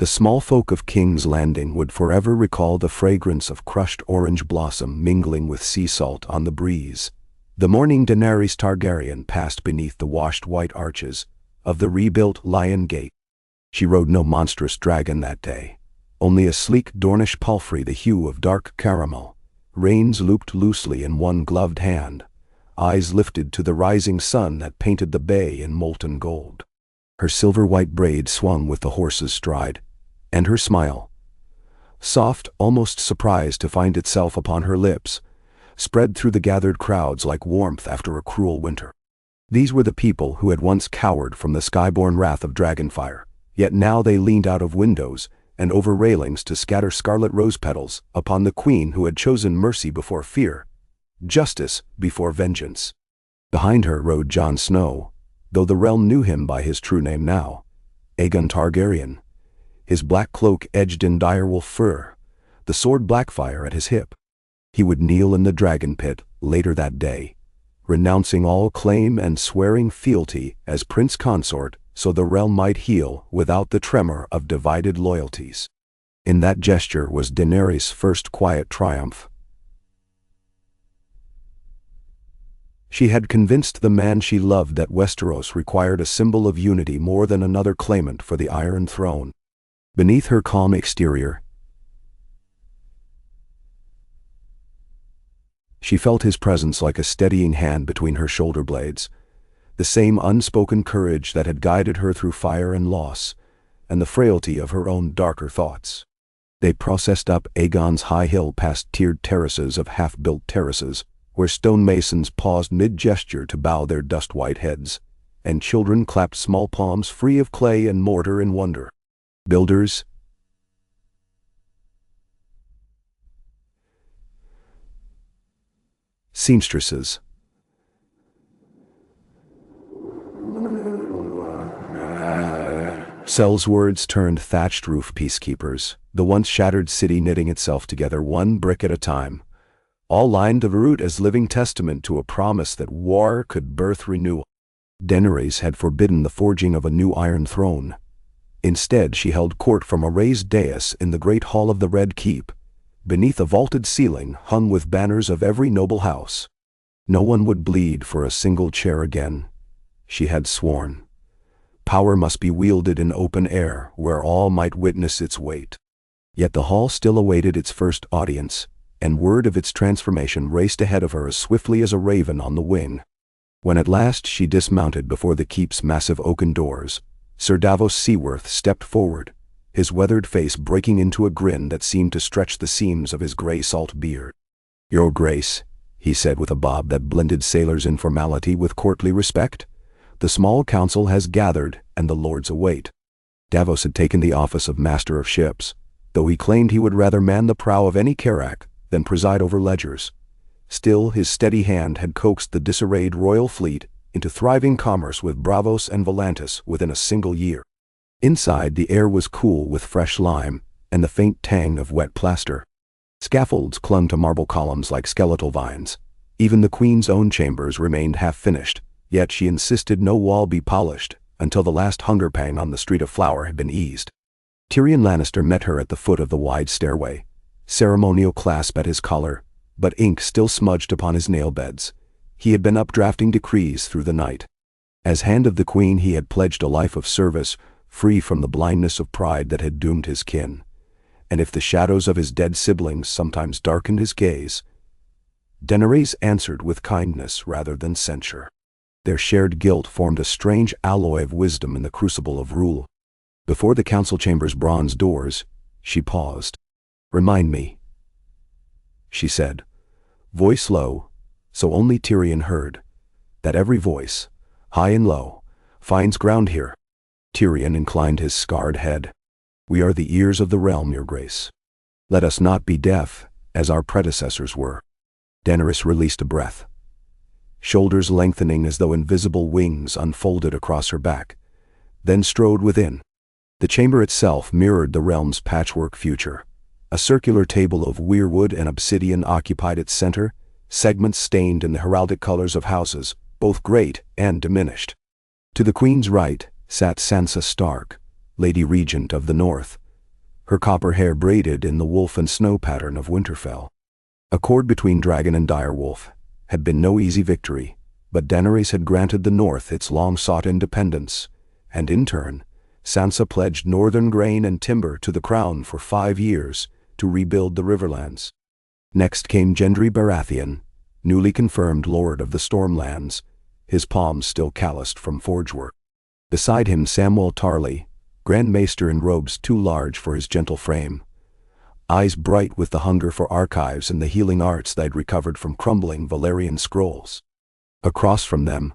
The small folk of King's Landing would forever recall the fragrance of crushed orange blossom mingling with sea salt on the breeze. The morning Daenerys Targaryen passed beneath the washed white arches of the rebuilt Lion Gate. She rode no monstrous dragon that day, only a sleek Dornish palfrey the hue of dark caramel, reins looped loosely in one gloved hand, eyes lifted to the rising sun that painted the bay in molten gold. Her silver-white braid swung with the horse's stride, and her smile, soft, almost surprised to find itself upon her lips, spread through the gathered crowds like warmth after a cruel winter. These were the people who had once cowered from the skyborn wrath of dragonfire, yet now they leaned out of windows and over railings to scatter scarlet rose petals upon the queen who had chosen mercy before fear, justice before vengeance. Behind her rode Jon Snow, though the realm knew him by his true name now, Aegon Targaryen, his black cloak edged in direwolf fur, the sword Blackfire at his hip. He would kneel in the dragon pit later that day, renouncing all claim and swearing fealty as prince consort so the realm might heal without the tremor of divided loyalties. In that gesture was Daenerys' first quiet triumph. She had convinced the man she loved that Westeros required a symbol of unity more than another claimant for the Iron Throne. Beneath her calm exterior, she felt his presence like a steadying hand between her shoulder blades, the same unspoken courage that had guided her through fire and loss, and the frailty of her own darker thoughts. They processed up Aegon's high hill past tiered terraces of half-built terraces, where stonemasons paused mid-gesture to bow their dust-white heads, and children clapped small palms free of clay and mortar in wonder. Builders, seamstresses, Sellswords turned thatched roof peacekeepers, the once shattered city knitting itself together one brick at a time, all lined to root as living testament to a promise that war could birth renewal. Daenerys had forbidden the forging of a new Iron Throne. Instead, she held court from a raised dais in the great hall of the Red Keep, beneath a vaulted ceiling hung with banners of every noble house. No one would bleed for a single chair again, she had sworn. Power must be wielded in open air, where all might witness its weight. Yet the hall still awaited its first audience, and word of its transformation raced ahead of her as swiftly as a raven on the wing. When at last she dismounted before the keep's massive oaken doors, Sir Davos Seaworth stepped forward, his weathered face breaking into a grin that seemed to stretch the seams of his gray salt beard. "Your Grace," he said with a bob that blended sailor's informality with courtly respect, "the small council has gathered and the lords await." Davos had taken the office of Master of Ships, though he claimed he would rather man the prow of any carrack than preside over ledgers. Still, his steady hand had coaxed the disarrayed royal fleet into thriving commerce with Braavos and Volantis within a single year. Inside, the air was cool with fresh lime and the faint tang of wet plaster. Scaffolds clung to marble columns like skeletal vines. Even the Queen's own chambers remained half-finished, yet she insisted no wall be polished until the last hunger pang on the Street of Flower had been eased. Tyrion Lannister met her at the foot of the wide stairway, ceremonial clasp at his collar, but ink still smudged upon his nail beds. He had been up drafting decrees through the night. As Hand of the Queen, he had pledged a life of service, free from the blindness of pride that had doomed his kin. And if the shadows of his dead siblings sometimes darkened his gaze, Daenerys answered with kindness rather than censure. Their shared guilt formed a strange alloy of wisdom in the crucible of rule. Before the council chamber's bronze doors, she paused. "Remind me," she said, voice low, so only Tyrion heard, "that every voice, high and low, finds ground here." Tyrion inclined his scarred head. "We are the ears of the realm, Your Grace. Let us not be deaf, as our predecessors were." Daenerys released a breath, shoulders lengthening as though invisible wings unfolded across her back, then strode within. The chamber itself mirrored the realm's patchwork future. A circular table of weirwood and obsidian occupied its center, segments stained in the heraldic colors of houses, both great and diminished. To the Queen's right sat Sansa Stark, Lady Regent of the North, her copper hair braided in the wolf and snow pattern of Winterfell. Accord between dragon and direwolf had been no easy victory, but Daenerys had granted the North its long-sought independence, and in turn, Sansa pledged northern grain and timber to the crown for 5 years to rebuild the Riverlands. Next came Gendry Baratheon, newly confirmed Lord of the Stormlands, his palms still calloused from forge work. Beside him Samwell Tarly, Grand Maester in robes too large for his gentle frame, eyes bright with the hunger for archives and the healing arts they'd recovered from crumbling Valyrian scrolls. Across from them,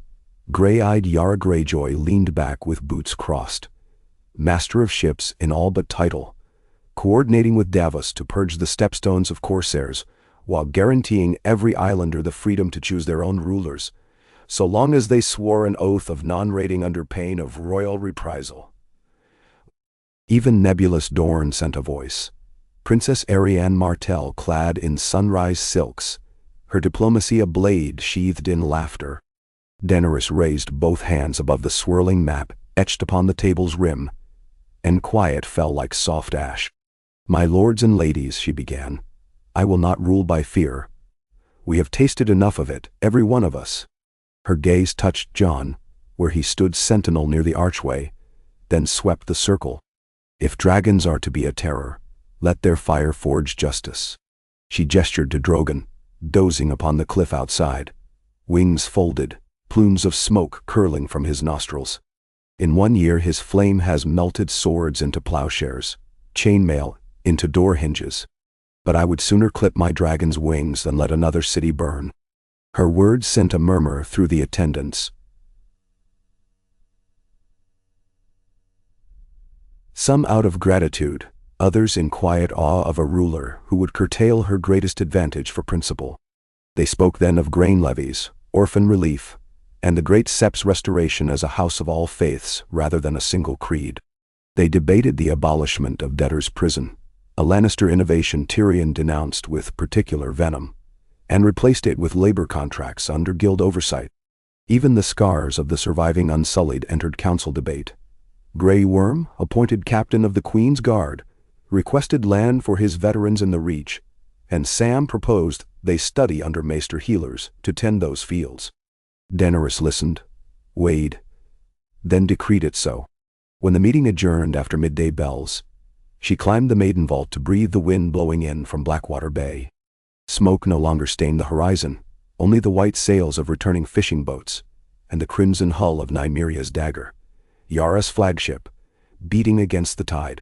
gray-eyed Yara Greyjoy leaned back with boots crossed, master of ships in all but title, coordinating with Davos to purge the stepstones of corsairs while guaranteeing every islander the freedom to choose their own rulers, so long as they swore an oath of non-raiding under pain of royal reprisal. Even nebulous Dorne sent a voice. Princess Arianne Martell clad in sunrise silks, her diplomacy a blade sheathed in laughter. Daenerys raised both hands above the swirling map etched upon the table's rim, and quiet fell like soft ash. "My lords and ladies," she began, "I will not rule by fear. We have tasted enough of it, every one of us." Her gaze touched Jon, where he stood sentinel near the archway, then swept the circle. "If dragons are to be a terror, let their fire forge justice." She gestured to Drogon, dozing upon the cliff outside, wings folded, plumes of smoke curling from his nostrils. In 1 year his flame has melted swords into plowshares, chainmail into door hinges. But I would sooner clip my dragon's wings than let another city burn. Her words sent a murmur through the attendants. Some out of gratitude, others in quiet awe of a ruler who would curtail her greatest advantage for principle. They spoke then of grain levies, orphan relief, and the great Sept's restoration as a house of all faiths rather than a single creed. They debated the abolishment of debtors' prison, a Lannister innovation Tyrion denounced with particular venom, and replaced it with labor contracts under guild oversight. Even the scars of the surviving Unsullied entered council debate. Grey Worm, appointed captain of the Queen's Guard, requested land for his veterans in the Reach, and Sam proposed they study under Maester Healers to tend those fields. Daenerys listened, weighed, then decreed it so. When the meeting adjourned after midday bells, she climbed the maiden vault to breathe the wind blowing in from Blackwater Bay. Smoke no longer stained the horizon, only the white sails of returning fishing boats, and the crimson hull of Nymeria's Dagger, Yara's flagship, beating against the tide.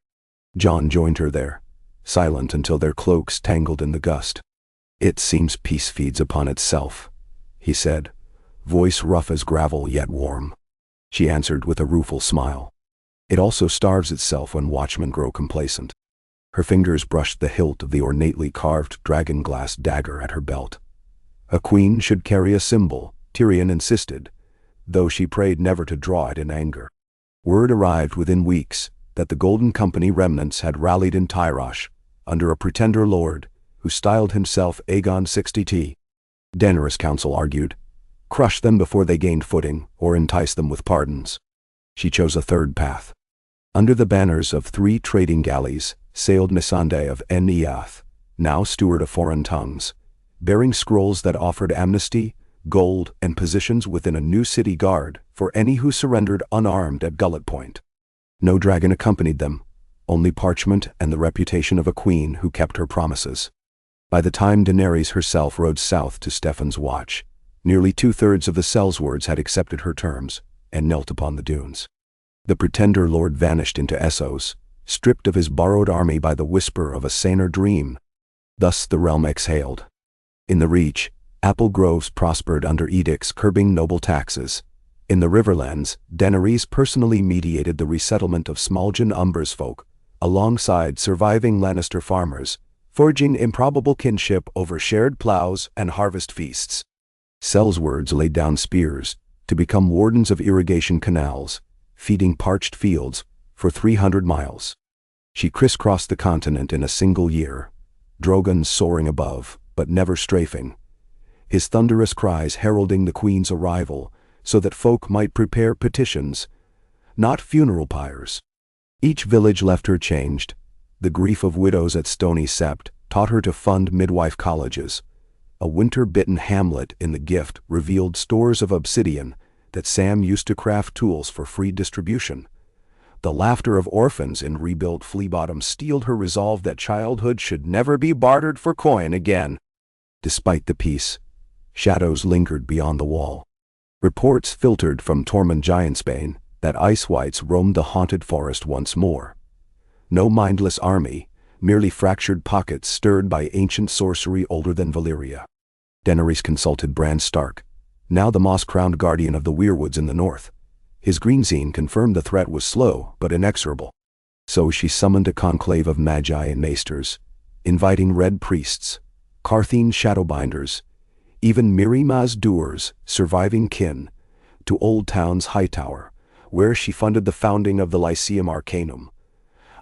Jon joined her there, silent until their cloaks tangled in the gust. "It seems peace feeds upon itself," he said, voice rough as gravel yet warm. She answered with a rueful smile. "It also starves itself when watchmen grow complacent." Her fingers brushed the hilt of the ornately carved dragon-glass dagger at her belt. A queen should carry a symbol, Tyrion insisted, though she prayed never to draw it in anger. Word arrived within weeks that the Golden Company remnants had rallied in Tyrosh, under a pretender lord, who styled himself Aegon 60T. Daenerys' counsel argued, crush them before they gained footing, or entice them with pardons. She chose a third path. Under the banners of 3 trading galleys sailed Missandei of En-Eath, now steward of foreign tongues, bearing scrolls that offered amnesty, gold, and positions within a new city guard for any who surrendered unarmed at Gullet Point. No dragon accompanied them, only parchment and the reputation of a queen who kept her promises. By the time Daenerys herself rode south to Stefan's Watch, nearly 2/3 of the Sellswords had accepted her terms and knelt upon the dunes. The pretender lord vanished into Essos, stripped of his borrowed army by the whisper of a saner dream. Thus the realm exhaled. In the Reach, apple groves prospered under edicts curbing noble taxes. In the Riverlands, Daenerys personally mediated the resettlement of Smaljin Umbersfolk, alongside surviving Lannister farmers, forging improbable kinship over shared plows and harvest feasts. Sellswords laid down spears to become wardens of irrigation canals, feeding parched fields for 300 miles. She crisscrossed the continent in a single year, Drogon soaring above, but never strafing, his thunderous cries heralding the Queen's arrival so that folk might prepare petitions, not funeral pyres. Each village left her changed, The grief of widows at Stony Sept taught her to fund midwife colleges. A winter-bitten hamlet in the Gift revealed stores of obsidian that Sam used to craft tools for free distribution. The laughter of orphans in rebuilt Fleabottom steeled her resolve that childhood should never be bartered for coin again. Despite the peace, shadows lingered beyond the wall. Reports filtered from Tormund Giantsbane that ice wights roamed the haunted forest once more. No mindless army, merely fractured pockets stirred by ancient sorcery older than Valyria. Daenerys consulted Bran Stark, now the moss-crowned guardian of the weirwoods in the north. His greenseen confirmed the threat was slow but inexorable. So she summoned a conclave of magi and maesters, inviting red priests, Carthene shadowbinders, even Miri Maz-Dur's surviving kin, to Old Town's Hightower, where she funded the founding of the Lyceum Arcanum,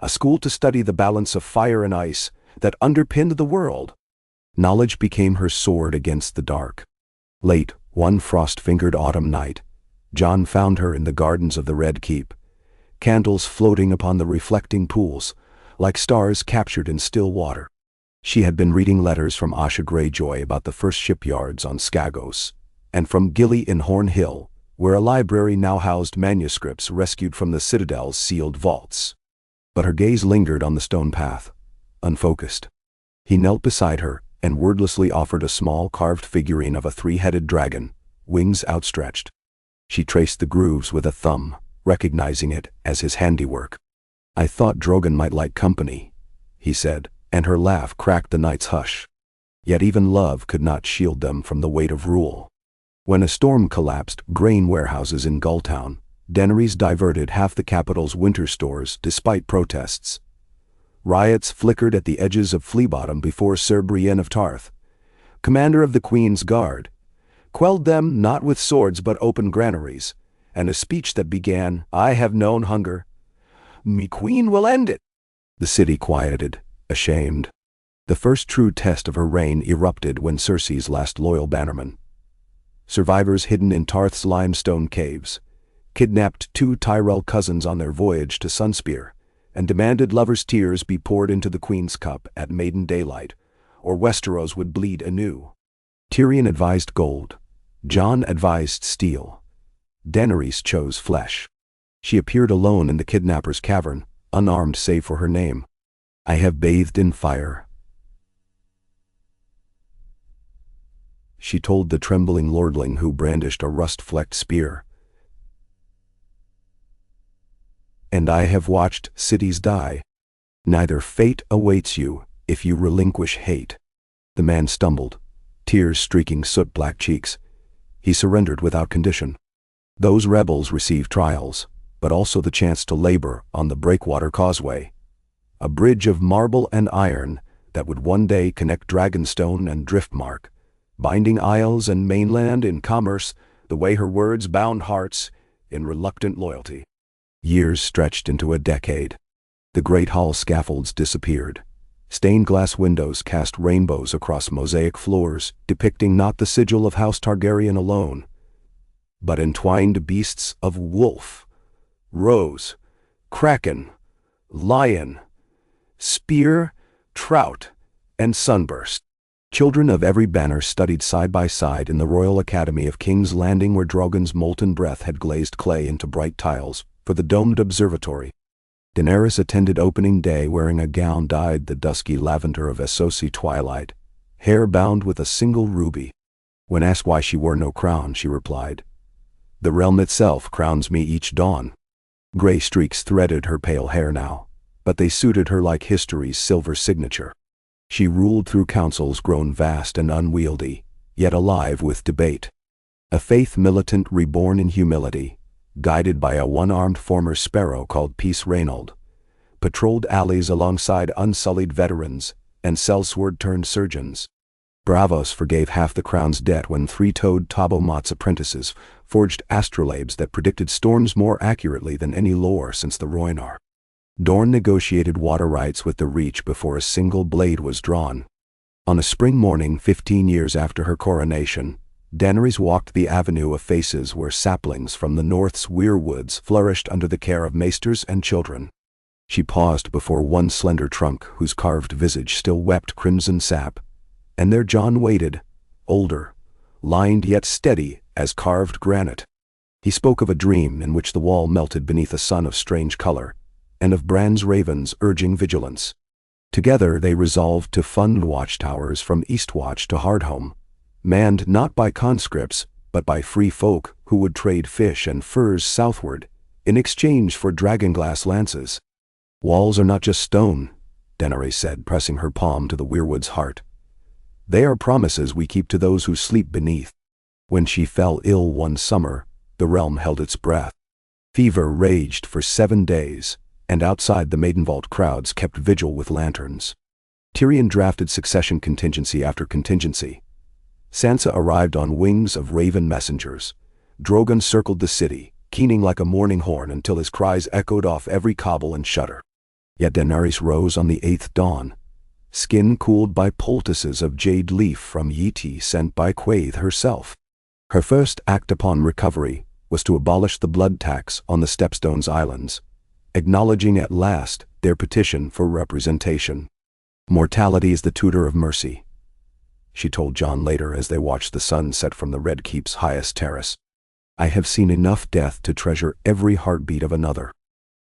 a school to study the balance of fire and ice that underpinned the world. Knowledge became her sword against the dark. Late, one frost-fingered autumn night, Jon found her in the gardens of the Red Keep, candles floating upon the reflecting pools, like stars captured in still water. She had been reading letters from Asha Greyjoy about the first shipyards on Skagos, and from Gilly in Horn Hill, where a library now housed manuscripts rescued from the Citadel's sealed vaults. But her gaze lingered on the stone path, unfocused. He knelt beside her and wordlessly offered a small carved figurine of a three-headed dragon, wings outstretched. She traced the grooves with a thumb, recognizing it as his handiwork. "I thought Drogon might like company," he said, and her laugh cracked the night's hush. Yet even love could not shield them from the weight of rule. When a storm collapsed grain warehouses in Gulltown, Daenerys diverted half the capital's winter stores despite protests. Riots flickered at the edges of Fleabottom before Sir Brienne of Tarth, commander of the Queen's Guard, quelled them not with swords but open granaries, and a speech that began, "I have known hunger. Me queen will end it." The city quieted, ashamed. The first true test of her reign erupted when Cersei's last loyal bannerman. Survivors hidden in Tarth's limestone caves kidnapped two Tyrell cousins on their voyage to Sunspear, and demanded lovers' tears be poured into the Queen's cup at maiden daylight, or Westeros would bleed anew. Tyrion advised gold. Jon advised steel. Daenerys chose flesh. She appeared alone in the kidnapper's cavern, unarmed save for her name. "I have bathed in fire," she told the trembling lordling who brandished a rust-flecked spear. "And I have watched cities die. Neither fate awaits you if you relinquish hate." The man stumbled, tears streaking soot-black cheeks. He surrendered without condition. Those rebels received trials, but also the chance to labor on the Breakwater Causeway, a bridge of marble and iron that would one day connect Dragonstone and Driftmark, binding isles and mainland in commerce the way her words bound hearts in reluctant loyalty. Years stretched into a decade. The great hall scaffolds disappeared. Stained glass windows cast rainbows across mosaic floors, depicting not the sigil of House Targaryen alone, but entwined beasts of wolf, rose, kraken, lion, spear, trout, and sunburst. Children of every banner studied side by side in the Royal Academy of King's Landing, where Drogon's molten breath had glazed clay into bright tiles for the domed observatory. Daenerys attended opening day wearing a gown dyed the dusky lavender of Essosi twilight, hair bound with a single ruby. When asked why she wore no crown, she replied, "The realm itself crowns me each dawn." Gray streaks threaded her pale hair now, but they suited her like history's silver signature. She ruled through councils grown vast and unwieldy, yet alive with debate. A faith militant reborn in humility, guided by a one-armed former sparrow called Peace Reynold, patrolled alleys alongside unsullied veterans and sellsword-turned surgeons. Braavos forgave half the crown's debt when three-toed Tabomot's apprentices forged astrolabes that predicted storms more accurately than any lore since the Rhoynar. Dorne negotiated water rights with the Reach before a single blade was drawn. On a spring morning 15 years after her coronation, Daenerys walked the avenue of faces where saplings from the north's weirwoods flourished under the care of maesters and children. She paused before one slender trunk whose carved visage still wept crimson sap, and there John waited, older, lined yet steady as carved granite. He spoke of a dream in which the wall melted beneath a sun of strange color, and of Bran's ravens urging vigilance. Together they resolved to fund watchtowers from Eastwatch to Hardhome, manned not by conscripts, but by free folk who would trade fish and furs southward, in exchange for dragonglass lances. "Walls are not just stone," Daenerys said, pressing her palm to the weirwood's heart. "They are promises we keep to those who sleep beneath." When she fell ill one summer, the realm held its breath. Fever raged for 7 days, and outside the Maidenvault crowds kept vigil with lanterns. Tyrion drafted succession contingency after contingency. Sansa arrived on wings of raven messengers. Drogon circled the city, keening like a mourning horn until his cries echoed off every cobble and shutter. Yet Daenerys rose on the 8th dawn, skin cooled by poultices of jade leaf from Yeti sent by Quaithe herself. Her first act upon recovery was to abolish the blood tax on the Stepstones Islands, acknowledging at last their petition for representation. "Mortality is the tutor of mercy," she told Jon later as they watched the sun set from the Red Keep's highest terrace. "I have seen enough death to treasure every heartbeat of another."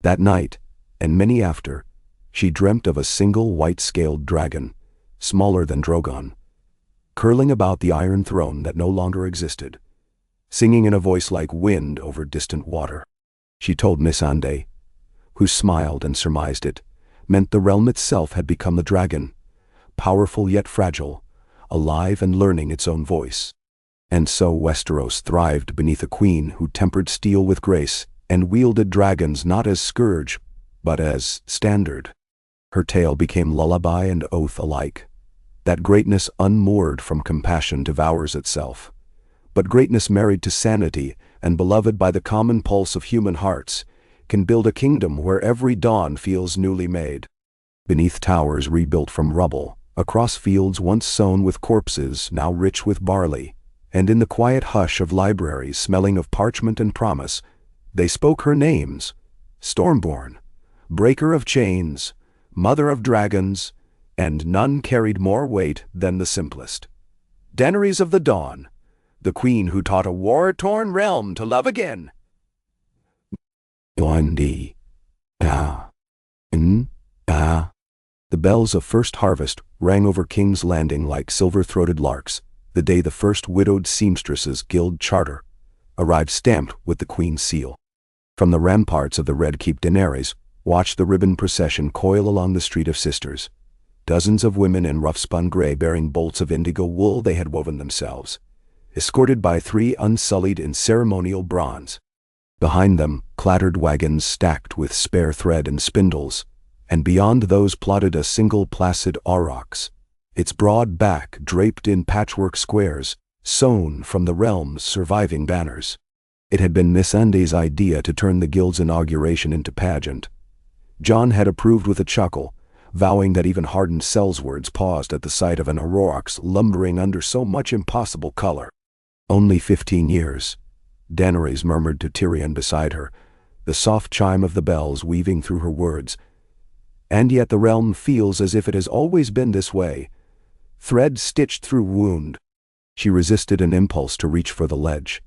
That night, and many after, she dreamt of a single white-scaled dragon, smaller than Drogon, curling about the iron throne that no longer existed, singing in a voice like wind over distant water. She told Missandei, who smiled and surmised it, meant the realm itself had become the dragon, powerful yet fragile, alive and learning its own voice. And so Westeros thrived beneath a queen who tempered steel with grace and wielded dragons not as scourge, but as standard. Her tale became lullaby and oath alike. That greatness unmoored from compassion devours itself. But greatness married to sanity and beloved by the common pulse of human hearts can build a kingdom where every dawn feels newly made. Beneath towers rebuilt from rubble, across fields once sown with corpses now rich with barley, and in the quiet hush of libraries smelling of parchment and promise, they spoke her names: Stormborn, Breaker of Chains, Mother of Dragons, and none carried more weight than the simplest. Daenerys of the Dawn, the queen who taught a war-torn realm to love again. The bells of first harvest rang over King's Landing like silver-throated larks, the day the first widowed seamstress's guild charter arrived stamped with the Queen's seal. From the ramparts of the Red Keep, Daenerys watched the ribbon procession coil along the Street of Sisters, dozens of women in rough-spun gray bearing bolts of indigo wool they had woven themselves, escorted by 3 unsullied in ceremonial bronze. Behind them, clattered wagons stacked with spare thread and spindles, and beyond those plodded a single placid aurochs, its broad back draped in patchwork squares, sewn from the realm's surviving banners. It had been Missandei's idea to turn the guild's inauguration into pageant. Jon had approved with a chuckle, vowing that even hardened sellswords paused at the sight of an aurochs lumbering under so much impossible color. "Only 15 years," Daenerys murmured to Tyrion beside her, the soft chime of the bells weaving through her words. "And yet the realm feels as if it has always been this way, thread stitched through wound." She resisted an impulse to reach for the ledge.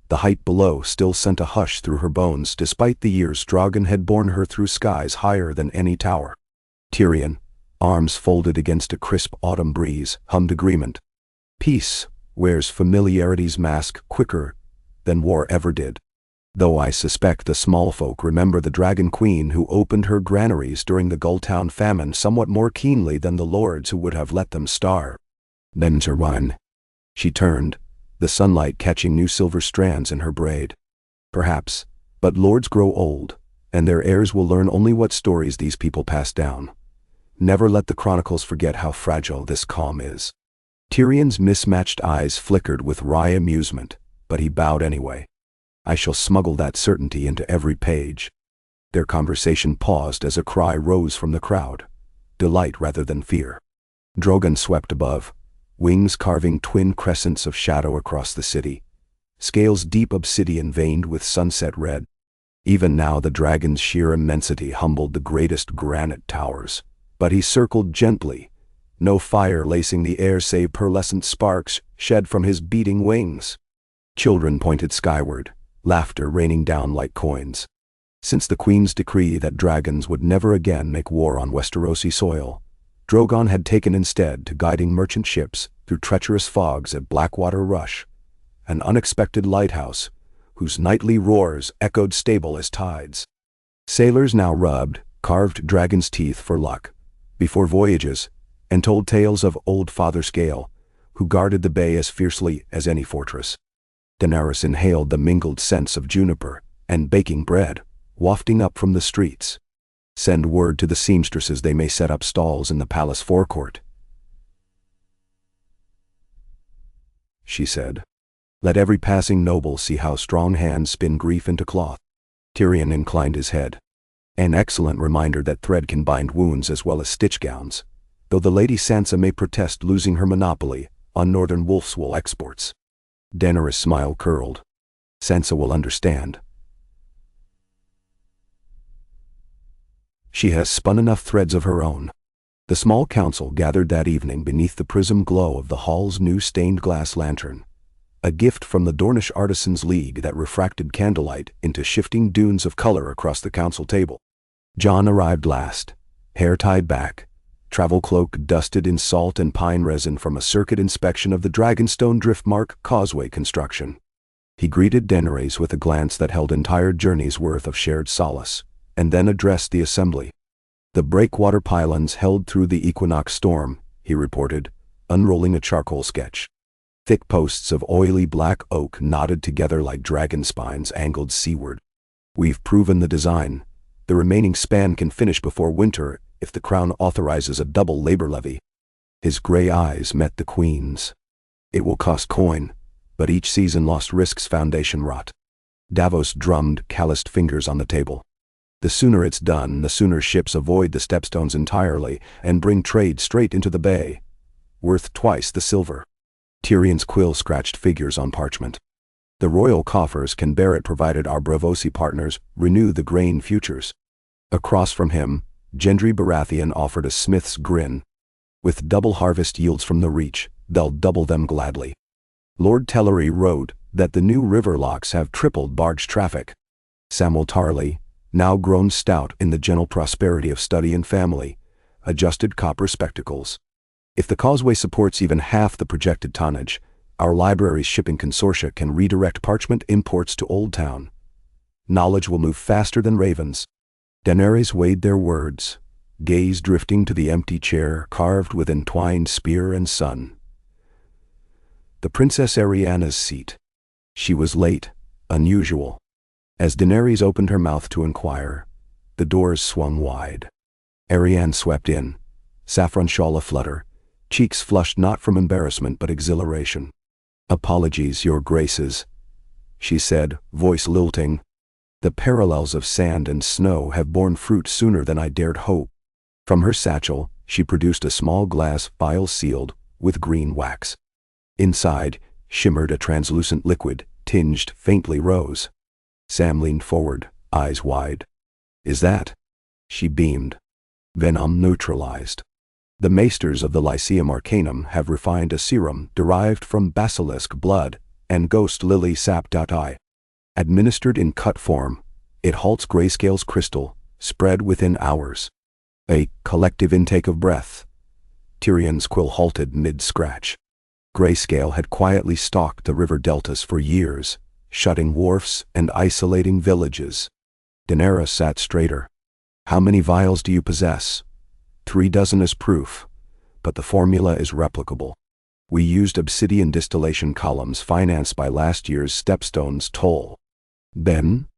The height below still sent a hush through her bones despite the years Drogon had borne her through skies higher than any tower. Tyrion, arms folded against a crisp autumn breeze, hummed agreement. "Peace wears familiarity's mask quicker than war ever did. Though I suspect the small folk remember the Dragon Queen who opened her granaries during the Gulltown famine somewhat more keenly than the lords who would have let them starve." "Then to run." She turned, the sunlight catching new silver strands in her braid. "Perhaps, but lords grow old, and their heirs will learn only what stories these people pass down. Never let the chronicles forget how fragile this calm is." Tyrion's mismatched eyes flickered with wry amusement, but he bowed anyway. "I shall smuggle that certainty into every page." Their conversation paused as a cry rose from the crowd, delight rather than fear. Drogon swept above, wings carving twin crescents of shadow across the city, scales deep obsidian veined with sunset red. Even now the dragon's sheer immensity humbled the greatest granite towers. But he circled gently, no fire lacing the air save pearlescent sparks shed from his beating wings. Children pointed skyward, laughter raining down like coins. Since the Queen's decree that dragons would never again make war on Westerosi soil, Drogon had taken instead to guiding merchant ships through treacherous fogs at Blackwater Rush, an unexpected lighthouse whose nightly roars echoed stable as tides. Sailors now rubbed carved dragon's teeth for luck before voyages and told tales of old Father Scale, who guarded the bay as fiercely as any fortress. Daenerys inhaled the mingled scents of juniper and baking bread, wafting up from the streets. Send word to the seamstresses they may set up stalls in the palace forecourt, she said. Let every passing noble see how strong hands spin grief into cloth. Tyrion inclined his head. An excellent reminder that thread can bind wounds as well as stitch gowns, though the Lady Sansa may protest losing her monopoly on northern wolf's wool exports. Daenerys' smile curled. Sansa will understand. She has spun enough threads of her own. The small council gathered that evening beneath the prism glow of the hall's new stained glass lantern, a gift from the Dornish Artisans' League that refracted candlelight into shifting dunes of color across the council table. Jon arrived last, hair tied back, travel cloak dusted in salt and pine resin from a circuit inspection of the Dragonstone Driftmark causeway construction. He greeted Daenerys with a glance that held entire journeys' worth of shared solace, and then addressed the assembly. The breakwater pylons held through the equinox storm, he reported, unrolling a charcoal sketch. Thick posts of oily black oak knotted together like dragon spines angled seaward. We've proven the design. The remaining span can finish before winter if the crown authorizes a double labor levy. His gray eyes met the Queen's. It will cost coin, but each season lost risks foundation rot. Davos drummed calloused fingers on the table. The sooner it's done, the sooner ships avoid the stepstones entirely and bring trade straight into the bay, worth twice the silver. Tyrion's quill scratched figures on parchment. The royal coffers can bear it provided our Braavosi partners renew the grain futures. Across from him, Gendry Baratheon offered a smith's grin. With double harvest yields from the Reach, they'll double them gladly. Lord Tellery wrote that the new river locks have tripled barge traffic. Samwell Tarly, now grown stout in the gentle prosperity of study and family, adjusted copper spectacles. If the causeway supports even half the projected tonnage, our library's shipping consortia can redirect parchment imports to Old Town. Knowledge will move faster than ravens. Daenerys weighed their words, gaze drifting to the empty chair carved with entwined spear and sun. The Princess Arianna's seat. She was late, unusual. As Daenerys opened her mouth to inquire, the doors swung wide. Arianne swept in, saffron shawl aflutter, cheeks flushed not from embarrassment but exhilaration. Apologies, your graces, she said, voice lilting. The parallels of sand and snow have borne fruit sooner than I dared hope. From her satchel, she produced a small glass vial sealed with green wax. Inside shimmered a translucent liquid, tinged faintly rose. Sam leaned forward, eyes wide. Is that? She beamed. Venom neutralized. The maesters of the Lyceum Arcanum have refined a serum derived from basilisk blood and ghost lily sap. Administered in cut form, it halts Grayscale's crystal, spread within hours. A collective intake of breath. Tyrion's quill halted mid-scratch. Grayscale had quietly stalked the river deltas for years, shutting wharfs and isolating villages. Daenerys sat straighter. How many vials do you possess? 3 dozen as proof, but the formula is replicable. We used obsidian distillation columns financed by last year's stepstone's toll. Then,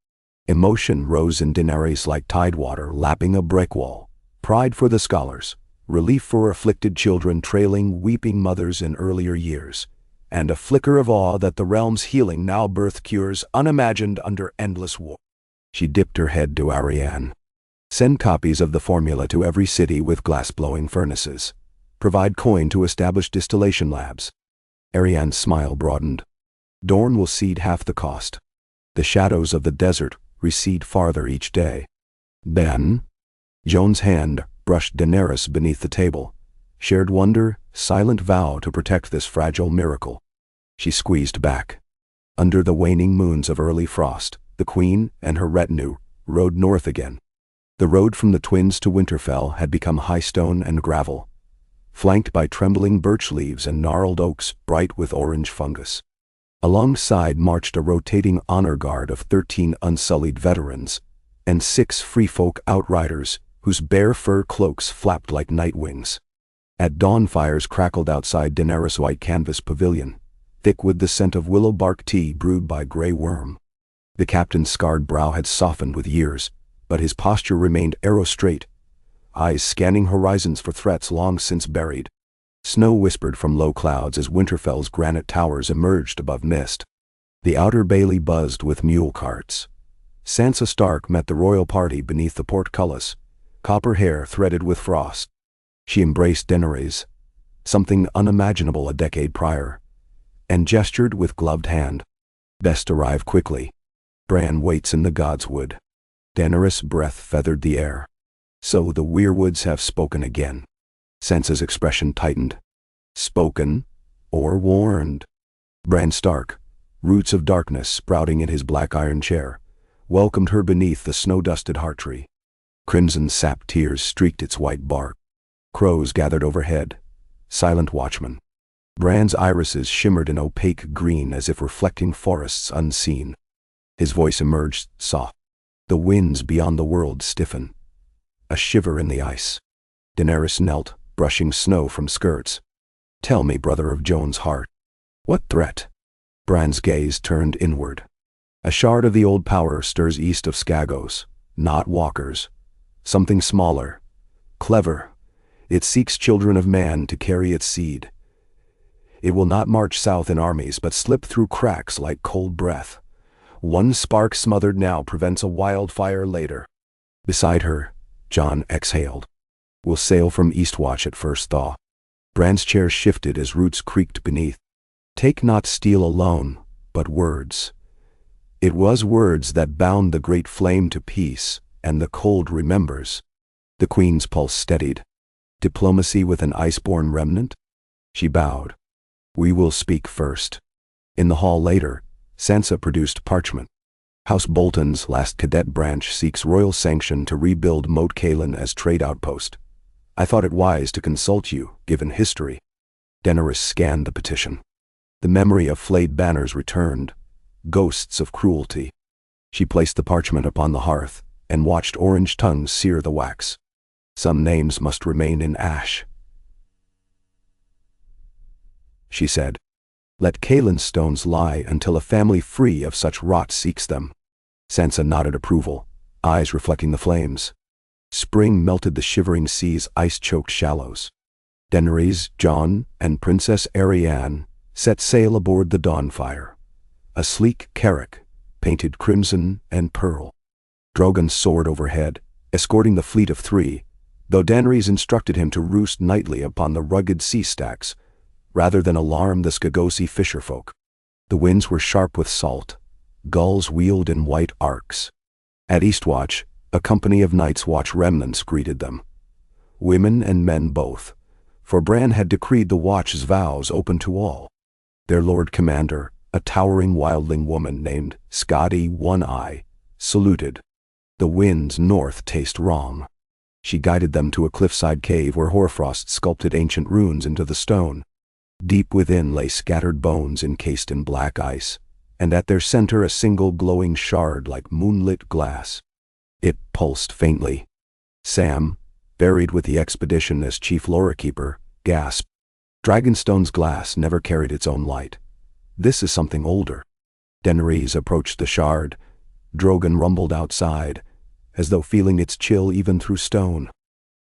emotion rose in Daenerys like tidewater lapping a brick wall. Pride for the scholars, relief for afflicted children trailing weeping mothers in earlier years, and a flicker of awe that the realm's healing now birthed cures unimagined under endless war. She dipped her head to Arianne. Send copies of the formula to every city with glass-blowing furnaces. Provide coin to establish distillation labs. Arianne's smile broadened. Dorne will cede half the cost. The shadows of the desert recede farther each day. Then, Joan's hand brushed Daenerys beneath the table, shared wonder, silent vow to protect this fragile miracle. She squeezed back. Under the waning moons of early frost, the queen and her retinue rode north again. The road from the Twins to Winterfell had become high stone and gravel, flanked by trembling birch leaves and gnarled oaks bright with orange fungus. Alongside marched a rotating honor guard of 13 unsullied veterans, and 6 free-folk outriders whose bare fur cloaks flapped like night wings. At dawn, fires crackled outside Daenerys' white canvas pavilion, thick with the scent of willow bark tea brewed by grey worm. The captain's scarred brow had softened with years, but his posture remained arrow-straight, eyes scanning horizons for threats long since buried. Snow whispered from low clouds as Winterfell's granite towers emerged above mist. The outer bailey buzzed with mule carts. Sansa Stark met the royal party beneath the portcullis, copper hair threaded with frost. She embraced Daenerys, something unimaginable a decade prior, and gestured with gloved hand. "Best arrive quickly. Bran waits in the Godswood." Daenerys' breath feathered the air. "So the Weirwoods have spoken again." Sansa's expression tightened. "Spoken or warned?" Bran Stark, roots of darkness sprouting in his black iron chair, welcomed her beneath the snow-dusted heartree. Crimson sap tears streaked its white bark. Crows gathered overhead, silent watchmen. Bran's irises shimmered in opaque green as if reflecting forests unseen. His voice emerged soft. The winds beyond the world stiffen. A shiver in the ice. Daenerys knelt, brushing snow from skirts. "Tell me, brother of Joan's heart. What threat?" Bran's gaze turned inward. "A shard of the old power stirs east of Skagos, not walkers. Something smaller, clever. It seeks children of man to carry its seed. It will not march south in armies but slip through cracks like cold breath. One spark smothered now prevents a wildfire later." Beside her, Jon exhaled. "We'll sail from Eastwatch at first thaw." Bran's chair shifted as roots creaked beneath. "Take not steel alone, but words." It was words that bound the great flame to peace, and the cold remembers. The queen's pulse steadied. Diplomacy with an iceborne remnant? She bowed. "We will speak first." In the hall later, Sansa produced parchment. "House Bolton's last cadet branch seeks royal sanction to rebuild Moat Cailin as trade outpost. I thought it wise to consult you, given history." Daenerys scanned the petition. The memory of flayed banners returned, ghosts of cruelty. She placed the parchment upon the hearth and watched orange tongues sear the wax. "Some names must remain in ash," she said. "Let Cailin's stones lie until a family free of such rot seeks them." Sansa nodded approval, eyes reflecting the flames. Spring melted the shivering sea's ice-choked shallows. Daenerys, Jon, and Princess Arianne set sail aboard the Dawnfire, a sleek carrack painted crimson and pearl. Drogon soared overhead, escorting the fleet of 3, though Daenerys instructed him to roost nightly upon the rugged sea stacks, rather than alarm the Skagosi fisherfolk. The winds were sharp with salt. Gulls wheeled in white arcs. At Eastwatch, a company of Night's Watch remnants greeted them. Women and men both, for Bran had decreed the Watch's vows open to all. Their Lord Commander, a towering wildling woman named Skadi One-Eye, saluted. The winds north taste wrong. She guided them to a cliffside cave where hoarfrost sculpted ancient runes into the stone. Deep within lay scattered bones encased in black ice, and at their center a single glowing shard like moonlit glass. It pulsed faintly. Sam, buried with the expedition as chief lore-keeper, gasped. Dragonstone's glass never carried its own light. This is something older. Daenerys approached the shard. Drogon rumbled outside, as though feeling its chill even through stone.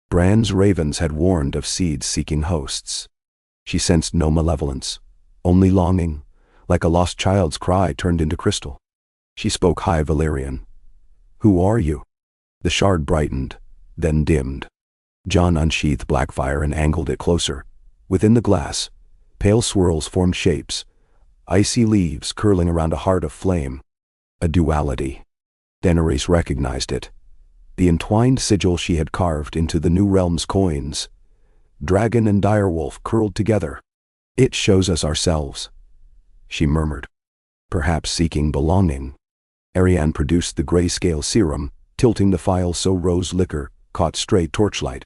Bran's ravens had warned of seeds seeking hosts. She sensed no malevolence, only longing, like a lost child's cry turned into crystal. She spoke high Valyrian. "Who are you?" The shard brightened, then dimmed. Jon unsheathed Blackfire and angled it closer. Within the glass, pale swirls formed shapes, icy leaves curling around a heart of flame. A duality. Daenerys recognized it. The entwined sigil she had carved into the New Realm's coins. Dragon and direwolf curled together. "It shows us ourselves," she murmured, perhaps seeking belonging. Arianne produced the grayscale serum, tilting the phial so rose liquor caught stray torchlight.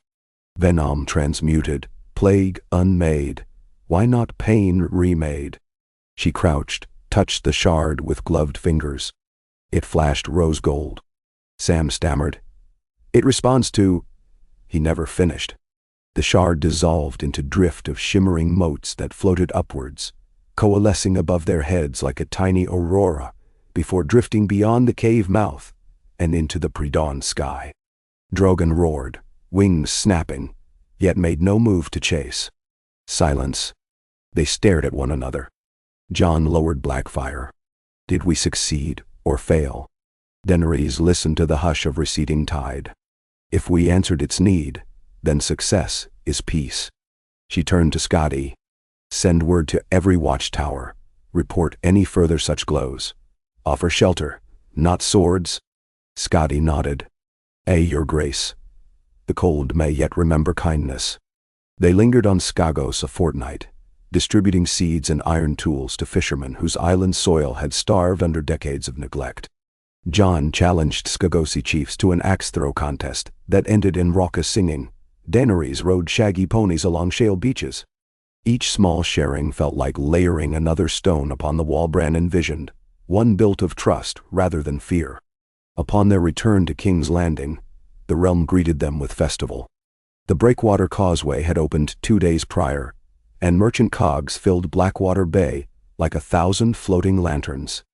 Venom transmuted, plague unmade. Why not pain remade? She crouched, touched the shard with gloved fingers. It flashed rose gold. Sam stammered. "It responds to—" He never finished. The shard dissolved into drift of shimmering motes that floated upwards, coalescing above their heads like a tiny aurora, before drifting beyond the cave mouth and into the pre-dawn sky. Drogon roared, wings snapping, yet made no move to chase. Silence. They stared at one another. Jon lowered Blackfire. Did we succeed or fail? Daenerys listened to the hush of receding tide. If we answered its need, then success is peace. She turned to Scotty. "Send word to every watchtower. Report any further such glows. Offer shelter, not swords." Scotty nodded. Your grace. The cold may yet remember kindness." They lingered on Skagos a fortnight, distributing seeds and iron tools to fishermen whose island soil had starved under decades of neglect. Jon challenged Skagosi chiefs to an axe-throw contest that ended in raucous singing. Daenerys rode shaggy ponies along shale beaches. Each small sharing felt like layering another stone upon the wall Bran envisioned, one built of trust rather than fear. Upon their return to King's Landing, the realm greeted them with festival. The Breakwater Causeway had opened 2 days prior, and merchant cogs filled Blackwater Bay like 1,000 floating lanterns.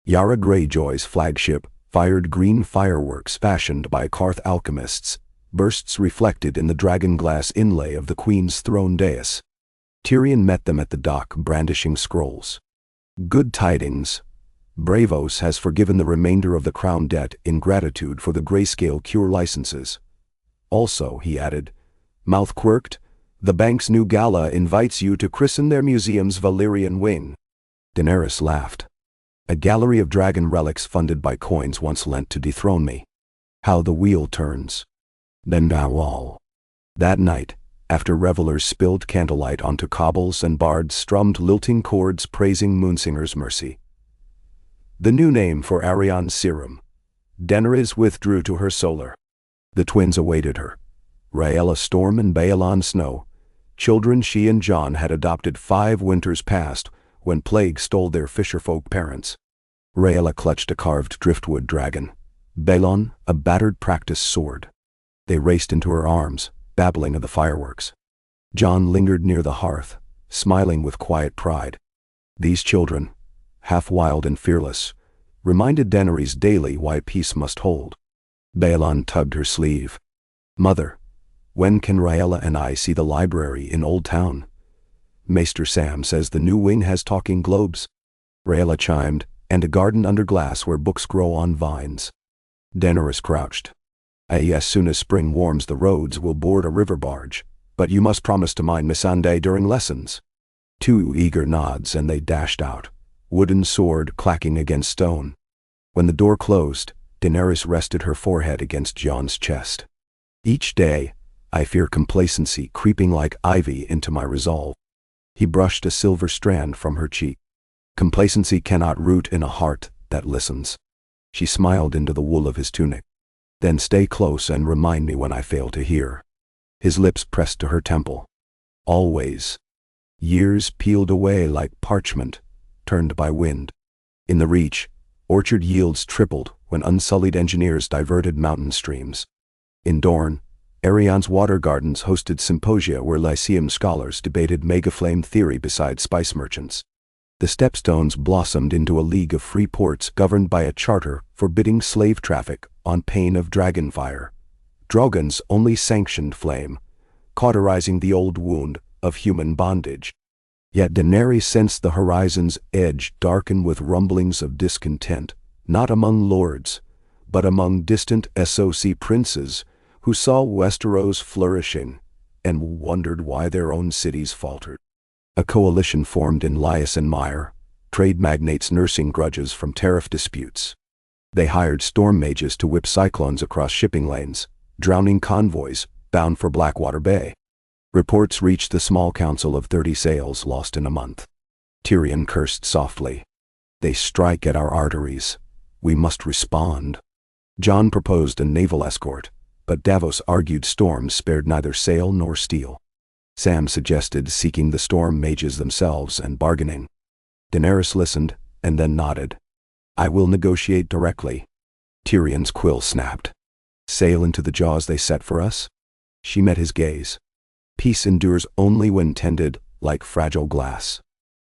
Yara Greyjoy's flagship fired green fireworks fashioned by Karth alchemists, bursts reflected in the dragon glass inlay of the Queen's throne dais. Tyrion met them at the dock brandishing scrolls. "Good tidings. Bravos has forgiven the remainder of the crown debt in gratitude for the grayscale cure licenses. Also," he added, mouth quirked, "the bank's new gala invites you to christen their museum's Valyrian wing." Daenerys laughed. "A gallery of dragon relics funded by coins once lent to dethrone me. How the wheel turns." Then now all. That night, after revelers spilled candlelight onto cobbles and bards strummed lilting chords praising Moonsinger's mercy. The new name for Arianne's serum. Daenerys withdrew to her solar. The twins awaited her. Raela storm and Baelon snow. Children she and Jon had adopted 5 winters past when plague stole their fisherfolk parents. Raela clutched a carved driftwood dragon. Baelon, a battered practice sword. They raced into her arms, babbling of the fireworks. Jon lingered near the hearth, smiling with quiet pride. These children, half wild and fearless, reminded Daenerys daily why peace must hold. Baelon tugged her sleeve. "Mother, when can Raela and I see the library in Old Town? Maester Sam says the new wing has talking globes." Raela chimed, "And a garden under glass where books grow on vines." Daenerys crouched. "As soon as spring warms the roads, we'll board a river barge, but you must promise to mind Missandei during lessons." 2 eager nods and they dashed out, wooden sword clacking against stone. When the door closed, Daenerys rested her forehead against Jon's chest. "Each day, I fear complacency creeping like ivy into my resolve." He brushed a silver strand from her cheek. "Complacency cannot root in a heart that listens." She smiled into the wool of his tunic. "Then stay close and remind me when I fail to hear." His lips pressed to her temple. "Always." Years peeled away like parchment, turned by wind. In the Reach, orchard yields tripled when unsullied engineers diverted mountain streams. In Dorne, Arianne's water gardens hosted symposia where Lyceum scholars debated megaflame theory beside spice merchants. The Stepstones blossomed into a league of free ports governed by a charter forbidding slave traffic on pain of dragonfire, Drogon's only sanctioned flame, cauterizing the old wound of human bondage. Yet Daenerys sensed the horizon's edge darken with rumblings of discontent, not among lords, but among distant SOC princes who saw Westeros flourishing and wondered why their own cities faltered. A coalition formed in Lys and Mire, trade magnates nursing grudges from tariff disputes. They hired storm mages to whip cyclones across shipping lanes, drowning convoys bound for Blackwater Bay. Reports reached the small council of 30 sails lost in a month. Tyrion cursed softly. They strike at our arteries. We must respond. Jon proposed a naval escort, but Davos argued storms spared neither sail nor steel. Sam suggested seeking the storm mages themselves and bargaining. Daenerys listened and then nodded. I will negotiate directly. Tyrion's quill snapped. Sail into the jaws they set for us? She met his gaze. Peace endures only when tended like fragile glass.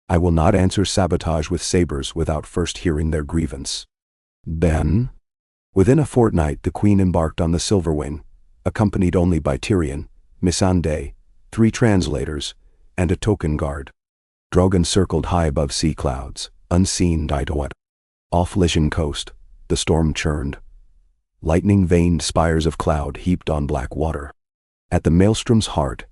I will not answer sabotage with sabers without first hearing their grievance. Then, within a fortnight, the Queen embarked on the Silverwing, accompanied only by Tyrion, Missandei, 3 translators, and a token guard. Drogon circled high above sea clouds, unseen Daedowat. Off Lycian coast, the storm churned. Lightning-veined spires of cloud heaped on black water. At the maelstrom's heart,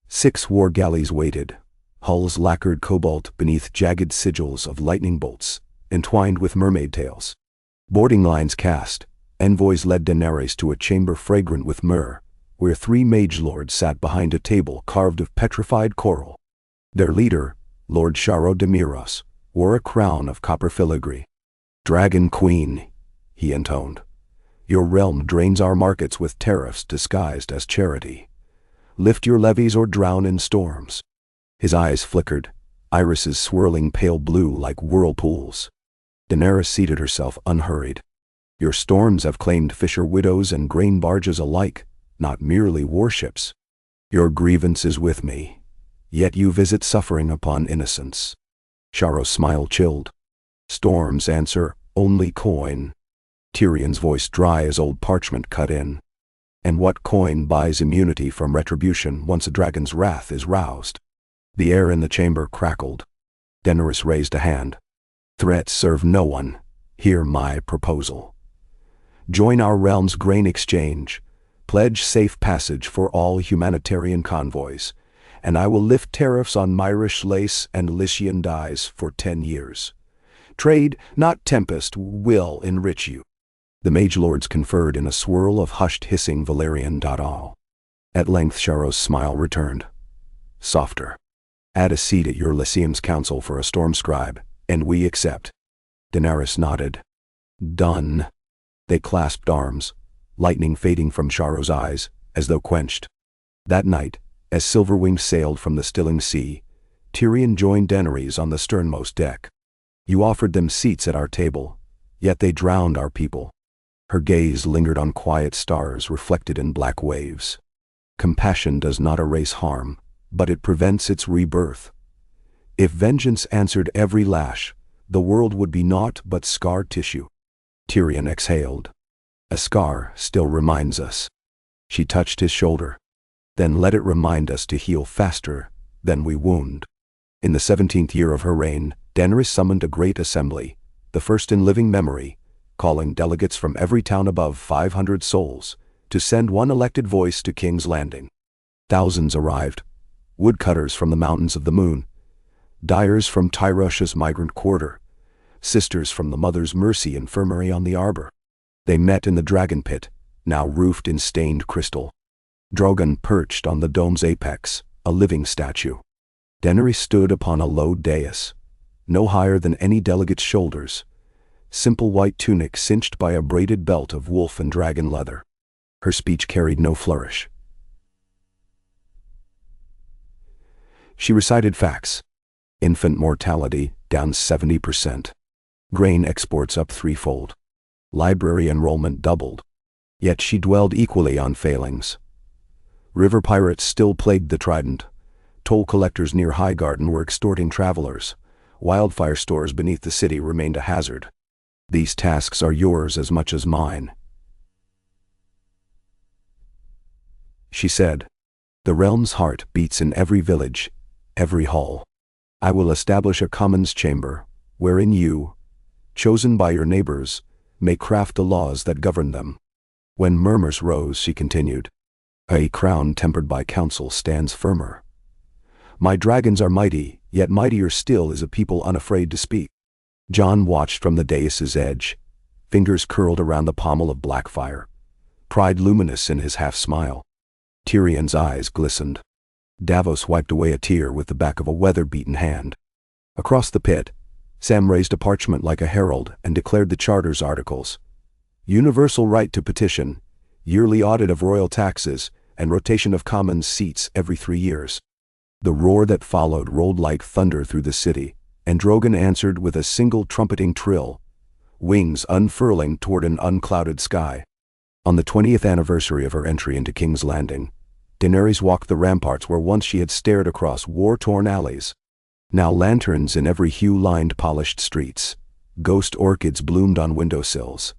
6 war galleys waited, hulls lacquered cobalt beneath jagged sigils of lightning bolts, entwined with mermaid tails. Boarding lines cast, envoys led Daenerys to a chamber fragrant with myrrh, where 3 mage lords sat behind a table carved of petrified coral. Their leader, Lord Sharo Demiros, wore a crown of copper filigree. Dragon Queen, he intoned, your realm drains our markets with tariffs disguised as charity. Lift your levies or drown in storms. His eyes flickered, irises swirling pale blue like whirlpools. Daenerys seated herself unhurried. Your storms have claimed fisher widows and grain barges alike, not merely warships. Your grievance is with me, yet you visit suffering upon innocence. Sharo's smile chilled. Storms answer only coin. Tyrion's voice dry as old parchment cut in. And what coin buys immunity from retribution once a dragon's wrath is roused? The air in the chamber crackled. Daenerys raised a hand. Threats serve no one. Hear my proposal. Join our realm's grain exchange. Pledge safe passage for all humanitarian convoys, and I will lift tariffs on Myrish lace and Lycian dyes for 10 years. Trade, not tempest, will enrich you. The mage lords conferred in a swirl of hushed hissing Valyrian da'al. At length Sharo's smile returned. Softer. Add a seat at your Lycium's council for a storm scribe, and we accept. Daenerys nodded. Done. They clasped arms, lightning fading from Sharo's eyes, as though quenched. That night, as Silverwing sailed from the stilling sea, Tyrion joined Daenerys on the sternmost deck. You offered them seats at our table, yet they drowned our people. Her gaze lingered on quiet stars reflected in black waves. Compassion does not erase harm, but it prevents its rebirth. If vengeance answered every lash, the world would be naught but scar tissue. Tyrion exhaled. A scar still reminds us. She touched his shoulder. Then let it remind us to heal faster than we wound. In the 17th year of her reign, Daenerys summoned a great assembly, the first in living memory, calling delegates from every town above 500 souls, to send one elected voice to King's Landing. Thousands arrived, woodcutters from the Mountains of the Moon, dyers from Tyrush's migrant quarter, sisters from the Mother's Mercy Infirmary on the Arbor. They met in the dragon pit, now roofed in stained crystal. Drogon perched on the dome's apex, a living statue. Daenerys stood upon a low dais, no higher than any delegate's shoulders, simple white tunic cinched by a braided belt of wolf and dragon leather. Her speech carried no flourish. She recited facts. Infant mortality down 70%. Grain exports up 3-fold. Library enrollment doubled. Yet she dwelled equally on failings. River pirates still plagued the Trident. Toll collectors near Highgarden were extorting travelers. Wildfire stores beneath the city remained a hazard. These tasks are yours as much as mine, she said. The realm's heart beats in every village, every hall. I will establish a commons chamber, wherein you, chosen by your neighbors, may craft the laws that govern them. When murmurs rose, she continued, a crown tempered by counsel stands firmer. My dragons are mighty, yet mightier still is a people unafraid to speak. Jon watched from the dais' edge, fingers curled around the pommel of black fire, pride luminous in his half-smile. Tyrion's eyes glistened. Davos wiped away a tear with the back of a weather-beaten hand. Across the pit, Sam raised a parchment like a herald and declared the Charter's articles. Universal right to petition, yearly audit of royal taxes, and rotation of commons seats every 3 years. The roar that followed rolled like thunder through the city, and Drogon answered with a single trumpeting trill, wings unfurling toward an unclouded sky. On the 20th anniversary of her entry into King's Landing, Daenerys walked the ramparts where once she had stared across war-torn alleys. Now lanterns in every hue lined polished streets. Ghost orchids bloomed on windowsills.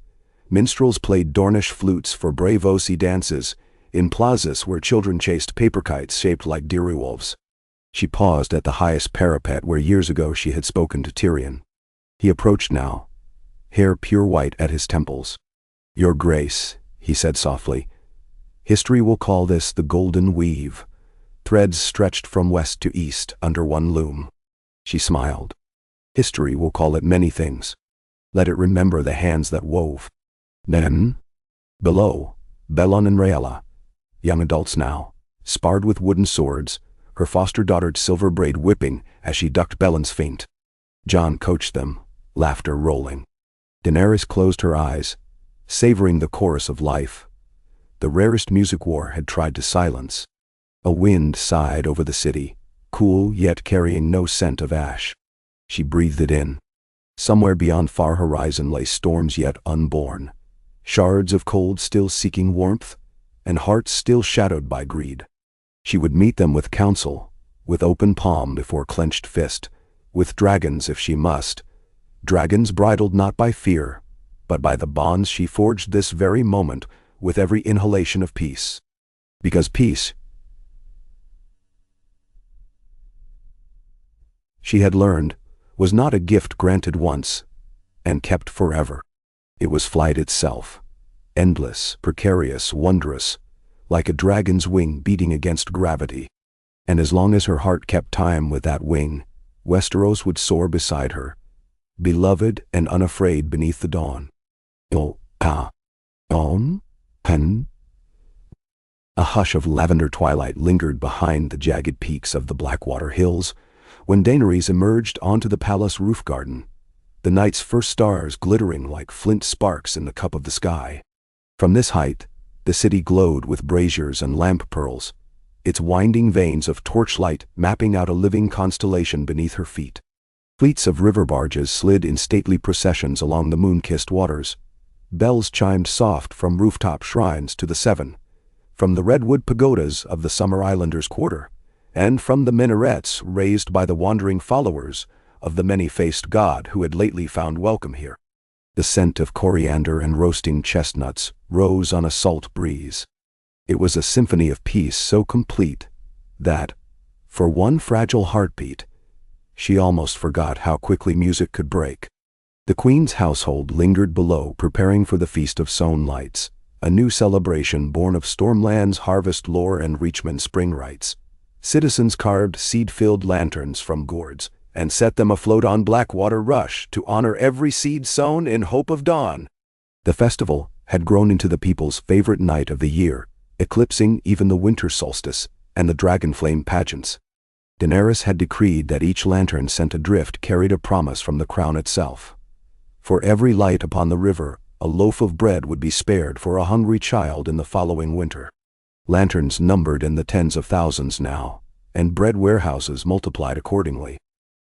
Minstrels played Dornish flutes for Braavosi dances in plazas where children chased paper kites shaped like direwolves. She paused at the highest parapet where years ago she had spoken to Tyrion. He approached now, hair pure white at his temples. "Your Grace," he said softly, "history will call this the Golden Weave, threads stretched from west to east under one loom." She smiled. "History will call it many things. Let it remember the hands that wove." Then, below, Bellon and Raela, young adults now, sparred with wooden swords, her foster-daughter's silver braid whipping as she ducked Bellon's feint. Jon coached them, laughter rolling. Daenerys closed her eyes, savoring the chorus of life. The rarest music war had tried to silence. A wind sighed over the city, cool yet carrying no scent of ash. She breathed it in. Somewhere beyond far horizon lay storms yet unborn, shards of cold still seeking warmth, and hearts still shadowed by greed. She would meet them with counsel, with open palm before clenched fist, with dragons if she must, dragons bridled not by fear, but by the bonds she forged this very moment with every inhalation of peace. Because peace, she had learned, was not a gift granted once and kept forever. It was flight itself, endless, precarious, wondrous, like a dragon's wing beating against gravity. And as long as her heart kept time with that wing, Westeros would soar beside her, beloved and unafraid beneath the dawn. A hush of lavender twilight lingered behind the jagged peaks of the Blackwater Hills when Daenerys emerged onto the palace roof garden, the night's first stars glittering like flint sparks in the cup of the sky. From this height, the city glowed with braziers and lamp pearls, its winding veins of torchlight mapping out a living constellation beneath her feet. Fleets of river barges slid in stately processions along the moon-kissed waters. Bells chimed soft from rooftop shrines to the Seven, from the redwood pagodas of the Summer Islanders' quarter, and from the minarets raised by the wandering followers of the many-faced god who had lately found welcome here. The scent of coriander and roasting chestnuts rose on a salt breeze. It was a symphony of peace so complete that, for one fragile heartbeat, she almost forgot how quickly music could break. The Queen's household lingered below, preparing for the Feast of Sown Lights, a new celebration born of Stormland's harvest lore and Reachman's spring rites. Citizens carved seed-filled lanterns from gourds and set them afloat on Blackwater Rush to honor every seed sown in hope of dawn. The festival had grown into the people's favorite night of the year, eclipsing even the winter solstice and the dragonflame pageants. Daenerys had decreed that each lantern sent adrift carried a promise from the crown itself. For every light upon the river, a loaf of bread would be spared for a hungry child in the following winter. Lanterns numbered in the tens of thousands now, and bread warehouses multiplied accordingly.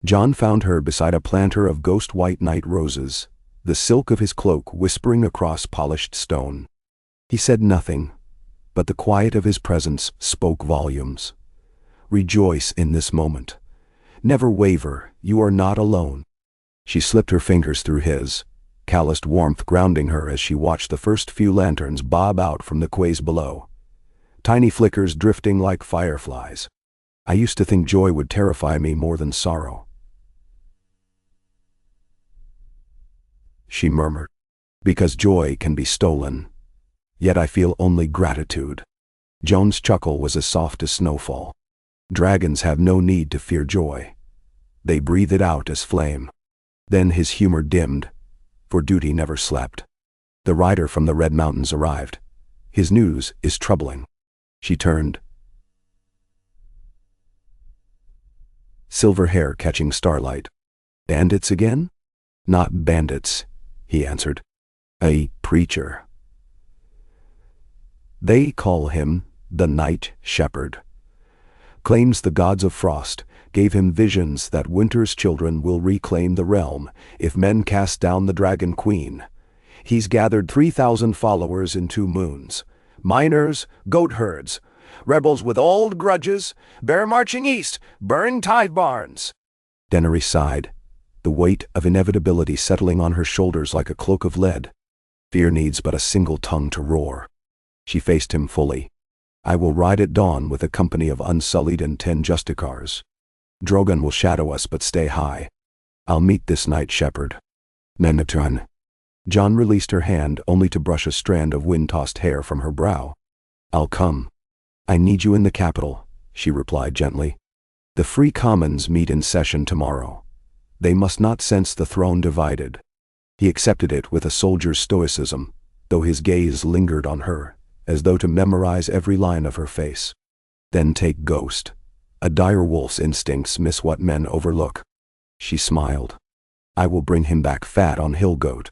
Jon found her beside a planter of ghost-white night roses, the silk of his cloak whispering across polished stone. He said nothing, but the quiet of his presence spoke volumes. "Rejoice in this moment. Never waver, you are not alone." She slipped her fingers through his, calloused warmth grounding her as she watched the first few lanterns bob out from the quays below, tiny flickers drifting like fireflies. "I used to think joy would terrify me more than sorrow," she murmured, "because joy can be stolen. Yet I feel only gratitude." Jon's chuckle was as soft as snowfall. Dragons have no need to fear joy. They breathe it out as flame. Then his humor dimmed, for duty never slept. The rider from the Red Mountains arrived. His news is troubling. She turned. Silver hair catching starlight. Bandits again? Not bandits, he answered. A preacher. They call him the Night Shepherd. Claims the gods of frost gave him visions that winter's children will reclaim the realm if men cast down the Dragon Queen. He's gathered 3,000 followers in 2 moons. Miners, goat herds, rebels with old grudges, bear marching east, burn tithe barns. Daenerys sighed, the weight of inevitability settling on her shoulders like a cloak of lead. Fear needs but a single tongue to roar. She faced him fully. I will ride at dawn with a company of unsullied and 10 justicars. Drogon will shadow us but stay high. I'll meet this Night Shepherd. Nenetron. Jon released her hand only to brush a strand of wind-tossed hair from her brow. I'll come. I need you in the capital, she replied gently. The Free Commons meet in session tomorrow. They must not sense the throne divided. He accepted it with a soldier's stoicism, though his gaze lingered on her, as though to memorize every line of her face. Then take Ghost. A dire wolf's instincts miss what men overlook. She smiled. I will bring him back fat on Hillgoat.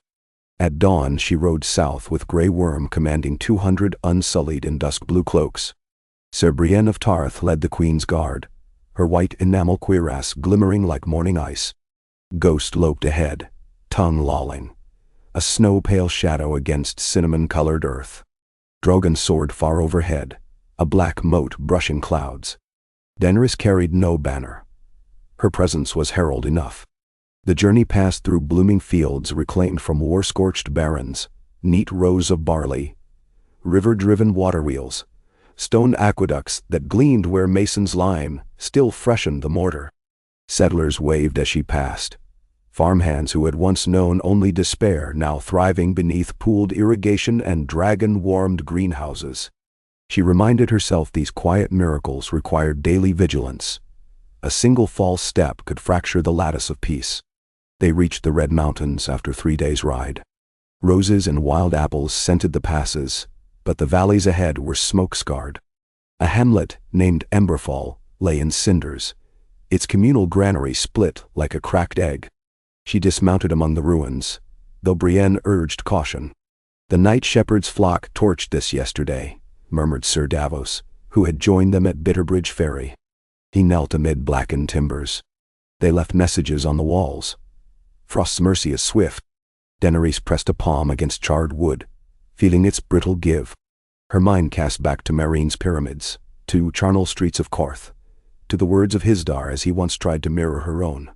At dawn she rode south with Grey Worm commanding 200 unsullied in dusk-blue cloaks. Sir Brienne of Tarth led the Queen's Guard, her white enamel cuirass glimmering like morning ice. Ghost loped ahead, tongue lolling, a snow-pale shadow against cinnamon-colored earth. Drogon soared far overhead, a black mote brushing clouds. Daenerys carried no banner. Her presence was herald enough. The journey passed through blooming fields reclaimed from war-scorched barrens, neat rows of barley, river-driven water-wheels, stone aqueducts that gleamed where mason's lime still freshened the mortar. Settlers waved as she passed. Farmhands who had once known only despair now thriving beneath pooled irrigation and dragon-warmed greenhouses. She reminded herself these quiet miracles required daily vigilance. A single false step could fracture the lattice of peace. They reached the Red Mountains after 3 days' ride. Roses and wild apples scented the passes, but the valleys ahead were smoke-scarred. A hamlet named Emberfall lay in cinders, its communal granary split like a cracked egg. She dismounted among the ruins, though Brienne urged caution. The Night Shepherd's flock torched this yesterday, murmured Sir Davos, who had joined them at Bitterbridge Ferry. He knelt amid blackened timbers. They left messages on the walls. Frost's mercy is swift. Daenerys pressed a palm against charred wood, feeling its brittle give. Her mind cast back to Marine's pyramids, to charnel streets of Korth, to the words of Hisdar as he once tried to mirror her own.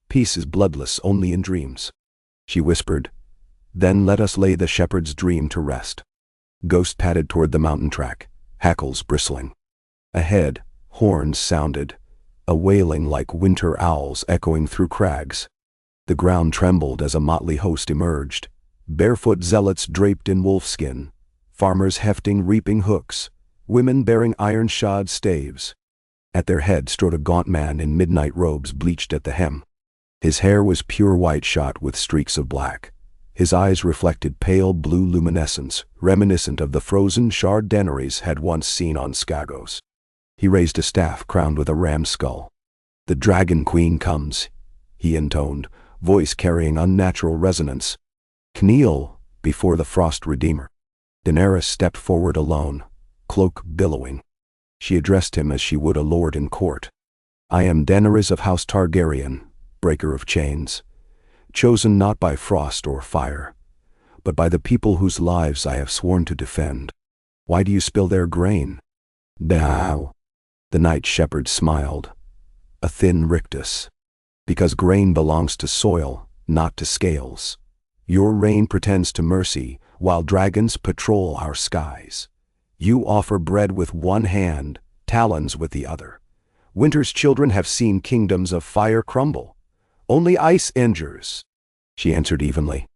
Peace is bloodless only in dreams. She whispered, then let us lay the shepherd's dream to rest. Ghost padded toward the mountain track, hackles bristling. Ahead, horns sounded, a wailing like winter owls echoing through crags. The ground trembled as a motley host emerged, barefoot zealots draped in wolfskin, farmers hefting reaping hooks, women bearing iron-shod staves. At their head strode a gaunt man in midnight robes bleached at the hem. His hair was pure white shot with streaks of black. His eyes reflected pale blue luminescence, reminiscent of the frozen shard Daenerys had once seen on Skagos. He raised a staff crowned with a ram's skull. The Dragon Queen comes, he intoned, voice carrying unnatural resonance. Kneel before the Frost Redeemer. Daenerys stepped forward alone, cloak billowing. She addressed him as she would a lord in court. I am Daenerys of House Targaryen, breaker of chains, chosen not by frost or fire, but by the people whose lives I have sworn to defend. Why do you spill their grain? Thou. The Night Shepherd smiled, a thin rictus. Because grain belongs to soil, not to scales. Your rain pretends to mercy, while dragons patrol our skies. You offer bread with one hand, talons with the other. Winter's children have seen kingdoms of fire crumble. Only ice endures. She answered evenly.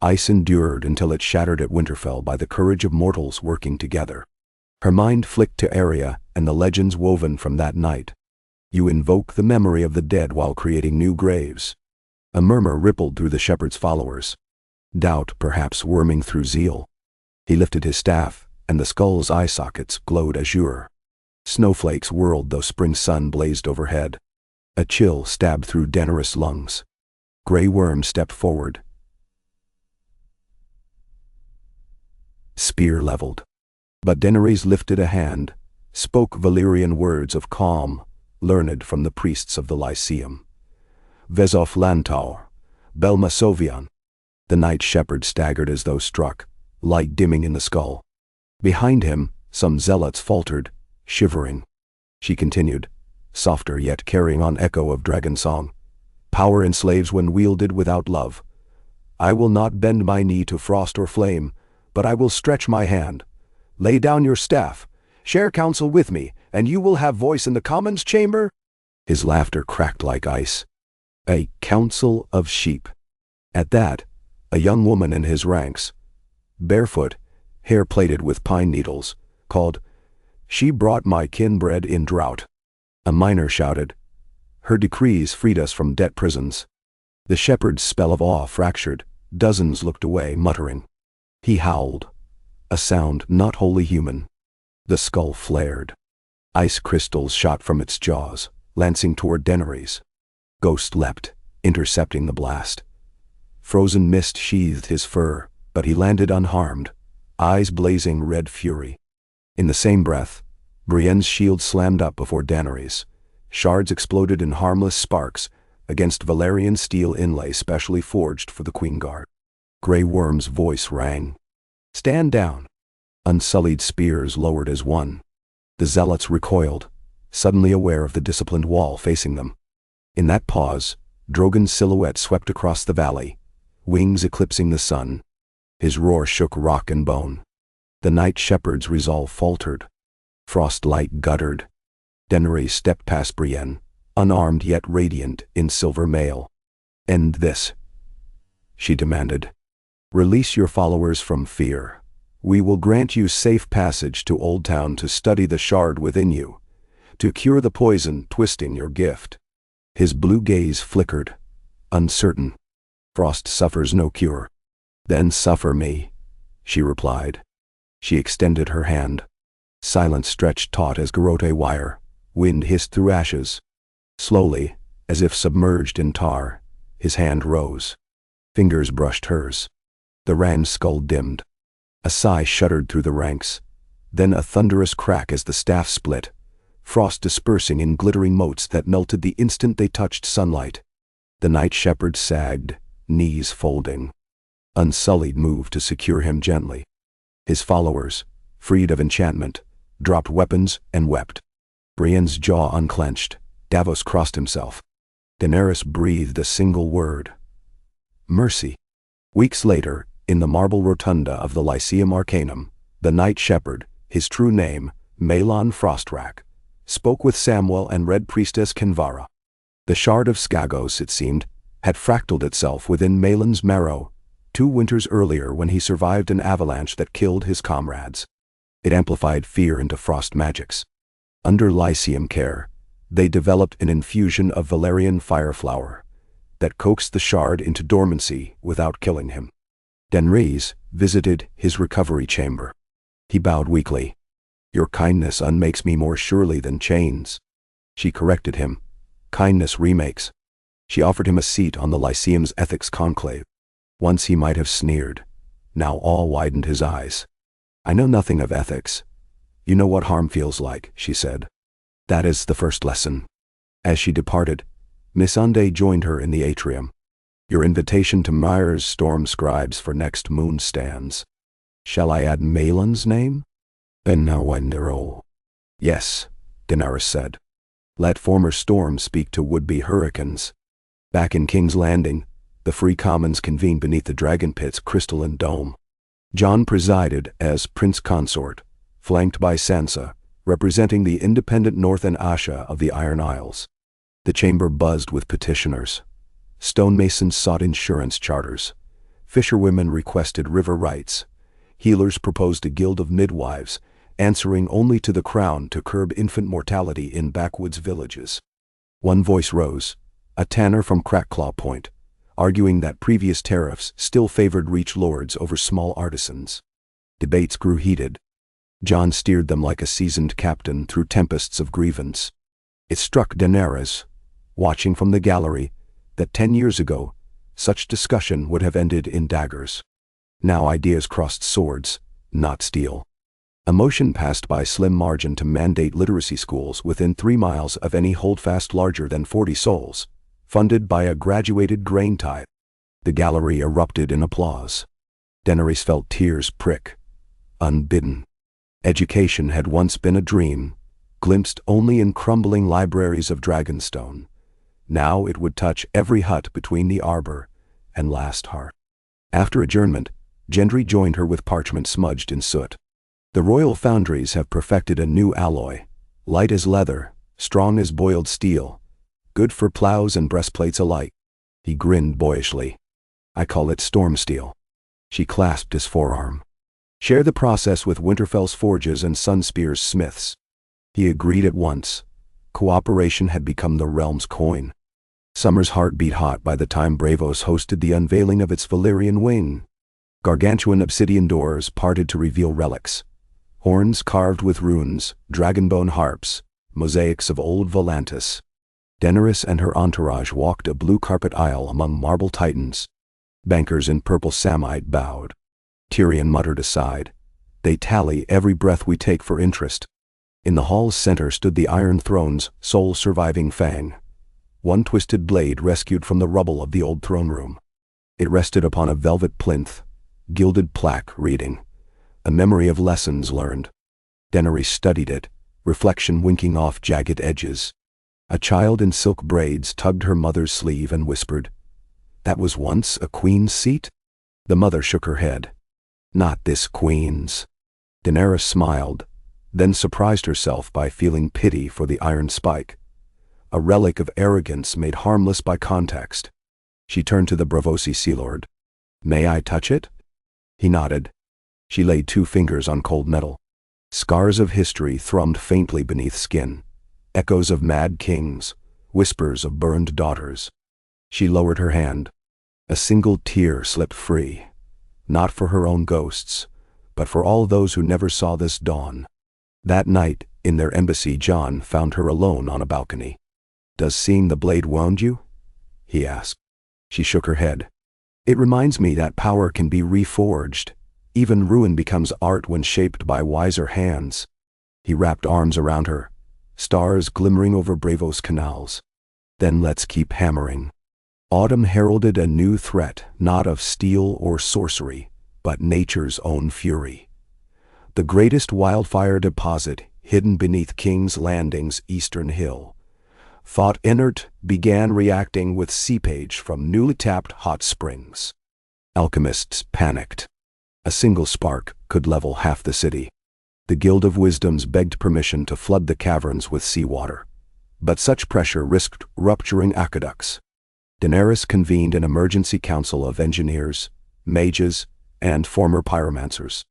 Ice endured until it shattered at Winterfell by the courage of mortals working together. Her mind flicked to Arya and the legends woven from that night. You invoke the memory of the dead while creating new graves. A murmur rippled through the shepherd's followers. Doubt perhaps worming through zeal. He lifted his staff, and the skull's eye sockets glowed azure. Snowflakes whirled though spring sun blazed overhead. A chill stabbed through Daenerys' lungs. Grey Worm stepped forward. Spear leveled. But Daenerys lifted a hand, spoke Valyrian words of calm, learned from the priests of the Lyceum. Vezof Lantaur, Belma Sovian. The night shepherd staggered as though struck, light dimming in the skull. Behind him, some zealots faltered, shivering. She continued, softer yet carrying on echo of dragon song. Power enslaves when wielded without love. I will not bend my knee to frost or flame, but I will stretch my hand. Lay down your staff, share counsel with me, and you will have voice in the commons' chamber. His laughter cracked like ice. A council of sheep. At that, a young woman in his ranks, barefoot, hair plaited with pine needles, called, "She brought my kin bread in drought." A miner shouted, "Her decrees freed us from debt prisons." The shepherd's spell of awe fractured. Dozens looked away, muttering. He howled, a sound not wholly human. The skull flared. Ice crystals shot from its jaws, lancing toward Daenerys. Ghost leapt, intercepting the blast. Frozen mist sheathed his fur, but he landed unharmed, eyes blazing red fury. In the same breath, Brienne's shield slammed up before Daenerys. Shards exploded in harmless sparks against Valyrian steel inlay specially forged for the Queen Guard. Grey Worm's voice rang. "Stand down." Unsullied spears lowered as one. The zealots recoiled, suddenly aware of the disciplined wall facing them. In that pause, Drogon's silhouette swept across the valley, wings eclipsing the sun. His roar shook rock and bone. The night shepherd's resolve faltered. Frostlight guttered. Daenerys stepped past Brienne, unarmed yet radiant in silver mail. "End this," she demanded. "Release your followers from fear. We will grant you safe passage to Old Town to study the shard within you, to cure the poison twisting your gift." His blue gaze flickered, uncertain. "Frost suffers no cure." "Then suffer me," she replied. She extended her hand. Silence stretched taut as garrote wire. Wind hissed through ashes. Slowly, as if submerged in tar, his hand rose. Fingers brushed hers. The Rand's skull dimmed. A sigh shuddered through the ranks. Then a thunderous crack as the staff split, frost dispersing in glittering motes that melted the instant they touched sunlight. The night shepherd sagged, knees folding. Unsullied moved to secure him gently. His followers, freed of enchantment, dropped weapons and wept. Brienne's jaw unclenched. Davos crossed himself. Daenerys breathed a single word. Mercy. Weeks later, in the marble rotunda of the Lyceum Arcanum, the night shepherd, his true name, Maelon Frostwrack, spoke with Samwell and Red Priestess Kinvara. The shard of Skagos, it seemed, had fractaled itself within Maelon's marrow 2 winters earlier when he survived an avalanche that killed his comrades. It amplified fear into frost magics. Under Lyceum care, they developed an infusion of Valyrian fireflower that coaxed the shard into dormancy without killing him. Daenerys visited his recovery chamber. He bowed weakly. "Your kindness unmakes me more surely than chains." She corrected him. "Kindness remakes." She offered him a seat on the Lyceum's ethics conclave. Once he might have sneered. Now all widened his eyes. "I know nothing of ethics. You know what harm feels like," she said. "That is the first lesson." As she departed, Missandei joined her in the atrium. "Your invitation to Myers storm scribes for next moon stands. Shall I add Maelon's name?" "Ben Narwendero." "Yes," Daenerys said. "Let former storms speak to would-be hurricanes." Back in King's Landing, the Free Commons convened beneath the Dragon Pit's crystalline dome. Jon presided as Prince Consort, flanked by Sansa, representing the independent North and Asha of the Iron Isles. The chamber buzzed with petitioners. Stonemasons sought insurance charters. Fisherwomen requested river rights. Healers proposed a guild of midwives, answering only to the crown to curb infant mortality in backwoods villages. One voice rose, a tanner from Crackclaw Point, arguing that previous tariffs still favored reach lords over small artisans. Debates grew heated. Jon steered them like a seasoned captain through tempests of grievance. It struck Daenerys, watching from the gallery, that 10 years ago, such discussion would have ended in daggers. Now ideas crossed swords, not steel. A motion passed by slim margin to mandate literacy schools within 3 miles of any holdfast larger than 40 souls, funded by a graduated grain tithe. The gallery erupted in applause. Daenerys felt tears prick, unbidden. Education had once been a dream, glimpsed only in crumbling libraries of Dragonstone. Now it would touch every hut between the Arbor and Last Heart. After adjournment, Gendry joined her with parchment smudged in soot. The royal foundries have perfected a new alloy, light as leather, strong as boiled steel, good for plows and breastplates alike. He grinned boyishly. I call it storm steel. She clasped his forearm. Share the process with Winterfell's forges and Sunspear's smiths. He agreed at once. Cooperation had become the realm's coin. Summer's heart beat hot by the time Braavos hosted the unveiling of its Valyrian wing. Gargantuan obsidian doors parted to reveal relics. Horns carved with runes, dragonbone harps, mosaics of old Volantis. Daenerys and her entourage walked a blue carpet aisle among marble titans. Bankers in purple samite bowed. Tyrion muttered aside, "They tally every breath we take for interest." In the hall's center stood the Iron Throne's sole surviving fang, one twisted blade rescued from the rubble of the old throne room. It rested upon a velvet plinth, gilded plaque reading, "A memory of lessons learned." Daenerys studied it, reflection winking off jagged edges. A child in silk braids tugged her mother's sleeve and whispered, "That was once a queen's seat?" The mother shook her head. "Not this queen's." Daenerys smiled, then surprised herself by feeling pity for the iron spike, a relic of arrogance made harmless by context. She turned to the Braavosi Sea Lord. "May I touch it?" He nodded. She laid 2 fingers on cold metal. Scars of history thrummed faintly beneath skin, echoes of mad kings, whispers of burned daughters. She lowered her hand. A single tear slipped free, not for her own ghosts, but for all those who never saw this dawn. That night, in their embassy, Jon found her alone on a balcony. "Does seeing the blade wound you?" he asked. She shook her head. "It reminds me that power can be reforged. Even ruin becomes art when shaped by wiser hands." He wrapped arms around her, stars glimmering over Braavos canals. "Then let's keep hammering." Autumn heralded a new threat, not of steel or sorcery, but nature's own fury. The greatest wildfire deposit, hidden beneath King's Landing's eastern hill, thought inert, began reacting with seepage from newly tapped hot springs. Alchemists panicked. A single spark could level half the city. The Guild of Wisdoms begged permission to flood the caverns with seawater, but such pressure risked rupturing aqueducts. Daenerys convened an emergency council of engineers, mages, and former pyromancers.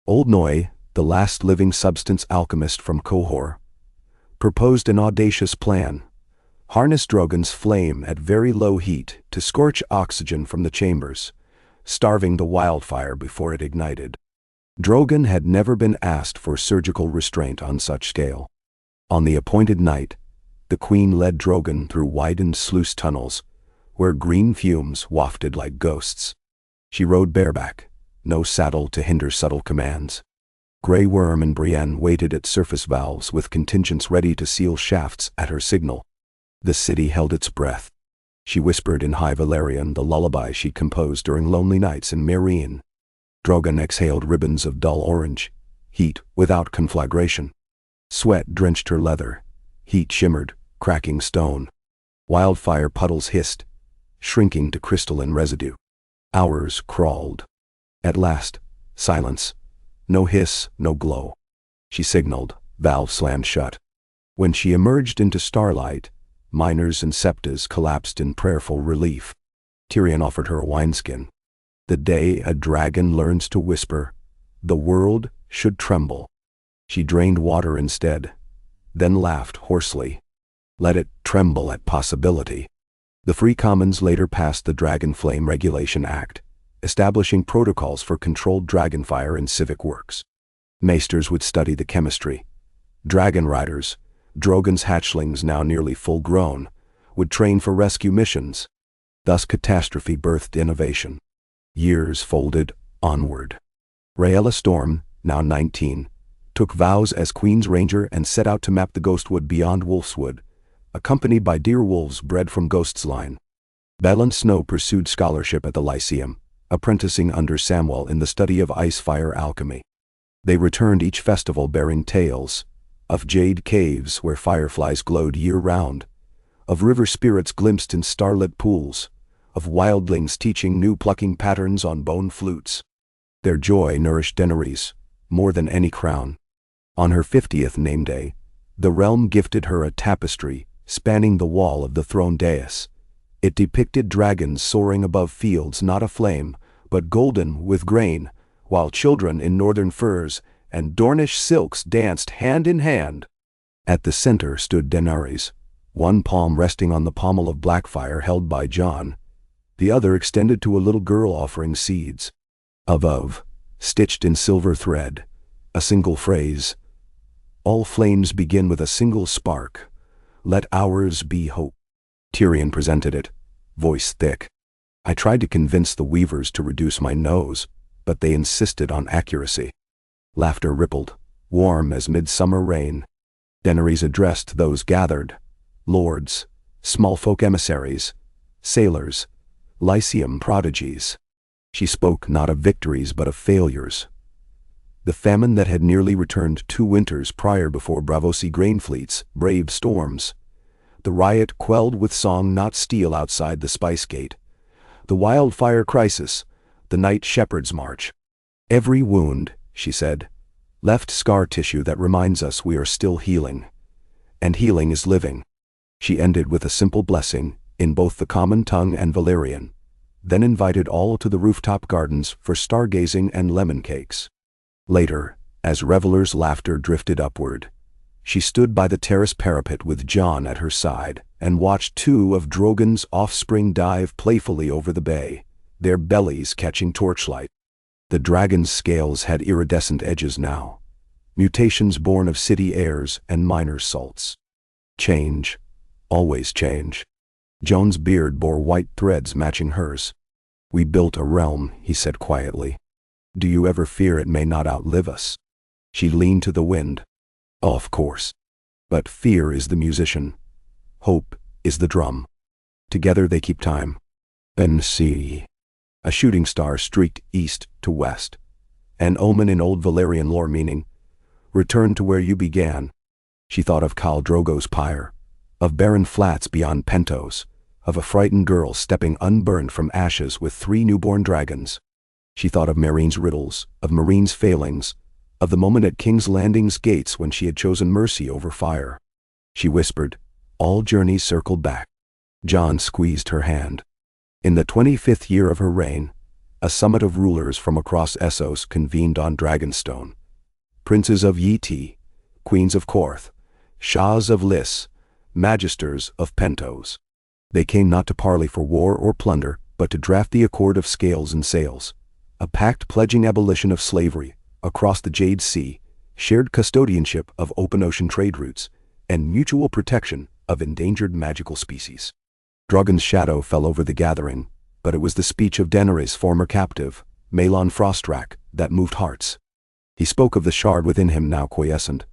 Old Noi, the last living substance alchemist from Qohor, proposed an audacious plan: harness Drogon's flame at very low heat to scorch oxygen from the chambers, starving the wildfire before it ignited. Drogon had never been asked for surgical restraint on such scale. On the appointed night, the Queen led Drogon through widened sluice tunnels, where green fumes wafted like ghosts. She rode bareback, no saddle to hinder subtle commands. Grey Worm and Brienne waited at surface valves with contingents ready to seal shafts at her signal. The city held its breath. She whispered in High Valyrian the lullaby she'd composed during lonely nights in Meereen. Drogon exhaled ribbons of dull orange, heat without conflagration. Sweat drenched her leather. Heat shimmered, cracking stone. Wildfire puddles hissed, shrinking to crystalline residue. Hours crawled. At last, silence. No hiss, no glow. She signaled, valve slammed shut. When she emerged into starlight, miners and septas collapsed in prayerful relief. Tyrion offered her a wineskin. The day a dragon learns to whisper, the world should tremble. She drained water instead, then laughed hoarsely. Let it tremble at possibility. The Free Commons later passed the Dragon Flame Regulation Act, establishing protocols for controlled dragonfire in civic works. Maesters would study the chemistry. Dragon riders, Drogon's hatchlings now nearly full-grown, would train for rescue missions. Thus catastrophe birthed innovation. Years folded onward. Raela Storm, now 19, took vows as Queen's Ranger and set out to map the Ghostwood beyond Wolfswood, accompanied by dear wolves bred from Ghost's line. Bell and Snow pursued scholarship at the Lyceum, apprenticing under Samwell in the study of ice-fire alchemy. They returned each festival bearing tales of jade caves where fireflies glowed year-round, of river spirits glimpsed in starlit pools, of wildlings teaching new plucking patterns on bone flutes. Their joy nourished Daenerys more than any crown. On her 50th name day, the realm gifted her a tapestry spanning the wall of the throne dais. It depicted dragons soaring above fields not aflame, but golden with grain, while children in northern furs and Dornish silks danced hand in hand. At the center stood Daenerys, one palm resting on the pommel of Blackfire held by Jon, the other extended to a little girl offering seeds. Above, stitched in silver thread, a single phrase: all flames begin with a single spark. Let ours be hope. Tyrion presented it, voice thick. I tried to convince the weavers to reduce my nose, but they insisted on accuracy. Laughter rippled, warm as midsummer rain. Daenerys addressed those gathered: lords, small folk emissaries, sailors, Lyceum prodigies. She spoke not of victories but of failures. The famine that had nearly returned 2 winters prior before Braavosi grain fleets braved storms. The riot quelled with song not steel outside the Spice Gate. The wildfire crisis, the night shepherd's march. Every wound, she said, left scar tissue that reminds us we are still healing. And healing is living. She ended with a simple blessing, in both the common tongue and Valyrian, then invited all to the rooftop gardens for stargazing and lemon cakes. Later, as revelers' laughter drifted upward, she stood by the terrace parapet with Jon at her side and watched 2 of Drogon's offspring dive playfully over the bay, their bellies catching torchlight. The dragon's scales had iridescent edges now, mutations born of city airs and miners' salts. Change, always change. Jon's beard bore white threads matching hers. We built a realm, he said quietly. Do you ever fear it may not outlive us? She leaned to the wind. Oh, of course. But fear is the musician. Hope is the drum. Together they keep time. And see. A shooting star streaked east to west. An omen in old Valyrian lore meaning, return to where you began. She thought of Khal Drogo's pyre, of barren flats beyond Pentos, of a frightened girl stepping unburned from ashes with 3 newborn dragons. She thought of Meereen's riddles, of Meereen's failings, of the moment at King's Landing's gates when she had chosen mercy over fire. She whispered, all journeys circle back. Jon squeezed her hand. In the 25th year of her reign, a summit of rulers from across Essos convened on Dragonstone. Princes of Yeti, queens of Korth, shahs of Lys, magisters of Pentos. They came not to parley for war or plunder, but to draft the Accord of Scales and Sails, a pact pledging abolition of slavery across the Jade Sea, shared custodianship of open ocean trade routes, and mutual protection of endangered magical species. Drogon's shadow fell over the gathering, but it was the speech of Daenerys' former captive, Maelon Frostrak, that moved hearts. He spoke of the shard within him now quiescent,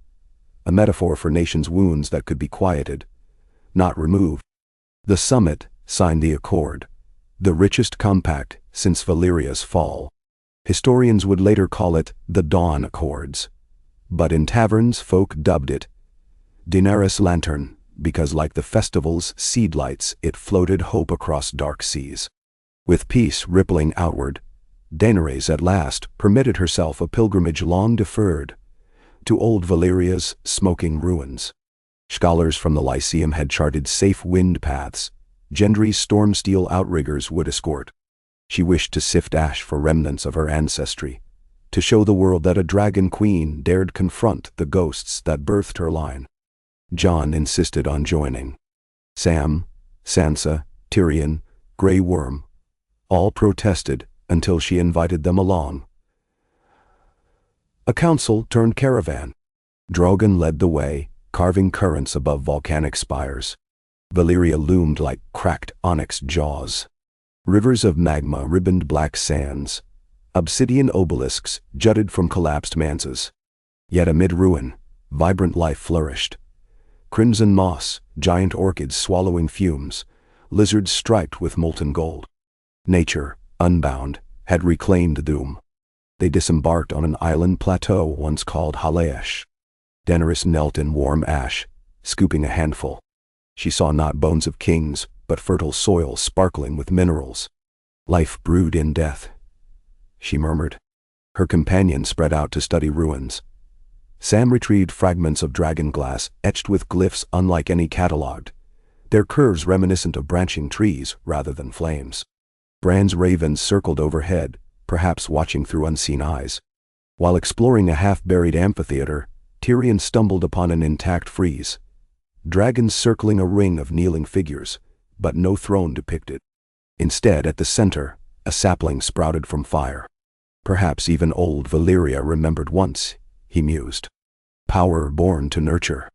a metaphor for nations' wounds that could be quieted, not removed. The summit signed the accord, the richest compact since Valyria's fall. Historians would later call it the Dawn Accords, but in taverns folk dubbed it Daenerys' Lantern, because like the festival's seed lights it floated hope across dark seas. With peace rippling outward, Daenerys at last permitted herself a pilgrimage long deferred, to old Valyria's smoking ruins. Scholars from the Lyceum had charted safe wind paths, Gendry's storm-steel outriggers would escort. She wished to sift ash for remnants of her ancestry, to show the world that a dragon queen dared confront the ghosts that birthed her line. Jon insisted on joining. Sam, Sansa, Tyrion, Grey Worm, all protested until she invited them along. A council turned caravan. Drogon led the way, carving currents above volcanic spires. Valyria loomed like cracked onyx jaws. Rivers of magma ribboned black sands. Obsidian obelisks jutted from collapsed manses. Yet amid ruin, vibrant life flourished. Crimson moss, giant orchids swallowing fumes, lizards striped with molten gold. Nature, unbound, had reclaimed Doom. They disembarked on an island plateau once called Halaesh. Daenerys knelt in warm ash, scooping a handful. She saw not bones of kings, but fertile soil sparkling with minerals. Life brewed in death, she murmured. Her companion spread out to study ruins. Sam retrieved fragments of dragon glass etched with glyphs unlike any catalogued, their curves reminiscent of branching trees rather than flames. Bran's ravens circled overhead, perhaps watching through unseen eyes. While exploring a half-buried amphitheater, Tyrion stumbled upon an intact frieze. Dragons circling a ring of kneeling figures, but no throne depicted. Instead, at the center, a sapling sprouted from fire. Perhaps even old Valyria remembered once, he mused. Power born to nurture.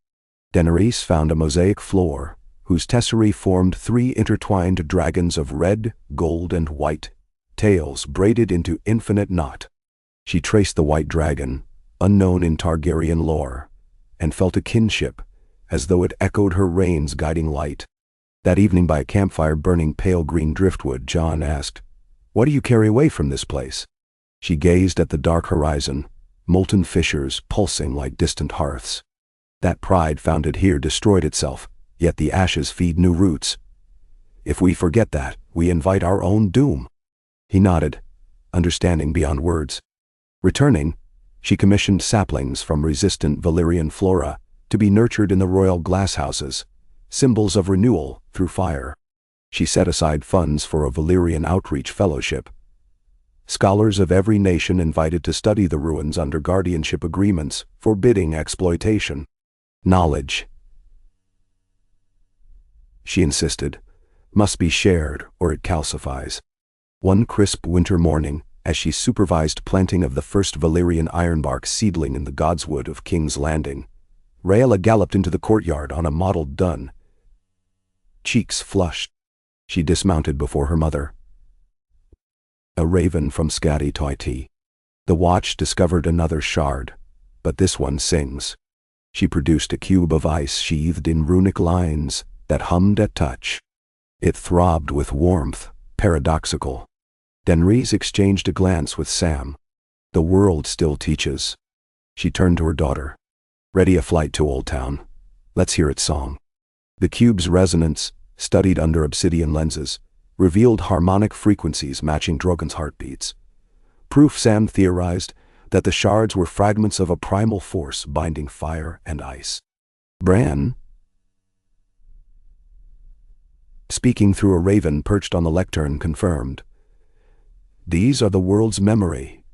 Daenerys found a mosaic floor, whose tesserae formed 3 intertwined dragons of red, gold, and white, tails braided into infinite knot. She traced the white dragon, unknown in Targaryen lore, and felt a kinship, as though it echoed her reign's guiding light. That evening by a campfire burning pale green driftwood, Jon asked, "What do you carry away from this place?" She gazed at the dark horizon, molten fissures pulsing like distant hearths. That pride founded here destroyed itself, yet the ashes feed new roots. If we forget that, we invite our own doom. He nodded, understanding beyond words. Returning, she commissioned saplings from resistant Valyrian flora to be nurtured in the royal glasshouses, symbols of renewal through fire. She set aside funds for a Valyrian outreach fellowship. Scholars of every nation invited to study the ruins under guardianship agreements forbidding exploitation. Knowledge, she insisted, must be shared or it calcifies. One crisp winter morning, as she supervised planting of the first Valyrian ironbark seedling in the godswood of King's Landing, Raela galloped into the courtyard on a mottled dun. Cheeks flushed. She dismounted before her mother. A raven from Skagos. The watch discovered another shard, but this one sings. She produced a cube of ice sheathed in runic lines that hummed at touch. It throbbed with warmth, paradoxical. Daenerys exchanged a glance with Sam. The world still teaches. She turned to her daughter. Ready a flight to Old Town. Let's hear its song. The cube's resonance, studied under obsidian lenses, revealed harmonic frequencies matching Drogon's heartbeats. Proof, Sam theorized, that the shards were fragments of a primal force binding fire and ice. Bran, speaking through a raven perched on the lectern, confirmed. These are the world's memory.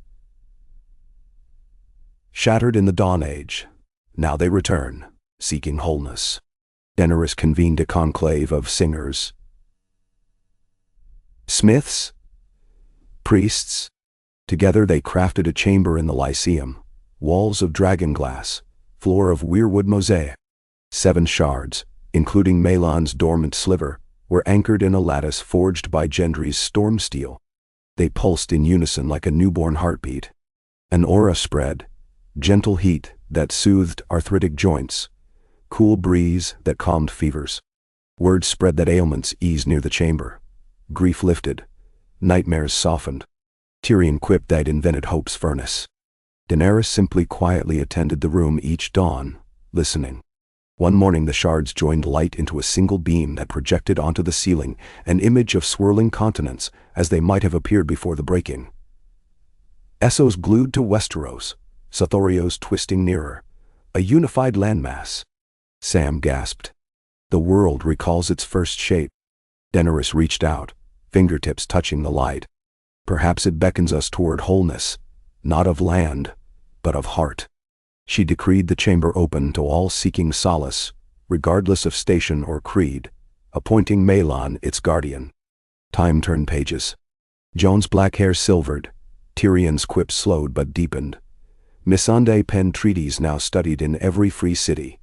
Shattered in the Dawn Age, now they return, seeking wholeness. Daenerys convened a conclave of singers, smiths, priests. Together they crafted a chamber in the Lyceum, walls of dragon glass, floor of weirwood mosaic. 7 shards, including Melon's dormant sliver, were anchored in a lattice forged by Gendry's storm steel. They pulsed in unison like a newborn heartbeat. An aura spread, gentle heat that soothed arthritic joints, cool breeze that calmed fevers. Word spread that ailments eased near the chamber. Grief lifted, nightmares softened. Tyrion quipped they'd invented hope's furnace. Daenerys simply quietly attended the room each dawn, listening. One morning the shards joined light into a single beam that projected onto the ceiling an image of swirling continents as they might have appeared before the breaking. Essos glued to Westeros, Sothorios twisting nearer, a unified landmass. Sam gasped. The world recalls its first shape. Daenerys reached out, fingertips touching the light. Perhaps it beckons us toward wholeness, not of land, but of heart. She decreed the chamber open to all seeking solace, regardless of station or creed, appointing Maelon its guardian. Time turned pages. Jon's black hair silvered, Tyrion's quips slowed but deepened. Missandei penned treaties now studied in every free city.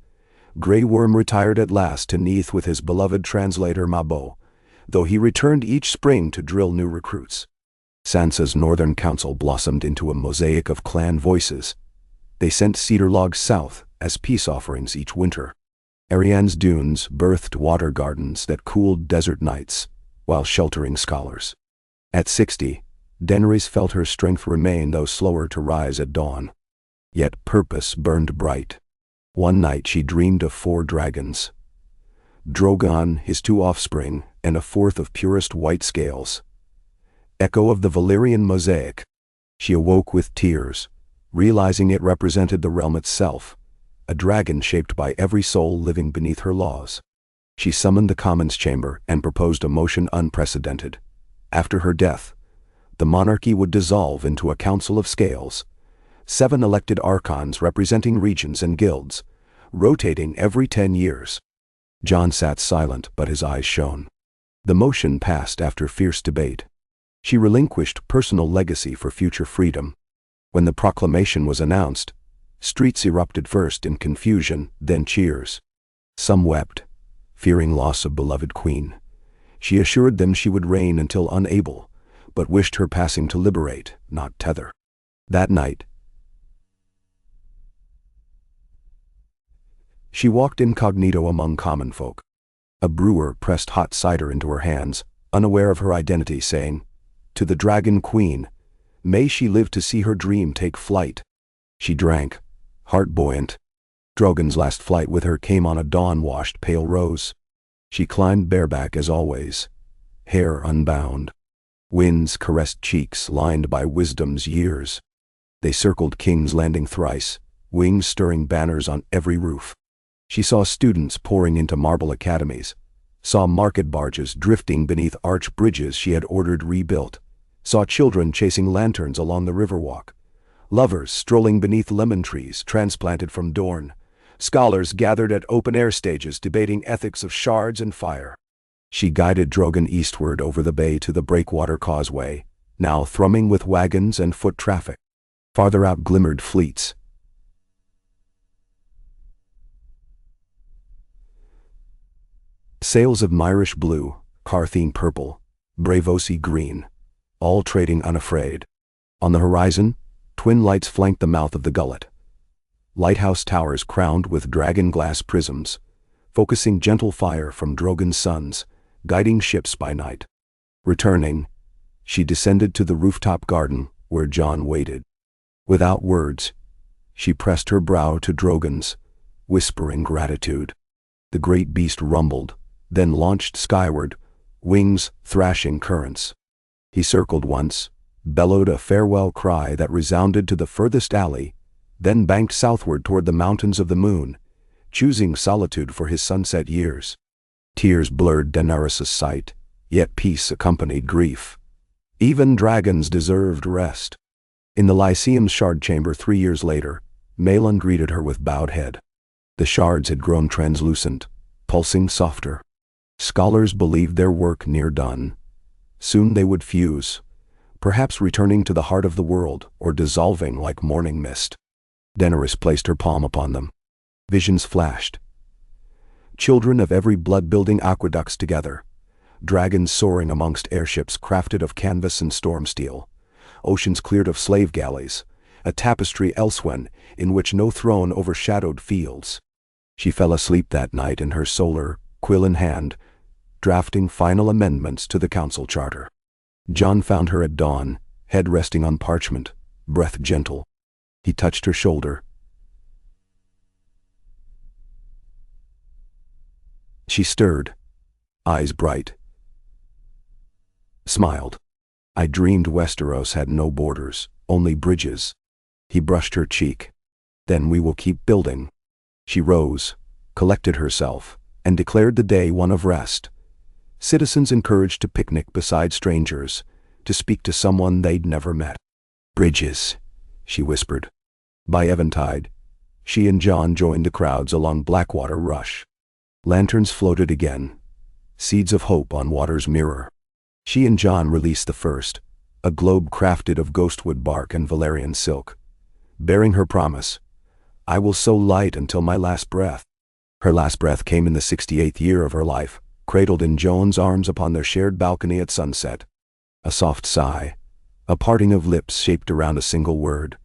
Grey Worm retired at last to Neath with his beloved translator Mabo, though he returned each spring to drill new recruits. Sansa's Northern Council blossomed into a mosaic of clan voices. They sent cedar logs south as peace offerings each winter. Ariane's dunes birthed water gardens that cooled desert nights while sheltering scholars. At 60, Daenerys felt her strength remain, though slower to rise at dawn. Yet purpose burned bright. One night she dreamed of 4 dragons. Drogon, his 2 offspring, and a 4th of purest white scales. Echo of the Valyrian mosaic. She awoke with tears, realizing it represented the realm itself, a dragon shaped by every soul living beneath her laws. She summoned the Commons Chamber and proposed a motion unprecedented. After her death, the monarchy would dissolve into a council of scales, 7 elected archons representing regions and guilds, rotating every 10 years. Jon sat silent, but his eyes shone. The motion passed after fierce debate. She relinquished personal legacy for future freedom. When the proclamation was announced, streets erupted first in confusion, then cheers. Some wept, fearing loss of beloved queen. She assured them she would reign until unable, but wished her passing to liberate, not tether. That night, she walked incognito among common folk. A brewer pressed hot cider into her hands, unaware of her identity, saying, "To the Dragon Queen, may she live to see her dream take flight." She drank, heart buoyant. Drogon's last flight with her came on a dawn-washed pale rose. She climbed bareback as always, hair unbound. Winds caressed cheeks lined by wisdom's years. They circled King's Landing thrice, wings stirring banners on every roof. She saw students pouring into marble academies, saw market barges drifting beneath arch bridges she had ordered rebuilt, saw children chasing lanterns along the riverwalk, lovers strolling beneath lemon trees transplanted from Dorne, scholars gathered at open-air stages debating ethics of shards and fire. She guided Drogon eastward over the bay to the breakwater causeway, now thrumming with wagons and foot traffic. Farther out glimmered fleets. Sails of Myrish blue, Carthene purple, Braavosi green, all trading unafraid. On the horizon, twin lights flanked the mouth of the gullet. Lighthouse towers crowned with dragon glass prisms, focusing gentle fire from Drogon's suns, guiding ships by night. Returning, she descended to the rooftop garden where Jon waited. Without words, she pressed her brow to Drogon's, whispering gratitude. The great beast rumbled, then launched skyward, wings thrashing currents. He circled once, bellowed a farewell cry that resounded to the furthest alley, then banked southward toward the mountains of the moon, choosing solitude for his sunset years. Tears blurred Daenerys' sight, yet peace accompanied grief. Even dragons deserved rest. In the Lyceum's shard chamber 3 years later, Maelon greeted her with bowed head. The shards had grown translucent, pulsing softer. Scholars believed their work near done. Soon they would fuse, perhaps returning to the heart of the world or dissolving like morning mist. Daenerys placed her palm upon them. Visions flashed. Children of every blood-building aqueducts together, dragons soaring amongst airships crafted of canvas and storm steel, oceans cleared of slave galleys, a tapestry elsewhen in which no throne overshadowed fields. She fell asleep that night in her solar, quill in hand, drafting final amendments to the council charter. Jon found her at dawn, head resting on parchment, breath gentle. He touched her shoulder. She stirred, eyes bright. Smiled. "I dreamed Westeros had no borders, only bridges." He brushed her cheek. "Then we will keep building." She rose, collected herself, and declared the day one of rest. Citizens encouraged to picnic beside strangers, to speak to someone they'd never met. "Bridges," she whispered. By eventide, she and Jon joined the crowds along Blackwater Rush. Lanterns floated again, seeds of hope on water's mirror. She and Jon released the first, a globe crafted of ghostwood bark and Valyrian silk, bearing her promise, I will sow light until my last breath. Her last breath came in the 68th year of her life, cradled in Jon's arms upon their shared balcony at sunset. A soft sigh, a parting of lips shaped around a single word.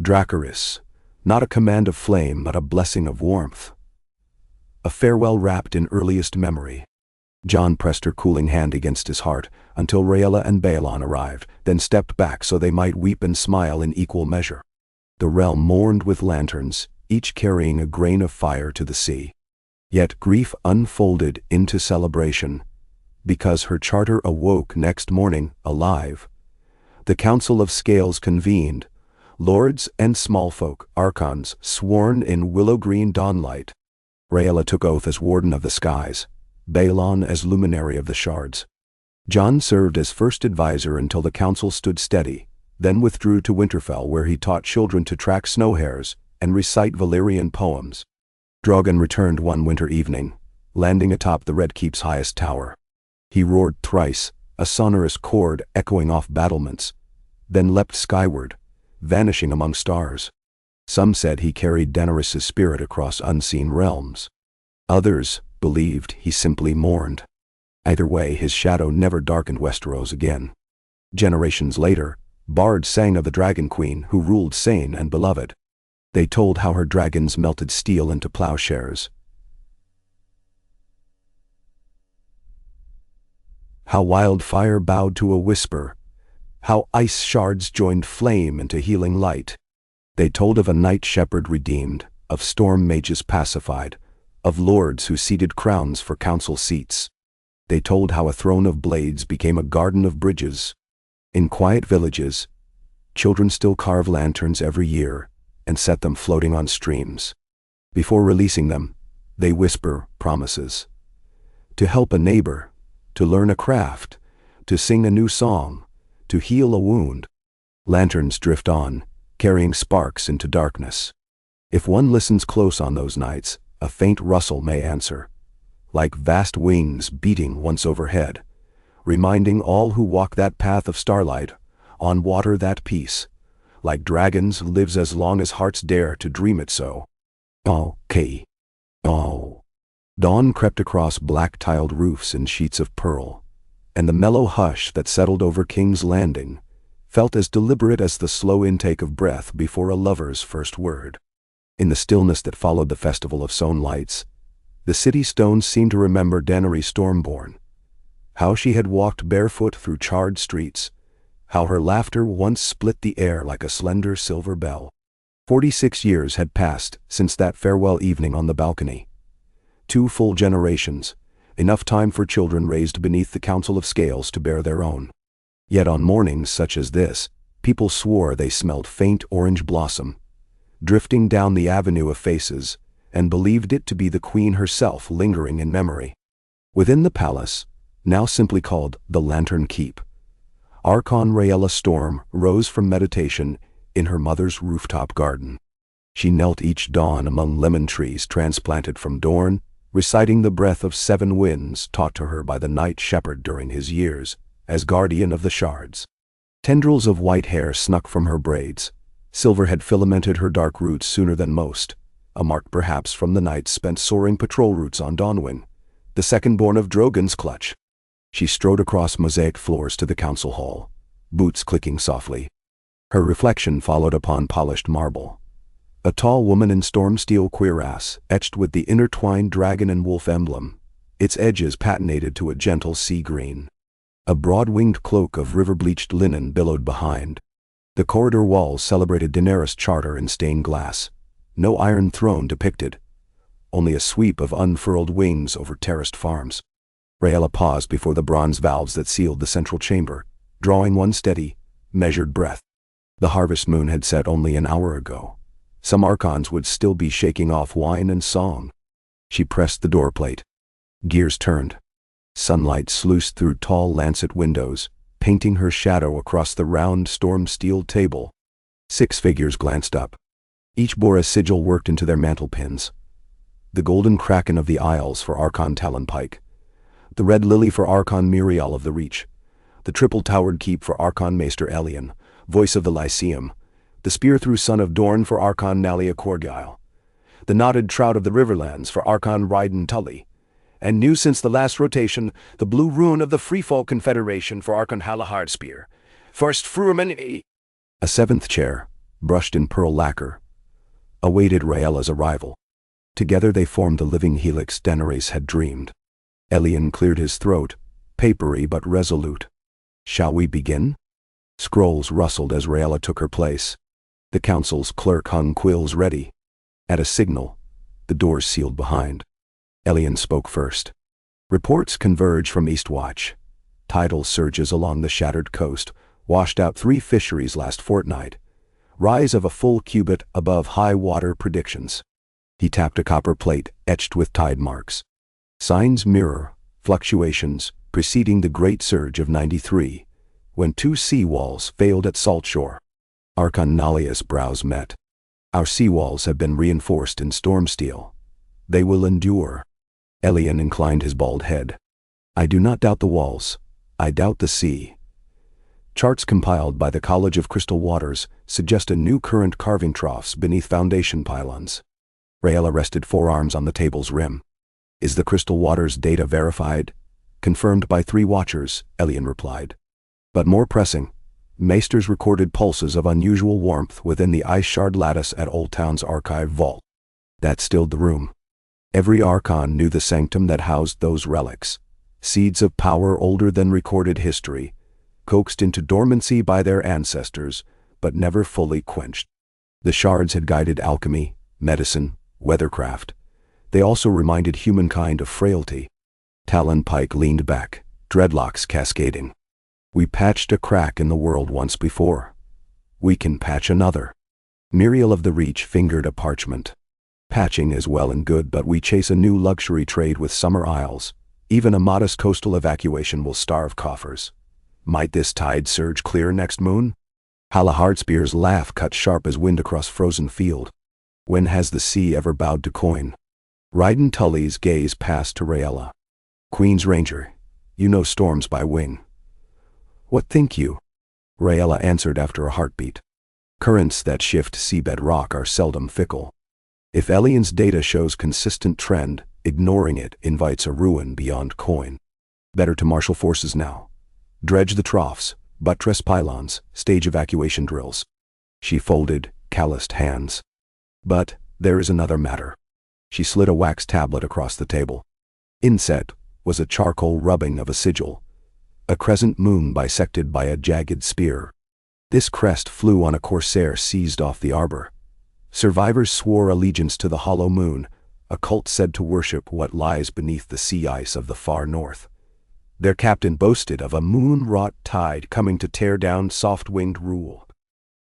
Dracarys, not a command of flame but a blessing of warmth. A farewell wrapped in earliest memory. Jon pressed her cooling hand against his heart until Raela and Balon arrived, then stepped back so they might weep and smile in equal measure. The realm mourned with lanterns, each carrying a grain of fire to the sea. Yet grief unfolded into celebration, because her charter awoke next morning alive. The Council of Scales convened, lords and small folk, archons, sworn in willow-green dawnlight. Raela took oath as Warden of the Skies, Balon as Luminary of the Shards. Jon served as first advisor until the council stood steady, then withdrew to Winterfell where he taught children to track snow hares and recite Valyrian poems. Drogon returned one winter evening, landing atop the Red Keep's highest tower. He roared thrice, a sonorous chord echoing off battlements, then leapt skyward, vanishing among stars. Some said he carried Daenerys' spirit across unseen realms. Others believed he simply mourned. Either way, his shadow never darkened Westeros again. Generations later, bards sang of the Dragon Queen who ruled Sane and beloved. They told how her dragons melted steel into plowshares, how wildfire bowed to a whisper, how ice shards joined flame into healing light. They told of a night shepherd redeemed, of storm mages pacified, of lords who ceded crowns for council seats. They told how a throne of blades became a garden of bridges. In quiet villages, children still carve lanterns every year and set them floating on streams. Before releasing them, they whisper promises. To help a neighbor, to learn a craft, to sing a new song, to heal a wound. Lanterns drift on, carrying sparks into darkness. If one listens close on those nights, a faint rustle may answer, like vast wings beating once overhead, reminding all who walk that path of starlight, on water that peace, like dragons lives as long as hearts dare to dream it so. Okay. Oh. Dawn crept across black-tiled roofs in sheets of pearl, and the mellow hush that settled over King's Landing felt as deliberate as the slow intake of breath before a lover's first word. In the stillness that followed the festival of sown lights, the city stones seemed to remember Daenerys Stormborn, how she had walked barefoot through charred streets, how her laughter once split the air like a slender silver bell. 46 years had passed since that farewell evening on the balcony. 2 full generations, enough time for children raised beneath the Council of Scales to bear their own. Yet on mornings such as this, people swore they smelled faint orange blossom, drifting down the avenue of faces, and believed it to be the Queen herself lingering in memory. Within the palace, now simply called the Lantern Keep, Archon Raela Storm rose from meditation in her mother's rooftop garden. She knelt each dawn among lemon trees transplanted from Dorne, reciting the breath of 7 winds taught to her by the night shepherd during his years as guardian of the shards. Tendrils of white hair snuck from her braids. Silver had filamented her dark roots sooner than most, a mark perhaps from the nights spent soaring patrol routes on Dawnwing, the second-born of Drogon's clutch. She strode across mosaic floors to the council hall, boots clicking softly. Her reflection followed upon polished marble. A tall woman in storm steel cuirass, etched with the intertwined dragon and wolf emblem, its edges patinated to a gentle sea green. A broad-winged cloak of river-bleached linen billowed behind. The corridor walls celebrated Daenerys' charter in stained glass. No iron throne depicted, only a sweep of unfurled wings over terraced farms. Raela paused before the bronze valves that sealed the central chamber, drawing one steady, measured breath. The harvest moon had set only an hour ago. Some archons would still be shaking off wine and song. She pressed the doorplate. Gears turned. Sunlight sluiced through tall lancet windows, painting her shadow across the round storm steel table. 6 figures glanced up. Each bore a sigil worked into their mantle pins. The golden kraken of the Isles for Archon Talonpike, the red lily for Archon Miriel of the Reach, the triple-towered keep for Archon Maester Elian, voice of the Lyceum, the spear-through son of Dorne for Archon Nalia Corgile, the knotted trout of the Riverlands for Archon Ryden Tully, and new since the last rotation, the blue rune of the Freefall Confederation for Archon Halahard Spear. First Fruman. A 7th chair, brushed in pearl lacquer, awaited Raela's arrival. Together they formed the living helix Daenerys had dreamed. Elian cleared his throat, papery but resolute. Shall we begin? Scrolls rustled as Raela took her place. The council's clerk hung quills ready. At a signal, the doors sealed behind. Elian spoke first. Reports converge from Eastwatch. Tidal surges along the shattered coast washed out 3 fisheries last fortnight. Rise of a full cubit above high water predictions. He tapped a copper plate etched with tide marks. Signs mirror fluctuations preceding the great surge of 93, when 2 seawalls failed at Saltshore. Archon Nalia's brows met. Our seawalls have been reinforced in storm steel. They will endure. Elian inclined his bald head. I do not doubt the walls. I doubt the sea. Charts compiled by the College of Crystal Waters suggest a new current carving troughs beneath foundation pylons. Raela rested forearms on the table's rim. Is the Crystal Waters data verified? Confirmed by 3 watchers, Elian replied. But more pressing, Maesters recorded pulses of unusual warmth within the ice shard lattice at Old Town's archive vault. That stilled the room. Every Archon knew the sanctum that housed those relics, seeds of power older than recorded history, coaxed into dormancy by their ancestors, but never fully quenched. The shards had guided alchemy, medicine, weathercraft. They also reminded humankind of frailty. Talonpike leaned back, dreadlocks cascading. We patched a crack in the world once before. We can patch another. Miriel of the Reach fingered a parchment. Patching is well and good, but we chase a new luxury trade with Summer Isles. Even a modest coastal evacuation will starve coffers. Might this tide surge clear next moon? Halahard Spear's laugh cut sharp as wind across frozen field. When has the sea ever bowed to coin? Ryden Tully's gaze passed to Raela. Queen's Ranger, you know storms by wing. What think you? Raela answered after a heartbeat. Currents that shift seabed rock are seldom fickle. If Elian's data shows consistent trend, ignoring it invites a ruin beyond coin. Better to marshal forces now. Dredge the troughs, buttress pylons, stage evacuation drills. She folded, calloused hands. But there is another matter. She slid a wax tablet across the table. Inset was a charcoal rubbing of a sigil, a crescent moon bisected by a jagged spear. This crest flew on a corsair seized off the arbor. Survivors swore allegiance to the hollow moon, a cult said to worship what lies beneath the sea ice of the far north. Their captain boasted of a moon-wrought tide coming to tear down soft-winged rule.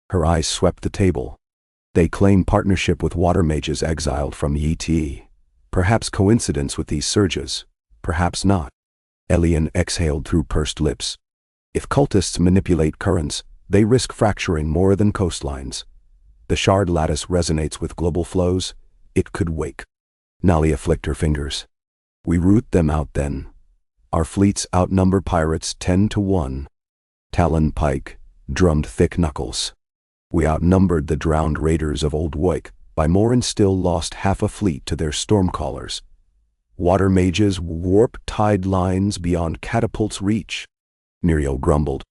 Her eyes swept the table. They claim partnership with water mages exiled from Yt. Perhaps coincidence with these surges, perhaps not. Elian exhaled through pursed lips. If cultists manipulate currents, they risk fracturing more than coastlines. The shard lattice resonates with global flows. It could wake. Nalia flicked her fingers. We root them out then. Our fleets outnumber pirates 10-1. Talonpike drummed thick knuckles. We outnumbered the drowned raiders of Old Woik by more and still lost half a fleet to their stormcallers. Water mages warp tide lines beyond catapult's reach. Miriel grumbled.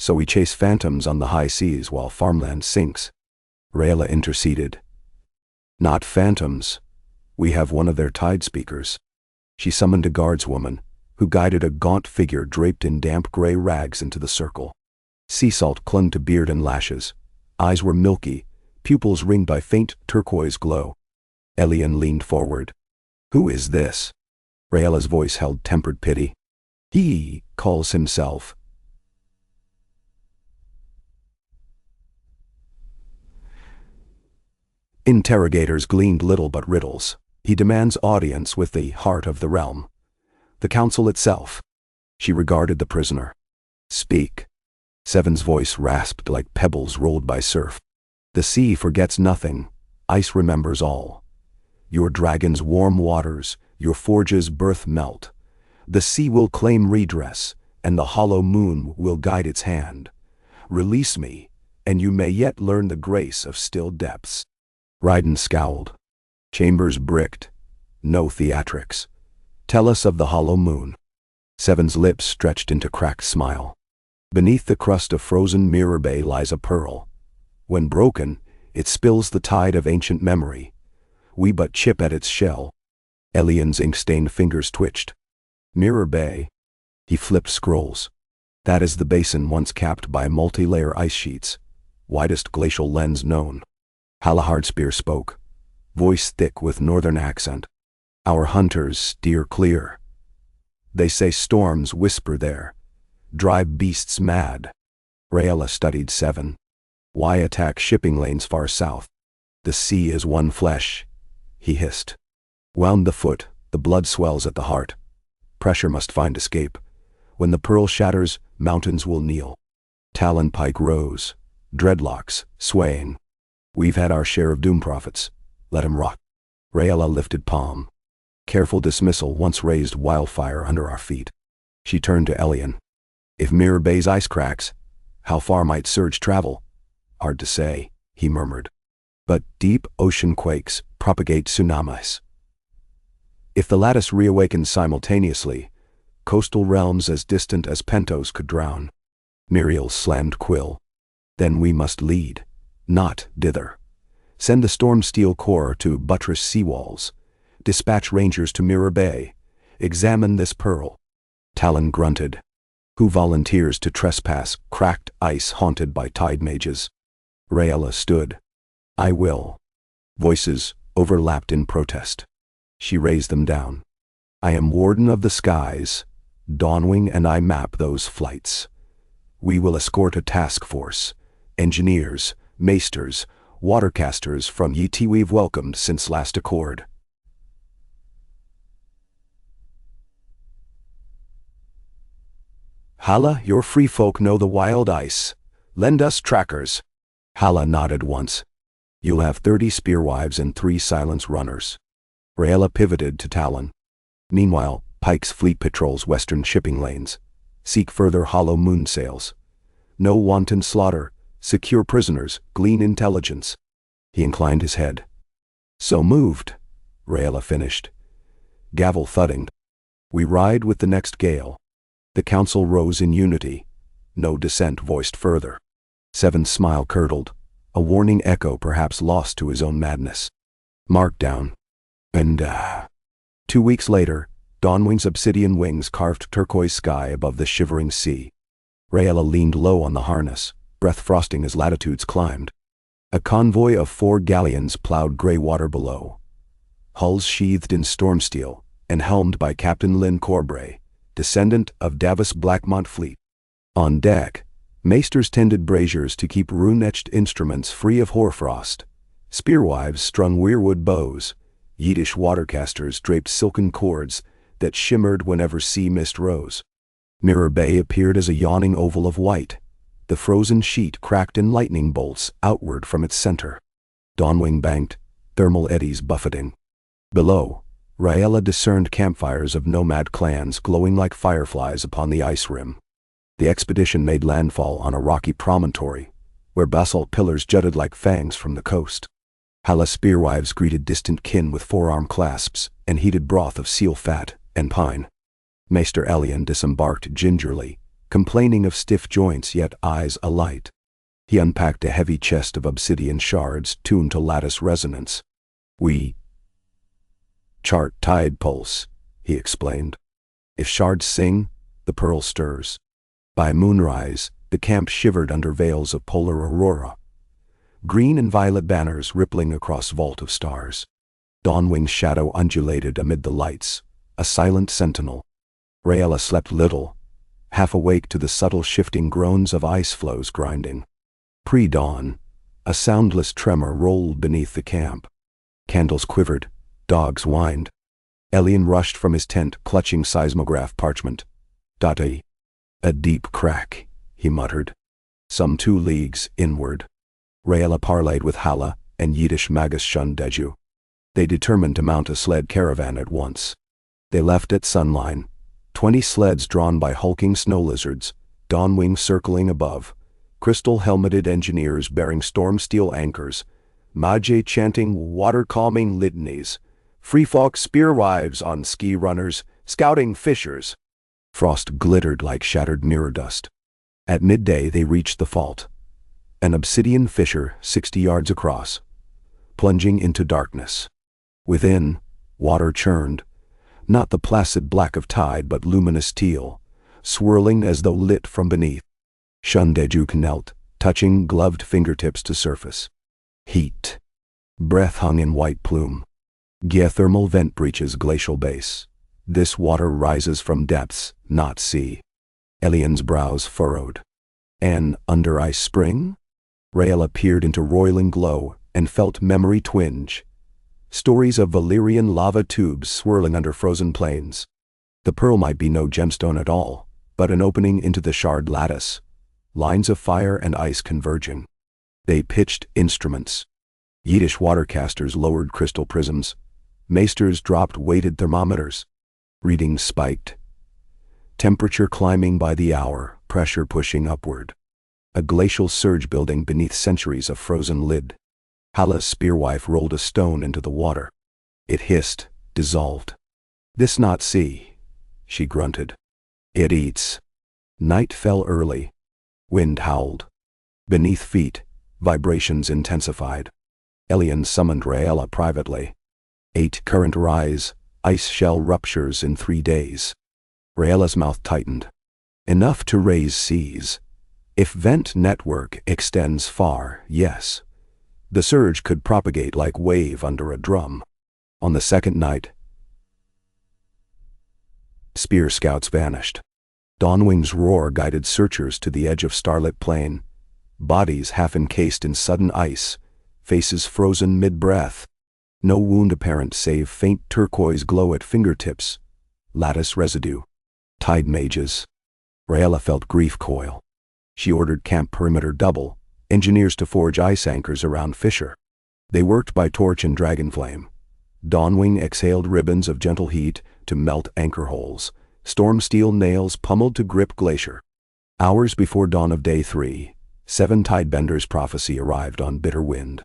So we chase phantoms on the high seas while farmland sinks. Raela interceded. Not phantoms. We have one of their tide speakers. She summoned a guardswoman, who guided a gaunt figure draped in damp gray rags into the circle. Sea salt clung to beard and lashes. Eyes were milky, pupils ringed by faint turquoise glow. Elian leaned forward. Who is this? Raela's voice held tempered pity. He calls himself. Interrogators gleaned little but riddles. He demands audience with the heart of the realm. The council itself. She regarded the prisoner. Speak. Seven's voice rasped like pebbles rolled by surf. The sea forgets nothing, ice remembers all. Your dragon's warm waters, your forge's birth melt. The sea will claim redress, and the hollow moon will guide its hand. Release me, and you may yet learn the grace of still depths. Ryden scowled. Chambers bricked. No theatrics. Tell us of the hollow moon. Seven's lips stretched into cracked smile. Beneath the crust of frozen Mirror Bay lies a pearl. When broken, it spills the tide of ancient memory. We but chip at its shell. Elian's ink-stained fingers twitched. Mirror Bay. He flipped scrolls. That is the basin once capped by multi-layer ice sheets. Widest glacial lens known. Hallahard spoke, voice thick with northern accent. Our hunters steer clear. They say storms whisper there. Drive beasts mad. Raela studied Seven. Why attack shipping lanes far south? The sea is one flesh, he hissed. Wound the foot, the blood swells at the heart. Pressure must find escape. When the pearl shatters, mountains will kneel. Talon Pike rose, dreadlocks, swaying. We've had our share of doom prophets. Let him rot. Raela lifted palm. Careful dismissal once raised wildfire under our feet. She turned to Elian. If Mirror Bay's ice cracks, how far might surge travel? Hard to say, he murmured. But deep ocean quakes propagate tsunamis. If the lattice reawakens simultaneously, coastal realms as distant as Pentos could drown. Muriel slammed quill. Then we must lead, not dither. Send the Storm Steel Corps to buttress seawalls. Dispatch rangers to Mirror Bay. Examine this pearl. Talon grunted. Who volunteers to trespass cracked ice haunted by tide mages? Raela stood. I will. Voices overlapped in protest. She raised them down. I am Warden of the Skies. Dawnwing and I map those flights. We will escort a task force. Engineers, maesters, watercasters from Yt we've welcomed since last accord. Hala, your free folk know the wild ice. Lend us trackers. Hala nodded once. You'll have 30 spearwives and 3 silence runners. Raela pivoted to Talon. Meanwhile, Pike's fleet patrols western shipping lanes. Seek further hollow moon sails. No wanton slaughter. Secure prisoners. Glean intelligence. He inclined his head. So moved, Raela finished. Gavel thudding. We ride with the next gale. The council rose in unity. No dissent voiced further. Seven's smile curdled, a warning echo perhaps lost to his own madness. Markdown. And 2 weeks later, Dawnwing's obsidian wings carved turquoise sky above the shivering sea. Raela leaned low on the harness, breath frosting as latitudes climbed. A convoy of 4 galleons plowed gray water below. Hulls sheathed in storm steel and helmed by Captain Lynn Corbray, descendant of Davos Blackmont fleet. On deck, maesters tended braziers to keep rune-etched instruments free of hoarfrost. Spearwives strung weirwood bows. Yiddish watercasters draped silken cords that shimmered whenever sea mist rose. Mirror Bay appeared as a yawning oval of white. The frozen sheet cracked in lightning bolts outward from its center. Dawnwing banked, thermal eddies buffeting. Below, Raela discerned campfires of nomad clans glowing like fireflies upon the ice rim. The expedition made landfall on a rocky promontory, where basalt pillars jutted like fangs from the coast. Hala spearwives greeted distant kin with forearm clasps and heated broth of seal fat and pine. Maester Elian disembarked gingerly, complaining of stiff joints yet eyes alight. He unpacked a heavy chest of obsidian shards tuned to lattice resonance. We chart tide pulse, he explained. If shards sing, the pearl stirs. By moonrise, the camp shivered under veils of polar aurora. Green and violet banners rippling across vault of stars. Dawnwing's shadow undulated amid the lights, a silent sentinel. Raela slept little, half awake to the subtle shifting groans of ice floes grinding. Pre-dawn, a soundless tremor rolled beneath the camp. Candles quivered, dogs whined. Elian rushed from his tent, clutching seismograph parchment. A deep crack, he muttered. Some 2 leagues inward. Raela parleyed with Hala and Yiddish Magus Shundeju. They determined to mount a sled caravan at once. They left at sunline, 20 sleds drawn by hulking snow lizards, Dawnwing circling above, crystal-helmeted engineers bearing storm steel anchors, Mage chanting water-calming litanies, Freefolk spearwives on ski runners, scouting fishers. Frost glittered like shattered mirror dust. At midday they reached the fault, an obsidian fissure 60 yards across, plunging into darkness. Within, water churned, not the placid black of tide but luminous teal, swirling as though lit from beneath. Shundeju knelt, touching gloved fingertips to surface. Heat. Breath hung in white plume. Geothermal vent breaches glacial base. This water rises from depths, not sea. Elian's brows furrowed. An under-ice spring? Raela peered into roiling glow and felt memory twinge. Stories of Valyrian lava tubes swirling under frozen plains. The pearl might be no gemstone at all, but an opening into the shard lattice. Lines of fire and ice converging. They pitched instruments. Yiddish watercasters lowered crystal prisms. Maesters dropped weighted thermometers. Readings spiked. Temperature climbing by the hour, pressure pushing upward. A glacial surge building beneath centuries of frozen lid. Hala's spearwife rolled a stone into the water. It hissed, dissolved. "This not sea," she grunted. "It eats." Night fell early. Wind howled. Beneath feet, vibrations intensified. Elian summoned Raela privately. 8 current rise, ice shell ruptures in 3 days. Raela's mouth tightened. Enough to raise seas. If vent network extends far, yes. The surge could propagate like wave under a drum. On the second night, spear scouts vanished. Dawnwing's roar guided searchers to the edge of starlit plain. Bodies half encased in sudden ice, faces frozen mid-breath. No wound apparent save faint turquoise glow at fingertips. Lattice residue. Tide mages. Raela felt grief coil. She ordered camp perimeter double, engineers to forge ice anchors around fissure. They worked by torch and dragonflame. Dawnwing exhaled ribbons of gentle heat to melt anchor holes. Storm steel nails pummeled to grip glacier. Hours before dawn of day 3, 7 tidebenders' prophecy arrived on bitter wind.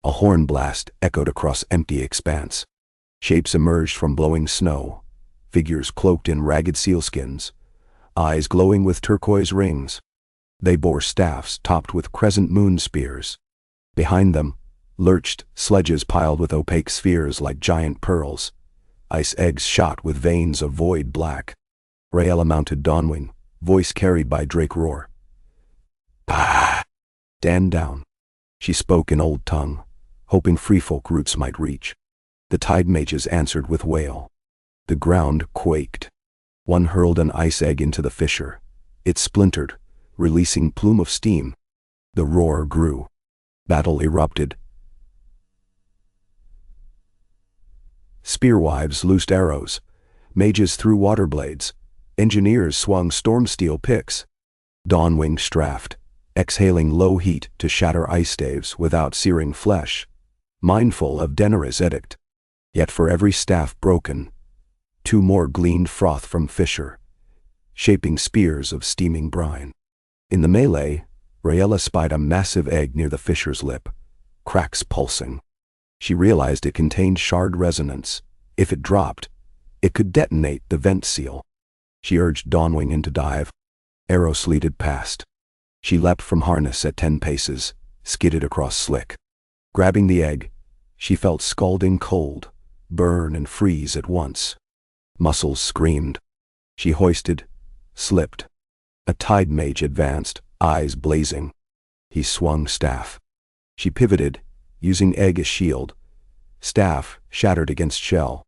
A horn blast echoed across empty expanse. Shapes emerged from blowing snow, figures cloaked in ragged sealskins, eyes glowing with turquoise rings. They bore staffs topped with crescent moon spears. Behind them, lurched sledges piled with opaque spheres like giant pearls. Ice eggs shot with veins of void black. Raela mounted Dawnwing, voice carried by Drake roar. "Bah! Stand down." She spoke in old tongue, hoping freefolk roots might reach. The tide mages answered with wail. The ground quaked. One hurled an ice egg into the fissure. It splintered, releasing plume of steam. The roar grew. Battle erupted. Spearwives loosed arrows. Mages threw water blades. Engineers swung storm steel picks. Dawnwing strafed, exhaling low heat to shatter ice staves without searing flesh, mindful of Daenerys' edict. Yet for every staff broken, 2 more gleaned froth from fissure, shaping spears of steaming brine. In the melee, Raela spied a massive egg near the fissure's lip, cracks pulsing. She realized it contained shard resonance. If it dropped, it could detonate the vent seal. She urged Dawnwing into dive. Arrow sleeted past. She leapt from harness at 10 paces, skidded across slick. Grabbing the egg, she felt scalding cold, burn and freeze at once. Muscles screamed. She hoisted, slipped. A tide mage advanced, eyes blazing. He swung staff. She pivoted, using egg as shield. Staff shattered against shell.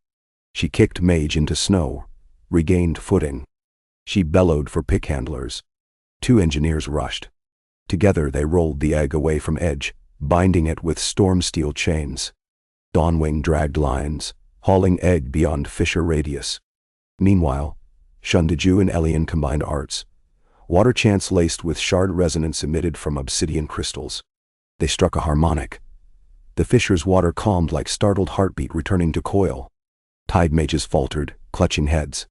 She kicked mage into snow, regained footing. She bellowed for pick handlers. 2 engineers rushed. Together they rolled the egg away from edge, binding it with storm steel chains. Dawnwing dragged lines, hauling egg beyond fissure radius. Meanwhile, Shundeju and Elian combined arts. Water chants laced with shard resonance emitted from obsidian crystals. They struck a harmonic. The fisher's water calmed like startled heartbeat returning to coil. Tide mages faltered, clutching heads.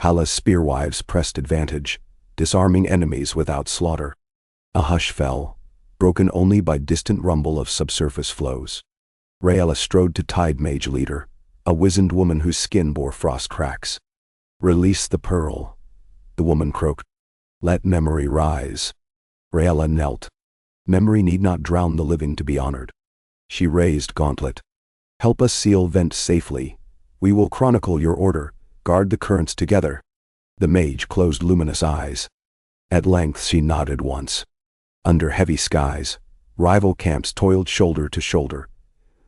Hala's spearwives pressed advantage, disarming enemies without slaughter. A hush fell, broken only by distant rumble of subsurface flows. Raela strode to Tide Mage leader, a wizened woman whose skin bore frost cracks. "Release the pearl," the woman croaked. "Let memory rise." Raela knelt. Memory need not drown the living to be honored. She raised gauntlet. "Help us seal vent safely. We will chronicle your order, guard the currents together." The mage closed luminous eyes. At length she nodded once. Under heavy skies, rival camps toiled shoulder to shoulder,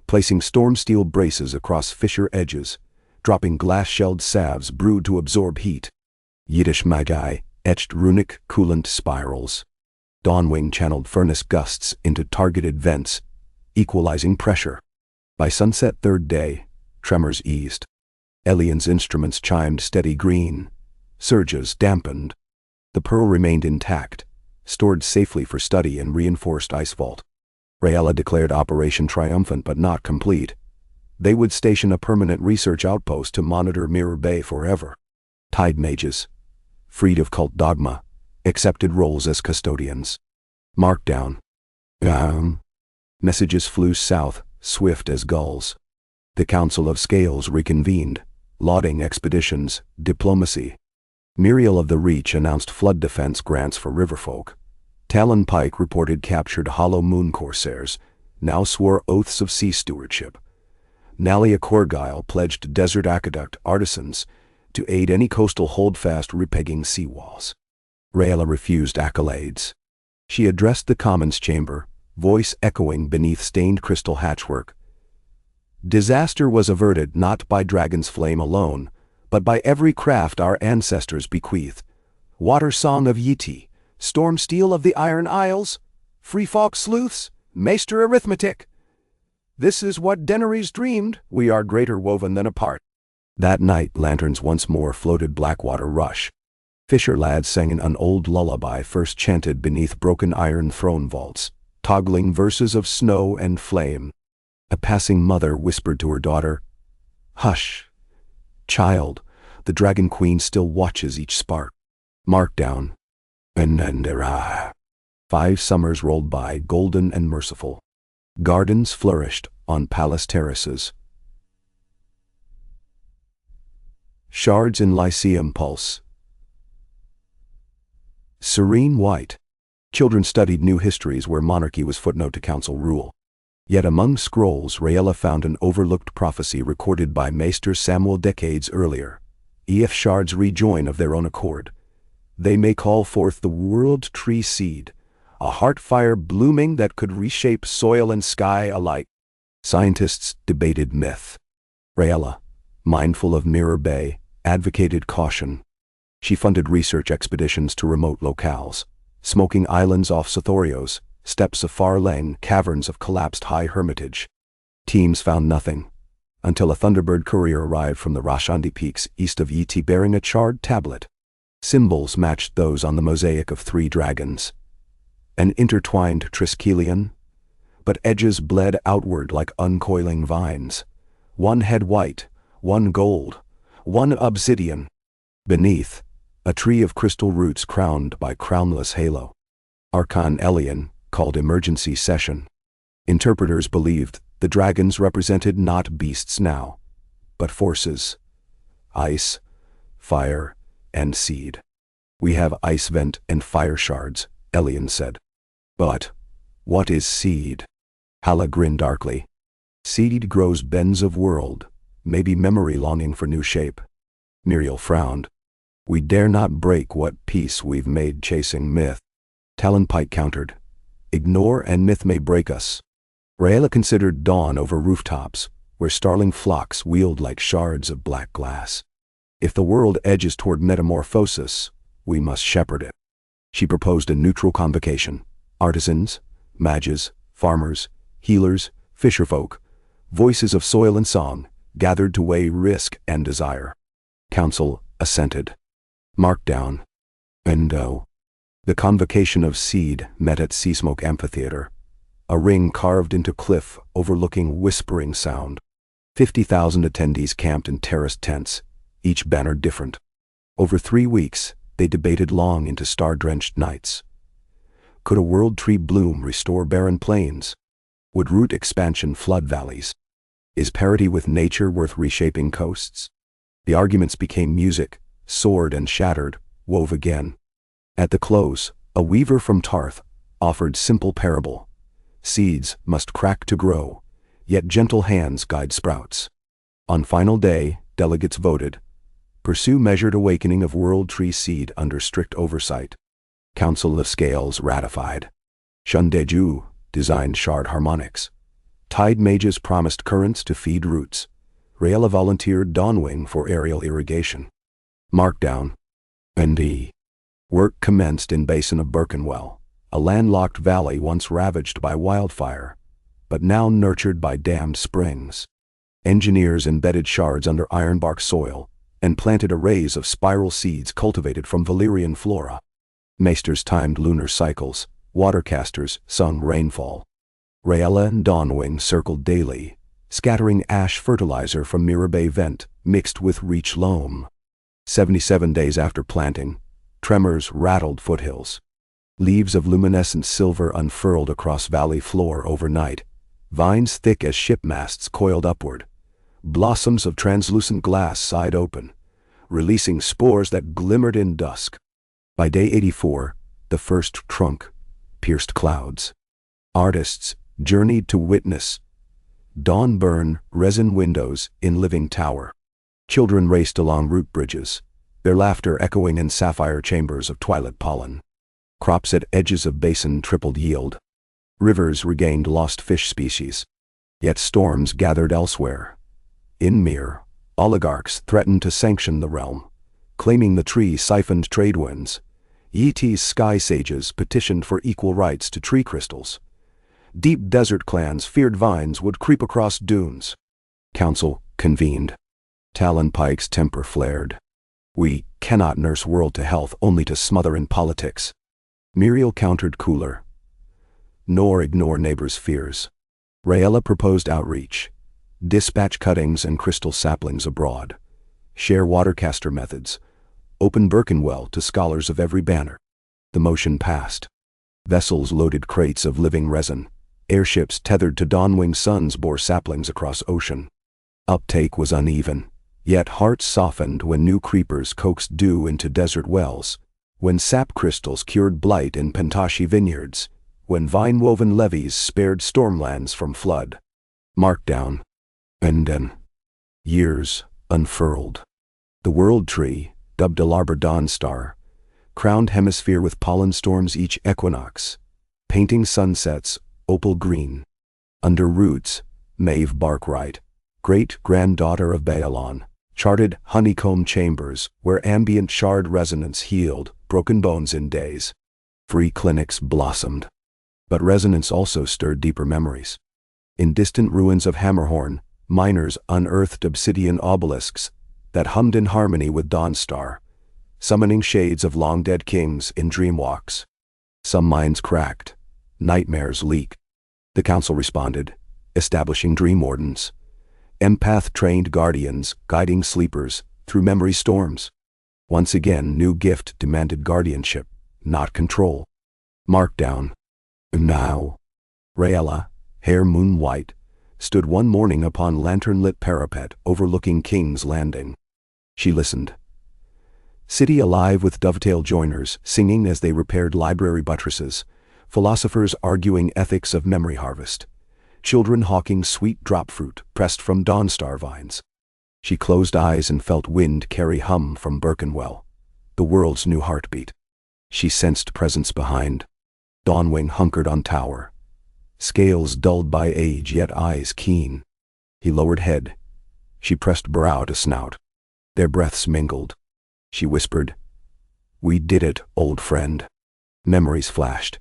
placing storm steel braces across fissure edges, dropping glass-shelled salves brewed to absorb heat. Yiddish magi etched runic coolant spirals. Dawnwing channeled furnace gusts into targeted vents, equalizing pressure. By sunset third day, tremors eased. Elian's instruments chimed steady green. Surges dampened. The pearl remained intact, stored safely for study in reinforced ice vault. Raela declared Operation triumphant but not complete. They would station a permanent research outpost to monitor Mirror Bay forever. Tide mages, freed of cult dogma, accepted roles as custodians. Markdown. Messages flew south, swift as gulls. The Council of Scales reconvened, lauding expeditions, diplomacy. Muriel of the Reach announced flood defense grants for riverfolk. Talon Pike reported captured Hollow Moon corsairs, now swore oaths of sea stewardship. Nalia Corgyle pledged desert aqueduct artisans to aid any coastal holdfast repegging seawalls. Raela refused accolades. She addressed the Commons chamber, voice echoing beneath stained crystal hatchwork. Disaster was averted not by dragon's flame alone, but by every craft our ancestors bequeathed. Water song of Yiti, storm steel of the Iron Isles, freefolk sleuths, maester arithmetic. This is what Daenerys dreamed, we are greater woven than apart. That night lanterns once more floated Blackwater Rush. Fisher lads sang an old lullaby first chanted beneath broken iron throne vaults, toggling verses of snow and flame. A passing mother whispered to her daughter, "Hush, child, the Dragon Queen still watches each spark." Markdown. Enendera. 5 summers rolled by, golden and merciful. Gardens flourished on palace terraces. Shards in Lyceum pulse. Serene white. Children studied new histories where monarchy was footnote to council rule. Yet among scrolls, Raela found an overlooked prophecy recorded by Maester Samuel decades earlier. If shards rejoin of their own accord, they may call forth the world tree seed, a heart fire blooming that could reshape soil and sky alike. Scientists debated myth. Raela, mindful of Mirror Bay, advocated caution. She funded research expeditions to remote locales, smoking islands off Sothorios, steppes of Far Leng, caverns of collapsed high hermitage. Teams found nothing, until a Thunderbird courier arrived from the Rashandi Peaks east of Yiti bearing a charred tablet. Symbols matched those on the mosaic of 3 dragons. An intertwined Triskelion, but edges bled outward like uncoiling vines. One head white, one gold, one obsidian. Beneath, a tree of crystal roots crowned by crownless halo. Archon Raela called emergency session. Interpreters believed the dragons represented not beasts now, but forces. Ice, fire, and seed. "We have ice vent and fire shards," Raela said. "But what is seed?" Hala grinned darkly. "Seed grows bends of world, maybe memory longing for new shape." Muriel frowned. "We dare not break what peace we've made chasing myth." Talon Pike countered. "Ignore and myth may break us." Raela considered dawn over rooftops, where starling flocks wheeled like shards of black glass. If the world edges toward metamorphosis, we must shepherd it. She proposed a neutral convocation. Artisans, mages, farmers, healers, fisherfolk, voices of soil and song, gathered to weigh risk and desire. Council assented. Markdown. Endo. The convocation of seed met at Seasmoke Amphitheater. a ring carved into cliff overlooking Whispering Sound. 50,000 attendees camped in terraced tents, each banner different. Over 3 weeks, they debated long into star-drenched nights. Could a world tree bloom restore barren plains? Would root expansion flood valleys? Is parity with nature worth reshaping coasts? The arguments became music, soared and shattered, wove again. At the close, a weaver from Tarth offered simple parable. Seeds must crack to grow, yet gentle hands guide sprouts. On final day, delegates voted, pursue measured awakening of world tree seed under strict oversight. Council of Scales ratified. Shundeju designed shard harmonics. Tide mages promised currents to feed roots. Raela volunteered Dawnwing for aerial irrigation. Markdown. ND. Work commenced in Basin of Birkenwell, a landlocked valley once ravaged by wildfire, but now nurtured by dammed springs. Engineers embedded shards under ironbark soil and planted arrays of spiral seeds cultivated from Valyrian flora. Maesters timed lunar cycles, watercasters sung rainfall. Raela and Dawnwing circled daily, scattering ash fertilizer from Mirror Bay vent mixed with Reach loam. 77 days after planting, tremors rattled foothills. Leaves of luminescent silver unfurled across valley floor overnight, vines thick as shipmasts coiled upward. Blossoms of translucent glass sighed open, releasing spores that glimmered in dusk. By day 84, the first trunk pierced clouds. Artists journeyed to witness dawn burn resin windows in living tower. Children raced along root bridges, their laughter echoing in sapphire chambers of twilit pollen. Crops at edges of basin tripled yield. Rivers regained lost fish species. Yet storms gathered elsewhere. In Mir, oligarchs threatened to sanction the realm, claiming the tree siphoned trade winds. Yeti's sky sages petitioned for equal rights to tree crystals. Deep desert clans feared vines would creep across dunes. Council convened. Talon Pike's temper flared. We cannot nurse world to health only to smother in politics. Muriel countered cooler. Nor ignore neighbors' fears. Raela proposed outreach. Dispatch cuttings and crystal saplings abroad. Share watercaster methods. Open Birkenwell to scholars of every banner. The motion passed. Vessels loaded crates of living resin. Airships tethered to Dawnwing suns bore saplings across ocean. Uptake was uneven, yet hearts softened when new creepers coaxed dew into desert wells, when sap crystals cured blight in Pentashi vineyards, when vine-woven levees spared stormlands from flood. Markdown. And then, years unfurled. The world tree, dubbed Alarbor Dawnstar, crowned hemisphere with pollen storms each equinox, painting sunsets opal green. Under roots, Maeve Barkwright, great-granddaughter of Baelon, charted honeycomb chambers where ambient shard resonance healed broken bones in days. Free clinics blossomed. But resonance also stirred deeper memories. In distant ruins of Hammerhorn, miners unearthed obsidian obelisks that hummed in harmony with Dawnstar, summoning shades of long-dead kings in dreamwalks. Some minds cracked. Nightmares leak. The council responded, establishing dream wardens. Empath-trained guardians guiding sleepers through memory storms. Once again, new gift demanded guardianship, not control. Markdown. Now, Raela, hair moon-white, stood one morning upon lantern-lit parapet overlooking King's Landing. She listened. City alive with dovetail joiners singing as they repaired library buttresses, philosophers arguing ethics of memory harvest, children hawking sweet drop fruit pressed from Dawnstar vines. She closed eyes and felt wind carry hum from Birkenwell, the world's new heartbeat. She sensed presence behind. Dawnwing hunkered on tower, scales dulled by age yet eyes keen. He lowered head. She pressed brow to snout. Their breaths mingled. She whispered, "We did it, old friend." Memories flashed.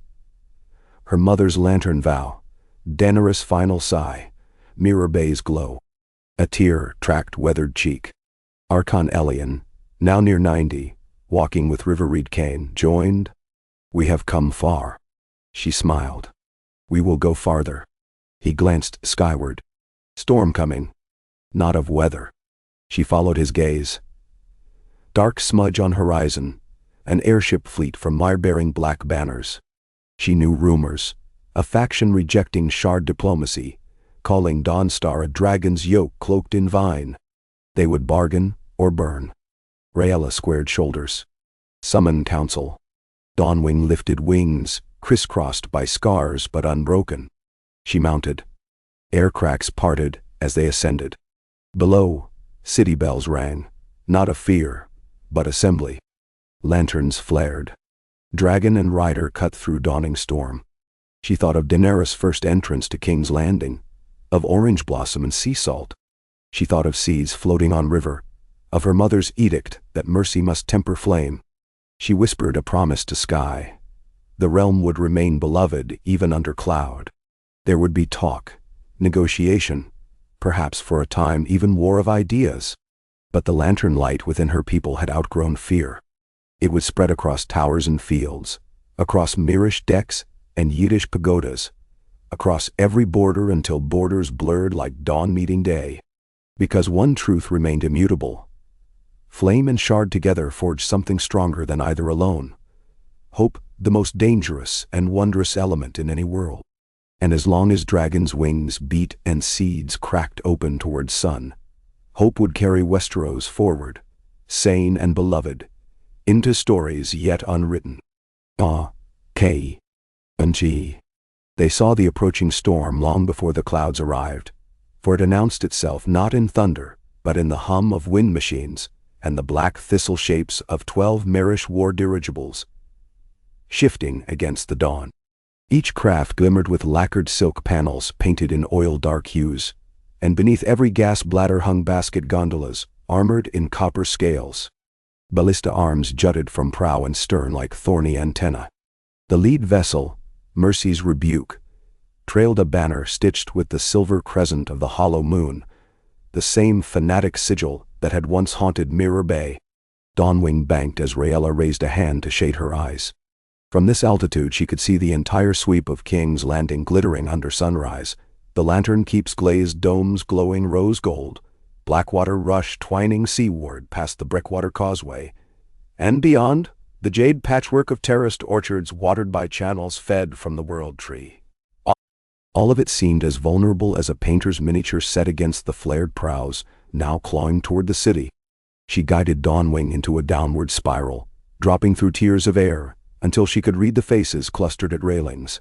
Her mother's lantern vow, Daenerys' final sigh, Mirror Bay's glow. A tear tracked weathered cheek. Archon Raela, now near 90, walking with Riverreed cane, joined. "We have come far." She smiled. We will go farther. He glanced skyward. Storm coming. Not of weather. She followed his gaze. Dark smudge on horizon, an airship fleet from Mire bearing black banners. She knew rumors, a faction rejecting shard diplomacy, calling Dawnstar a dragon's yoke cloaked in vine. They would bargain or burn. Raela squared shoulders. Summon council. Dawnwing lifted wings, crisscrossed by scars but unbroken. She mounted. Air cracks parted as they ascended. Below, city bells rang, not of fear, but assembly. Lanterns flared. Dragon and rider cut through dawning storm. She thought of Daenerys' first entrance to King's Landing, of orange blossom and sea salt. She thought of seas floating on river, of her mother's edict that mercy must temper flame. She whispered a promise to sky. The realm would remain beloved even under cloud. There would be talk, negotiation, perhaps for a time even war of ideas. But the lantern light within her people had outgrown fear. It would spread across towers and fields, across Mirish decks and Yiddish pagodas, across every border until borders blurred like dawn meeting day. Because one truth remained immutable. Flame and shard together forged something stronger than either alone. Hope, the most dangerous and wondrous element in any world. And as long as dragons' wings beat and seeds cracked open towards sun, hope would carry Westeros forward, sane and beloved, into stories yet unwritten. K. and G. They saw the approaching storm long before the clouds arrived, for it announced itself not in thunder, but in the hum of wind machines and the black thistle shapes of 12 Mirish war dirigibles, shifting against the dawn. Each craft glimmered with lacquered silk panels painted in oil-dark hues, and beneath every gas bladder hung basket gondolas, armored in copper scales. Ballista arms jutted from prow and stern like thorny antennae. The lead vessel, Mercy's Rebuke, trailed a banner stitched with the silver crescent of the hollow moon, the same fanatic sigil that had once haunted Mirror Bay. Dawnwing banked as Raela raised a hand to shade her eyes. From this altitude she could see the entire sweep of King's Landing glittering under sunrise, the Lantern Keep's glazed domes glowing rose gold, Blackwater Rush twining seaward past the Breakwater Causeway, and beyond, the jade patchwork of terraced orchards watered by channels fed from the World Tree. All of it seemed as vulnerable as a painter's miniature set against the flared prows, now clawing toward the city. She guided Dawnwing into a downward spiral, dropping through tiers of air, until she could read the faces clustered at railings.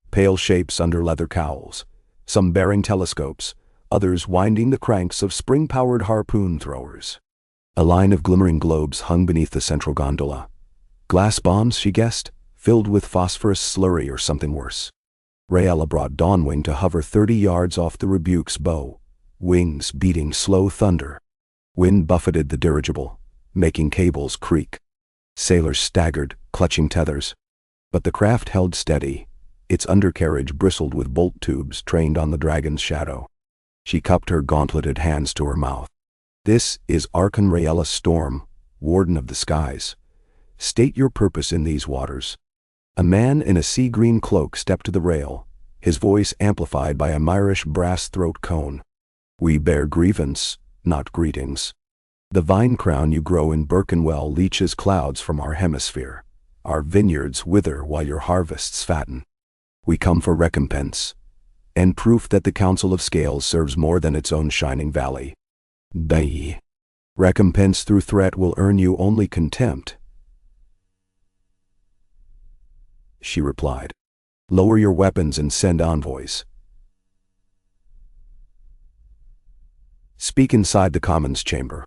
Pale shapes under leather cowls, some bearing telescopes, others winding the cranks of spring-powered harpoon throwers. A line of glimmering globes hung beneath the central gondola. Glass bombs, she guessed, filled with phosphorus slurry or something worse. Raela brought Dawnwing to hover 30 yards off the Rebuke's bow, wings beating slow thunder. Wind buffeted the dirigible, making cables creak. Sailors staggered, clutching tethers. But the craft held steady. Its undercarriage bristled with bolt tubes trained on the dragon's shadow. She cupped her gauntleted hands to her mouth. "This is Archon Raela Storm, Warden of the Skies. State your purpose in these waters." A man in a sea-green cloak stepped to the rail, his voice amplified by a Myrish brass throat cone. "We bear grievance, not greetings. The vine crown you grow in Birkenwell leaches clouds from our hemisphere. Our vineyards wither while your harvests fatten. We come for recompense, and proof that the Council of Scales serves more than its own shining valley. They. Recompense through threat will earn you only contempt." She replied, "Lower your weapons and send envoys." "Speak inside the Commons chamber."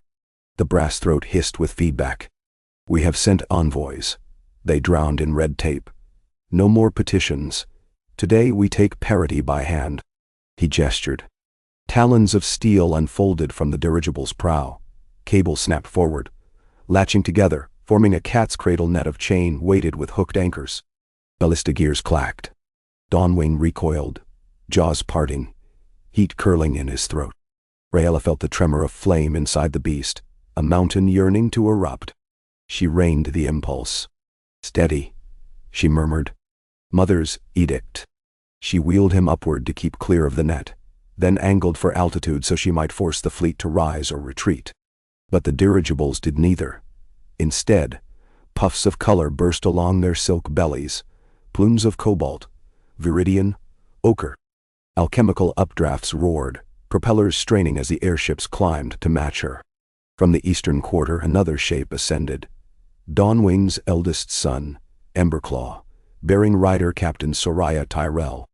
The brass throat hissed with feedback. "We have sent envoys. They drowned in red tape. No more petitions. Today we take parity by hand." He gestured. Talons of steel unfolded from the dirigible's prow. Cables snapped forward, latching together, forming a cat's cradle net of chain weighted with hooked anchors. Ballista gears clacked. Dawnwing recoiled, jaws parting, heat curling in his throat. Raela felt the tremor of flame inside the beast, a mountain yearning to erupt. She reined the impulse. "Steady," she murmured. "Mother's edict." She wheeled him upward to keep clear of the net, then angled for altitude so she might force the fleet to rise or retreat. But the dirigibles did neither. Instead, puffs of color burst along their silk bellies, plumes of cobalt, viridian, ochre. Alchemical updrafts roared, propellers straining as the airships climbed to match her. From the eastern quarter another shape ascended, Dawnwing's eldest son, Emberclaw, bearing rider Captain Soraya Tyrell.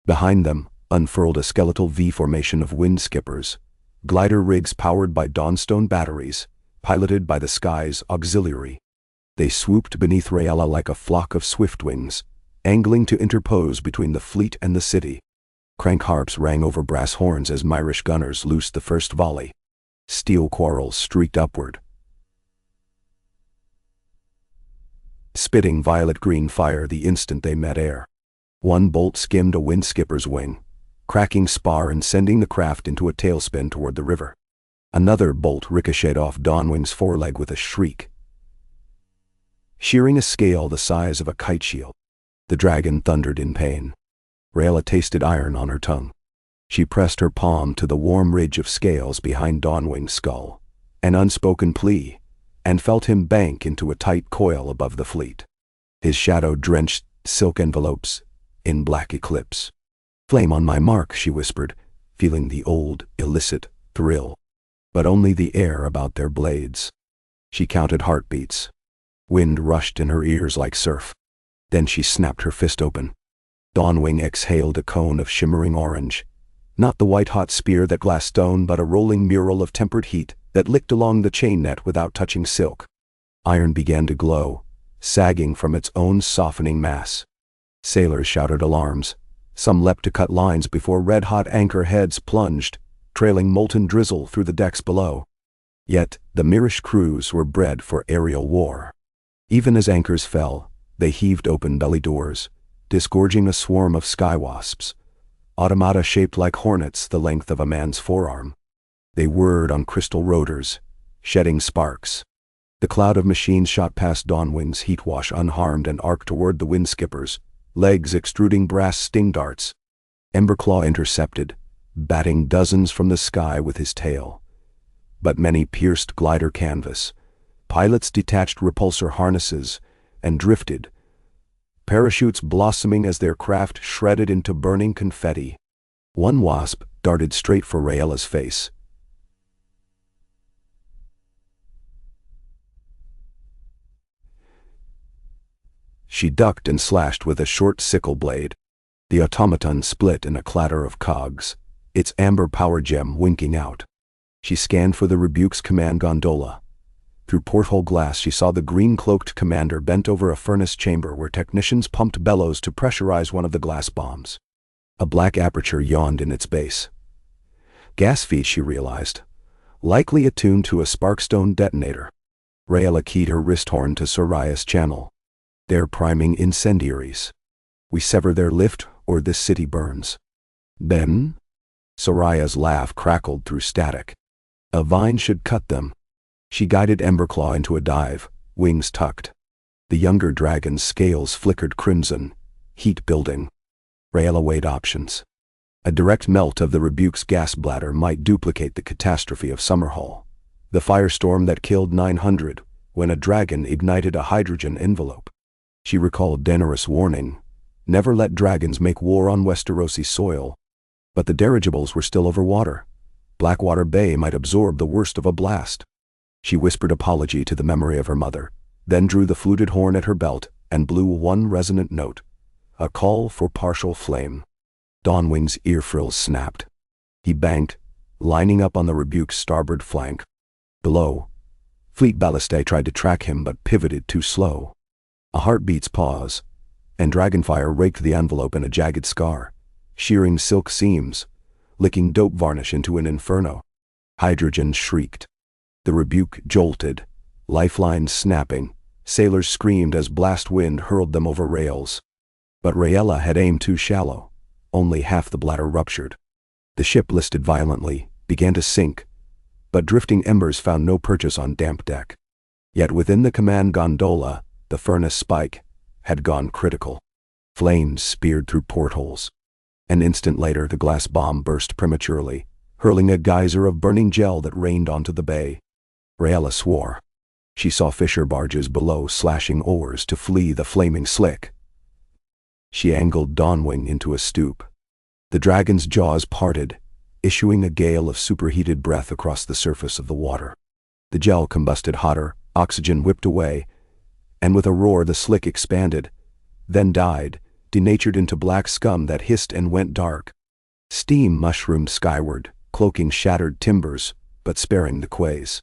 Behind them unfurled a skeletal V formation of wind skippers, glider rigs powered by Dawnstone batteries, piloted by the sky's auxiliary. They swooped beneath Raela like a flock of swiftwings, angling to interpose between the fleet and the city. Crank harps rang over brass horns as Myrish gunners loosed the first volley. Steel quarrels streaked upward, spitting violet-green fire the instant they met air. One bolt skimmed a wind skipper's wing, cracking spar and sending the craft into a tailspin toward the river. Another bolt ricocheted off Dawnwing's foreleg with a shriek, shearing a scale the size of a kite shield. The dragon thundered in pain. Raela tasted iron on her tongue. She pressed her palm to the warm ridge of scales behind Dawnwing's skull, an unspoken plea, and felt him bank into a tight coil above the fleet. His shadow drenched silk envelopes in black eclipse. "Flame on my mark," she whispered, feeling the old, illicit thrill, but only the air about their blades. She counted heartbeats. Wind rushed in her ears like surf. Then she snapped her fist open. Dawnwing exhaled a cone of shimmering orange, not the white-hot spear that glassed stone, but a rolling mural of tempered heat that licked along the chain net without touching silk. Iron began to glow, sagging from its own softening mass. Sailors shouted alarms. Some leapt to cut lines before red-hot anchor heads plunged, trailing molten drizzle through the decks below. Yet the Myrish crews were bred for aerial war. Even as anchors fell, they heaved open belly doors, disgorging a swarm of sky wasps, automata shaped like hornets the length of a man's forearm. They whirred on crystal rotors, shedding sparks. The cloud of machines shot past Dawnwing's heat wash unharmed and arced toward the wind skippers, legs extruding brass sting darts. Emberclaw intercepted, batting dozens from the sky with his tail. But many pierced glider canvas. Pilots detached repulsor harnesses and drifted, parachutes blossoming as their craft shredded into burning confetti. One wasp darted straight for Raela's face. She ducked and slashed with a short sickle blade. The automaton split in a clatter of cogs, its amber power gem winking out. She scanned for the Rebuke's command gondola. Through porthole glass she saw the green-cloaked commander bent over a furnace chamber where technicians pumped bellows to pressurize one of the glass bombs. A black aperture yawned in its base. Gas feed, she realized, likely attuned to a sparkstone detonator. Raela keyed her wrist horn to Soraya's channel. "They're priming incendiaries. We sever their lift or this city burns." "Then?" Soraya's laugh crackled through static. "A vine should cut them." She guided Emberclaw into a dive, wings tucked. The younger dragon's scales flickered crimson, heat building. Raela weighed options. A direct melt of the Rebuke's gas bladder might duplicate the catastrophe of Summerhall, the firestorm that killed 900 when a dragon ignited a hydrogen envelope. She recalled Daenerys' warning, never let dragons make war on Westerosi soil. But the dirigibles were still over water. Blackwater Bay might absorb the worst of a blast. She whispered apology to the memory of her mother, then drew the fluted horn at her belt and blew one resonant note, a call for partial flame. Dawnwing's ear frills snapped. He banked, lining up on the Rebuke's starboard flank. Below, fleet ballistae tried to track him but pivoted too slow. A heartbeat's pause, and dragonfire raked the envelope in a jagged scar, shearing silk seams, licking dope varnish into an inferno. Hydrogen shrieked. The Rebuke jolted, lifelines snapping. Sailors screamed as blast wind hurled them over rails. But Raela had aimed too shallow. Only half the bladder ruptured. The ship listed violently, began to sink, but drifting embers found no purchase on damp deck. Yet within the command gondola, the furnace spike had gone critical. Flames speared through portholes. An instant later, the glass bomb burst prematurely, hurling a geyser of burning gel that rained onto the bay. Raela swore. She saw fisher barges below slashing oars to flee the flaming slick. She angled Dawnwing into a stoop. The dragon's jaws parted, issuing a gale of superheated breath across the surface of the water. The gel combusted hotter, oxygen whipped away, and with a roar the slick expanded, then died, denatured into black scum that hissed and went dark. Steam mushroomed skyward, cloaking shattered timbers, but sparing the quays.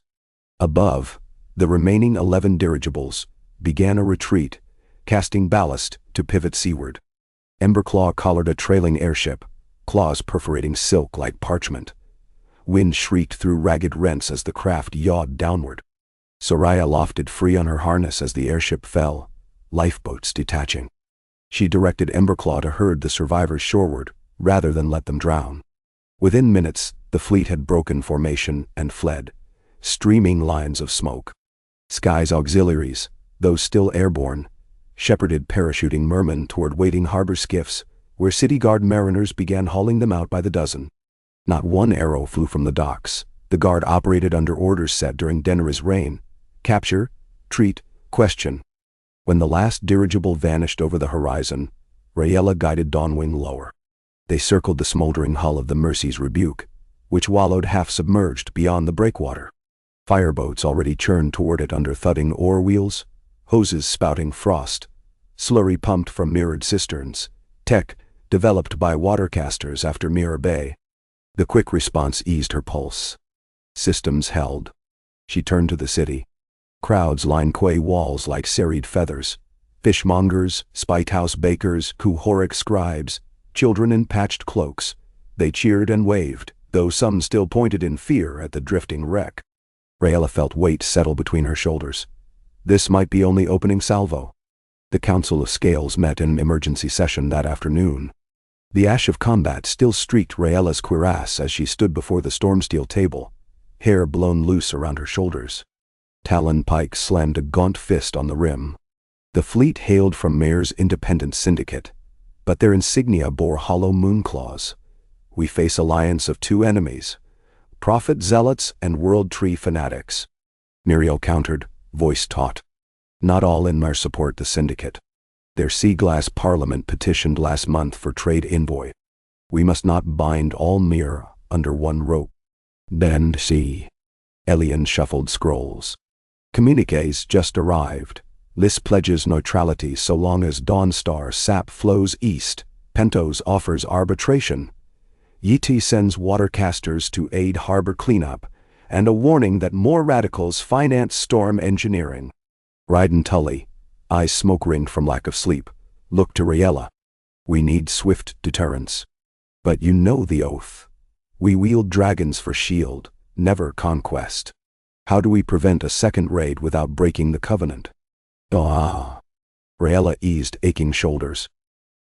Above, the remaining 11 dirigibles began a retreat, casting ballast to pivot seaward. Emberclaw collared a trailing airship, claws perforating silk like parchment. Wind shrieked through ragged rents as the craft yawed downward. Soraya lofted free on her harness as the airship fell, lifeboats detaching. She directed Emberclaw to herd the survivors shoreward, rather than let them drown. Within minutes, the fleet had broken formation and fled, streaming lines of smoke. Sky's auxiliaries, those still airborne, shepherded parachuting mermen toward waiting harbor skiffs, where city guard mariners began hauling them out by the dozen. Not one arrow flew from the docks. The guard operated under orders set during Daenerys' reign: capture, treat, question. When the last dirigible vanished over the horizon, Raela guided Dawnwing lower. They circled the smoldering hull of the Mercy's Rebuke, which wallowed half-submerged beyond the breakwater. Fireboats already churned toward it under thudding oar wheels, hoses spouting frost, slurry pumped from mirrored cisterns, tech developed by watercasters after Mirror Bay. The quick response eased her pulse. Systems held. She turned to the city. Crowds lined quay walls like serried feathers. Fishmongers, spitehouse bakers, kuhoric scribes, children in patched cloaks. They cheered and waved, though some still pointed in fear at the drifting wreck. Raela felt weight settle between her shoulders. This might be only opening salvo. The Council of Scales met in emergency session that afternoon. The ash of combat still streaked Raela's cuirass as she stood before the Stormsteel table, hair blown loose around her shoulders. Talon Pike slammed a gaunt fist on the rim. The fleet hailed from Mayor's Independent Syndicate, but their insignia bore hollow moonclaws. We face alliance of two enemies: Prophet Zealots and World Tree Fanatics. Muriel countered, voice taut. Not all in Mar support the Syndicate. Their sea glass parliament petitioned last month for trade envoy. We must not bind all Mir under one rope. Bend see. Elian shuffled scrolls. Communiques just arrived. Lys pledges neutrality so long as Dawnstar sap flows east. Pentos offers arbitration. Yeti sends watercasters to aid harbor cleanup, and a warning that more radicals finance storm engineering. Ryden Tully, eyes smoke-ringed from lack of sleep, looked to Raela. We need swift deterrence. But you know the oath. We wield dragons for shield, never conquest. How do we prevent a second raid without breaking the covenant? Raela eased aching shoulders.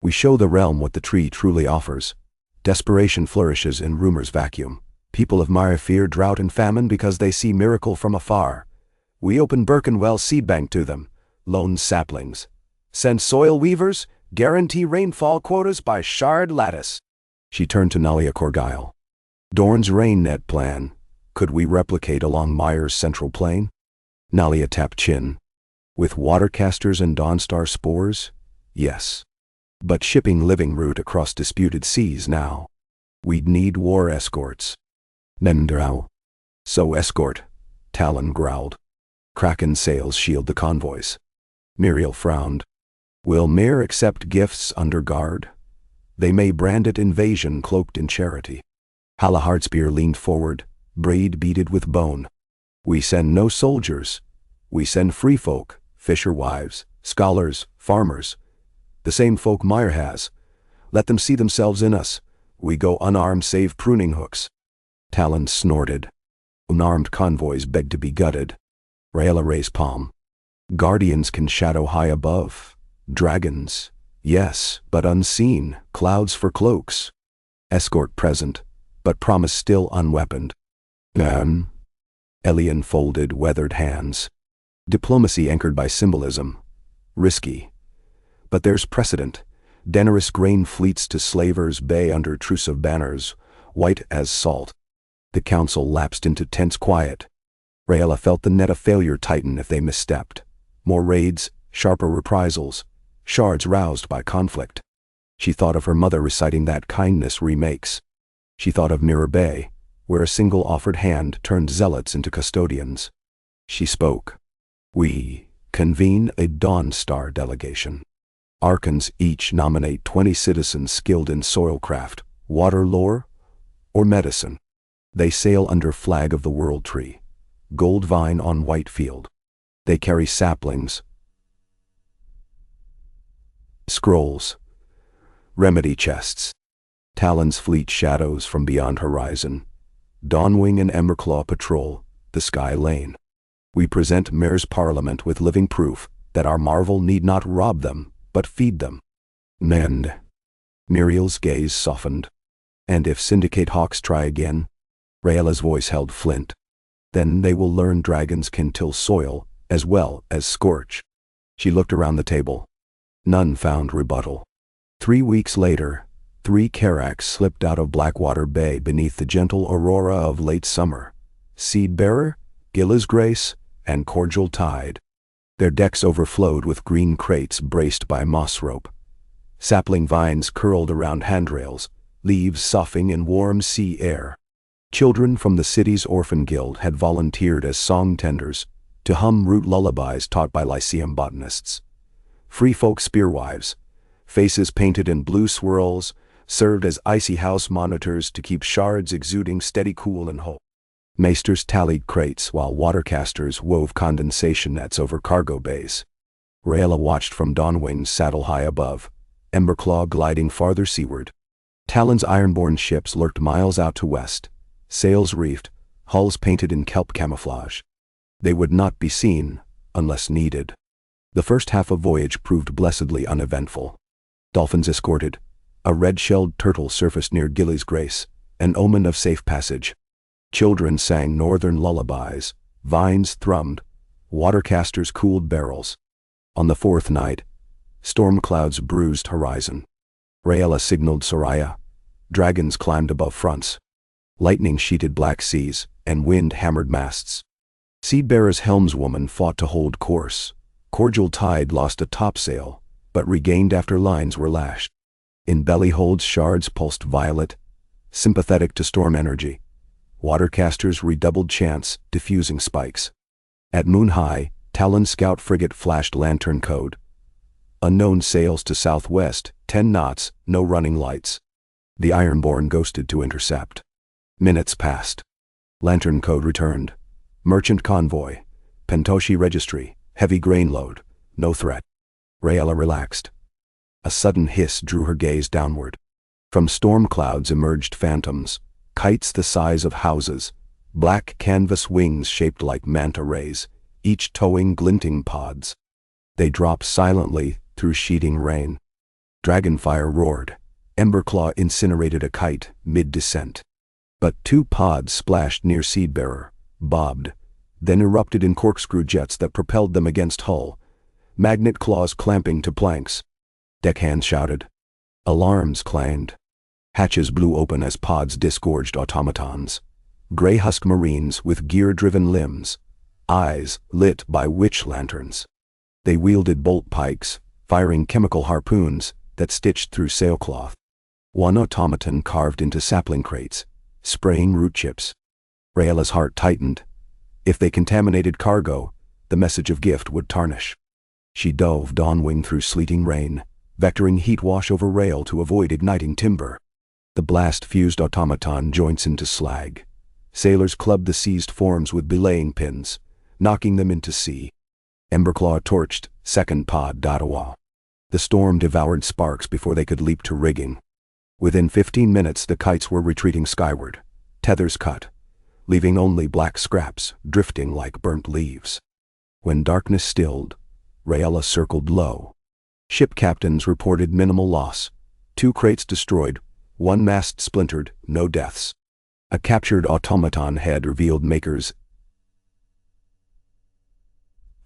We show the realm what the tree truly offers. Desperation flourishes in rumor's vacuum. People of Mire fear drought and famine because they see miracle from afar. We open Birkenwell seed bank to them, loan saplings. Send soil weavers, guarantee rainfall quotas by shard lattice. She turned to Nalia Corgyle. Dorne's rain net plan. Could we replicate along Mire's central plain? Nalia tapped chin. With watercasters and Dawnstar spores? Yes. But shipping living route across disputed seas now. We'd need war escorts. Nendrau. So escort, Talon growled. Kraken sails shield the convoys. Muriel frowned. Will Mir accept gifts under guard? They may brand it invasion cloaked in charity. Hala Hardspear leaned forward, braid beaded with bone. We send no soldiers. We send free folk, fisher wives, scholars, farmers. The same folk Mire has. Let them see themselves in us. We go unarmed save pruning hooks. Talon snorted. Unarmed convoys beg to be gutted. Raela raised palm. Guardians can shadow high above. Dragons, yes, but unseen, clouds for cloaks. Escort present, but promise still unweaponed. Elian folded weathered hands. Diplomacy anchored by symbolism. Risky. But there's precedent. Daenerys grain fleets to Slavers Bay under truce of banners, white as salt. The council lapsed into tense quiet. Raela felt the net of failure tighten if they misstepped. More raids, sharper reprisals, shards roused by conflict. She thought of her mother reciting that kindness remakes. She thought of Mirror Bay, where a single offered hand turned zealots into custodians. She spoke. We convene a Dawn Star delegation. Archons each nominate 20 citizens skilled in soilcraft, water lore, or medicine. They sail under flag of the World Tree, gold vine on white field. They carry saplings, scrolls, remedy chests. Talons fleet shadows from beyond horizon. Dawnwing and Emberclaw patrol the sky lane. We present Mayor's Parliament with living proof that our marvel need not rob them, but feed them. Mend. Muriel's gaze softened. And if Syndicate Hawks try again, Raela's voice held flint, then they will learn dragons can till soil as well as scorch. She looked around the table. None found rebuttal. 3 weeks later, 3 Carracks slipped out of Blackwater Bay beneath the gentle aurora of late summer. Seedbearer, Gillis Grace, and Cordial Tide. Their decks overflowed with green crates braced by moss rope. Sapling vines curled around handrails, leaves soughing in warm sea air. Children from the city's orphan guild had volunteered as song tenders to hum root lullabies taught by Lyceum botanists. Free folk spearwives, faces painted in blue swirls, served as icy house monitors to keep shards exuding steady cool and whole. Maesters tallied crates while watercasters wove condensation nets over cargo bays. Raela watched from Dawnwing's saddle high above, Emberclaw gliding farther seaward. Talon's ironborne ships lurked miles out to west, sails reefed, hulls painted in kelp camouflage. They would not be seen unless needed. The first half of voyage proved blessedly uneventful. Dolphins escorted. A red-shelled turtle surfaced near Gillis Grace, an omen of safe passage. Children sang northern lullabies, vines thrummed, watercasters cooled barrels. On the 4th night, storm clouds bruised horizon. Raela signaled Soraya. Dragons climbed above fronts. Lightning sheeted black seas, and wind hammered masts. Seedbearer's helmswoman fought to hold course. Cordial Tide lost a topsail, but regained after lines were lashed. In bellyholds shards pulsed violet, sympathetic to storm energy. Watercasters redoubled chants, diffusing spikes. At moon high, Talon scout frigate flashed lantern code. Unknown sails to southwest, 10 knots, no running lights. The Ironborn ghosted to intercept. Minutes passed. Lantern code returned. Merchant convoy. Pentoshi registry. Heavy grain load. No threat. Raela relaxed. A sudden hiss drew her gaze downward. From storm clouds emerged phantoms. Kites the size of houses. Black canvas wings shaped like manta rays, each towing glinting pods. They dropped silently through sheeting rain. Dragonfire roared. Emberclaw incinerated a kite mid-descent. But 2 pods splashed near Seedbearer, bobbed, then erupted in corkscrew jets that propelled them against hull, magnet claws clamping to planks. Deckhands shouted. Alarms clanged. Hatches blew open as pods disgorged automatons. Gray-husk marines with gear-driven limbs, eyes lit by witch lanterns. They wielded bolt pikes, firing chemical harpoons that stitched through sailcloth. One automaton carved into sapling crates, spraying root chips. Raela's heart tightened. If they contaminated cargo, the message of gift would tarnish. She dove Dawnwing through sleeting rain, vectoring heat wash over rail to avoid igniting timber. The blast fused automaton joints into slag. Sailors clubbed the seized forms with belaying pins, knocking them into sea. Emberclaw torched, 2nd pod Dadawa. The storm devoured sparks before they could leap to rigging. Within 15 minutes the kites were retreating skyward, tethers cut, leaving only black scraps drifting like burnt leaves. When darkness stilled, Raela circled low. Ship captains reported minimal loss. 2 crates destroyed, 1 mast splintered, no deaths. A captured automaton head revealed makers.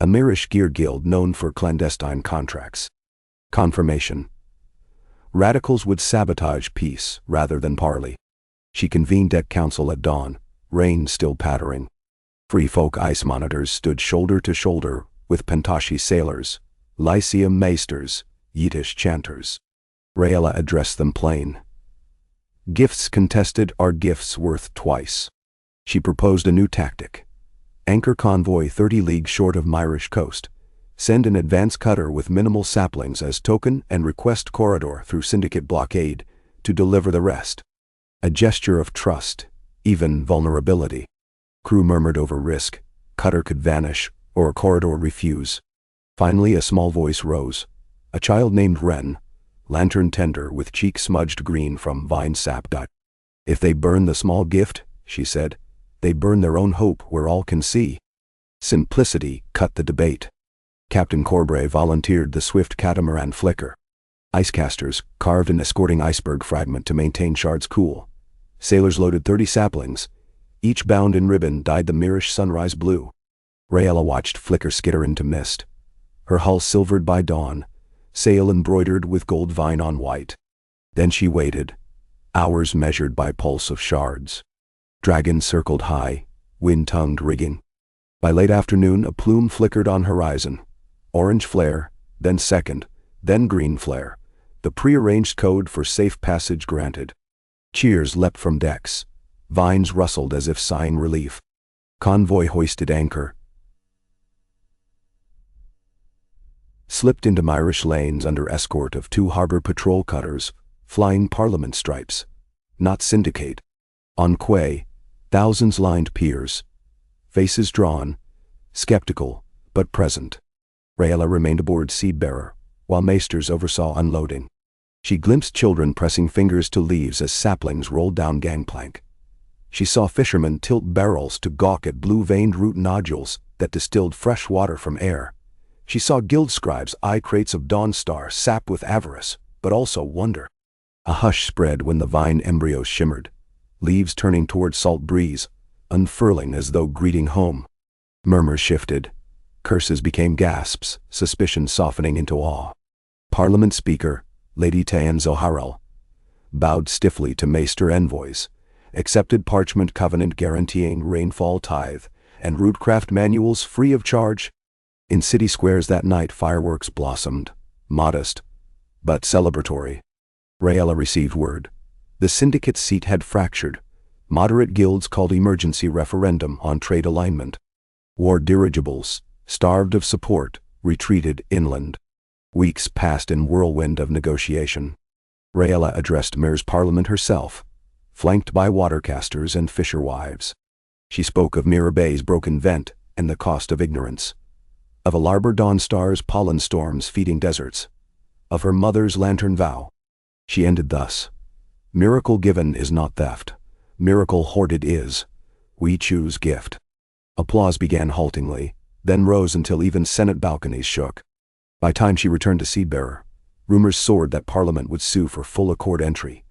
A Mirish gear guild known for clandestine contracts. Confirmation. Radicals would sabotage peace rather than parley. She convened deck council at dawn, rain still pattering. Free folk ice monitors stood shoulder to shoulder with Pentoshi sailors, Lyceum maesters, Yiddish chanters. Raela addressed them plain. Gifts contested are gifts worth twice. She proposed a new tactic. Anchor convoy 30 leagues short of Myrish coast. Send an advance cutter with minimal saplings as token and request corridor through syndicate blockade to deliver the rest. A gesture of trust, even vulnerability. Crew murmured over risk. Cutter could vanish, or a corridor refuse. Finally a small voice rose. A child named Wren, lantern tender with cheek smudged green from vine sap. If they burn the small gift, she said, they burn their own hope where all can see. Simplicity cut the debate. Captain Corbray volunteered the swift catamaran flicker. Icecasters carved an escorting iceberg fragment to maintain shards cool. Sailors loaded 30 saplings. Each bound in ribbon dyed the Myrish sunrise blue. Raela watched flicker skitter into mist. Her hull silvered by dawn, sail embroidered with gold vine on white. Then she waited, hours measured by pulse of shards. Dragons circled high, wind-tongued rigging. By late afternoon a plume flickered on horizon. Orange flare, then second, then green flare. The prearranged code for safe passage granted. Cheers leapt from decks. Vines rustled as if sighing relief. Convoy hoisted anchor. Slipped into Myrish lanes under escort of 2 harbor patrol cutters, flying Parliament stripes. Not syndicate. On quay, thousands lined piers. Faces drawn, skeptical, but present. Raela remained aboard Seedbearer, while maesters oversaw unloading. She glimpsed children pressing fingers to leaves as saplings rolled down gangplank. She saw fishermen tilt barrels to gawk at blue-veined root nodules that distilled fresh water from air. She saw guild scribes eye crates of Dawnstar sap with avarice, but also wonder. A hush spread when the vine embryos shimmered, leaves turning toward salt breeze, unfurling as though greeting home. Murmurs shifted. Curses became gasps, suspicion softening into awe. Parliament Speaker, Lady Tayan Zoharel, bowed stiffly to maester envoys, accepted parchment covenant guaranteeing rainfall tithe, and rootcraft manuals free of charge. In city squares that night fireworks blossomed, modest, but celebratory. Raela received word. The syndicate's seat had fractured. Moderate guilds called emergency referendum on trade alignment. War dirigibles, starved of support, retreated inland. Weeks passed in whirlwind of negotiation. Raela addressed Mir's Parliament herself, flanked by watercasters and fisherwives. She spoke of Mirror Bay's broken vent and the cost of ignorance, of Alarbor Dawnstar's pollen storms feeding deserts, of her mother's lantern vow. She ended thus. Miracle given is not theft. Miracle hoarded is. We choose gift. Applause began haltingly, then rose until even Senate balconies shook. By time she returned to Seedbearer, rumors soared that Parliament would sue for full accord entry,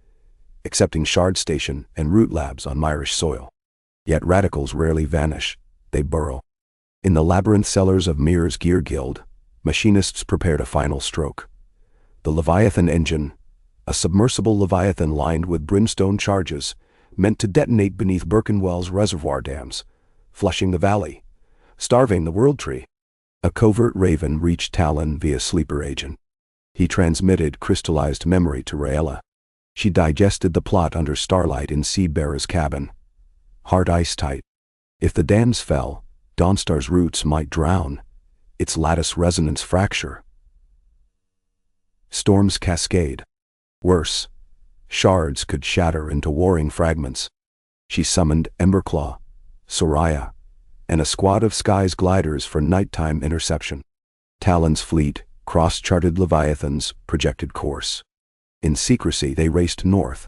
accepting Shard Station and root labs on Myrish soil. Yet radicals rarely vanish, they burrow. In the labyrinth cellars of Mir's Gear Guild, machinists prepared a final stroke. The Leviathan engine, a submersible Leviathan lined with brimstone charges, meant to detonate beneath Birkenwell's reservoir dams, flushing the valley, starving the world tree. A covert raven reached Talon via sleeper agent. He transmitted crystallized memory to Raela. She digested the plot under starlight in Seedbearer's cabin. Heart ice-tight. If the dams fell, Dawnstar's roots might drown, its lattice resonance fracture. Storms cascade. Worse, shards could shatter into warring fragments. She summoned Emberclaw, Soraya, and a squad of Sky's gliders for nighttime interception. Talon's fleet, cross-charted Leviathans, projected course. In secrecy they raced north,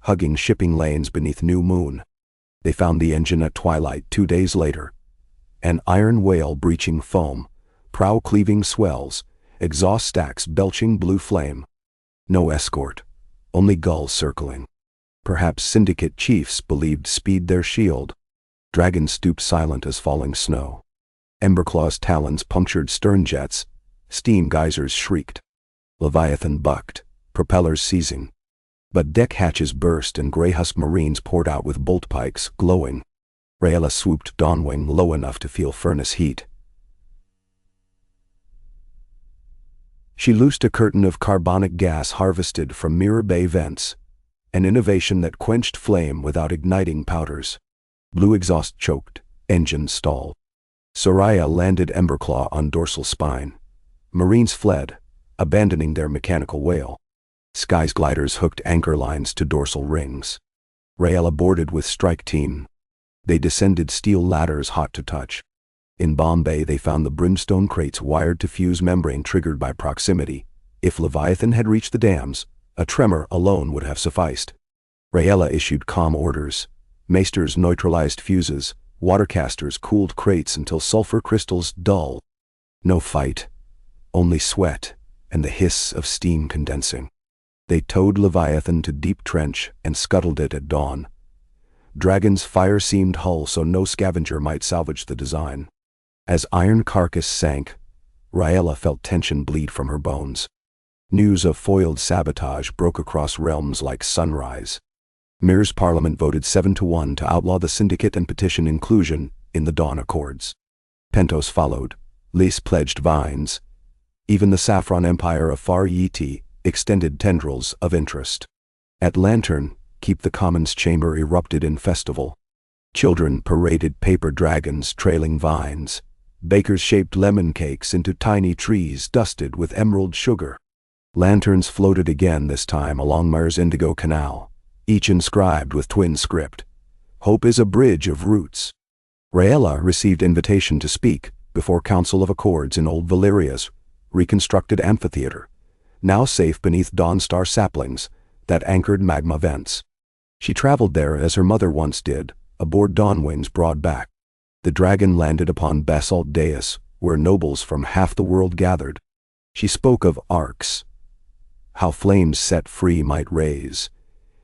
hugging shipping lanes beneath new moon. They found the engine at twilight 2 days later. An iron whale breaching foam, prow cleaving swells, exhaust stacks belching blue flame. No escort, only gulls circling. Perhaps syndicate chiefs believed speed their shield. Dragons stooped silent as falling snow. Emberclaw's talons punctured stern jets, steam geysers shrieked. Leviathan bucked, propellers seizing. But deck hatches burst and gray-husk marines poured out with bolt pikes, glowing. Raela swooped Dawnwing low enough to feel furnace heat. She loosed a curtain of carbonic gas harvested from Mirror Bay vents, an innovation that quenched flame without igniting powders. Blue exhaust choked, engines stalled. Soraya landed Emberclaw on dorsal spine. Marines fled, abandoning their mechanical whale. Sky's gliders hooked anchor lines to dorsal rings. Raela boarded with strike team. They descended steel ladders hot to touch. In Bombay they found the brimstone crates wired to fuse membrane triggered by proximity. If Leviathan had reached the dams, a tremor alone would have sufficed. Raela issued calm orders. Maesters neutralized fuses, watercasters cooled crates until sulfur crystals dull. No fight, only sweat and the hiss of steam condensing. They towed Leviathan to deep trench and scuttled it at dawn. Dragon's fire-seamed hull so no scavenger might salvage the design. As iron carcass sank, Raela felt tension bleed from her bones. News of foiled sabotage broke across realms like sunrise. Mir's parliament voted 7-1 to outlaw the syndicate and petition inclusion in the Dawn Accords. Pentos followed. Lys pledged vines. Even the Saffron Empire of Far Yeti extended tendrils of interest. At Lantern, Keep the Commons chamber erupted in festival. Children paraded paper dragons trailing vines. Bakers shaped lemon cakes into tiny trees dusted with emerald sugar. Lanterns floated again, this time along Mir's Indigo Canal, each inscribed with twin script. Hope is a bridge of roots. Raela received invitation to speak before Council of Accords in Old Valyria's reconstructed amphitheater, now safe beneath Dawnstar saplings that anchored magma vents. She traveled there as her mother once did, aboard Dawnwing's broad back. The dragon landed upon basalt dais, where nobles from half the world gathered. She spoke of arcs, how flames set free might raise,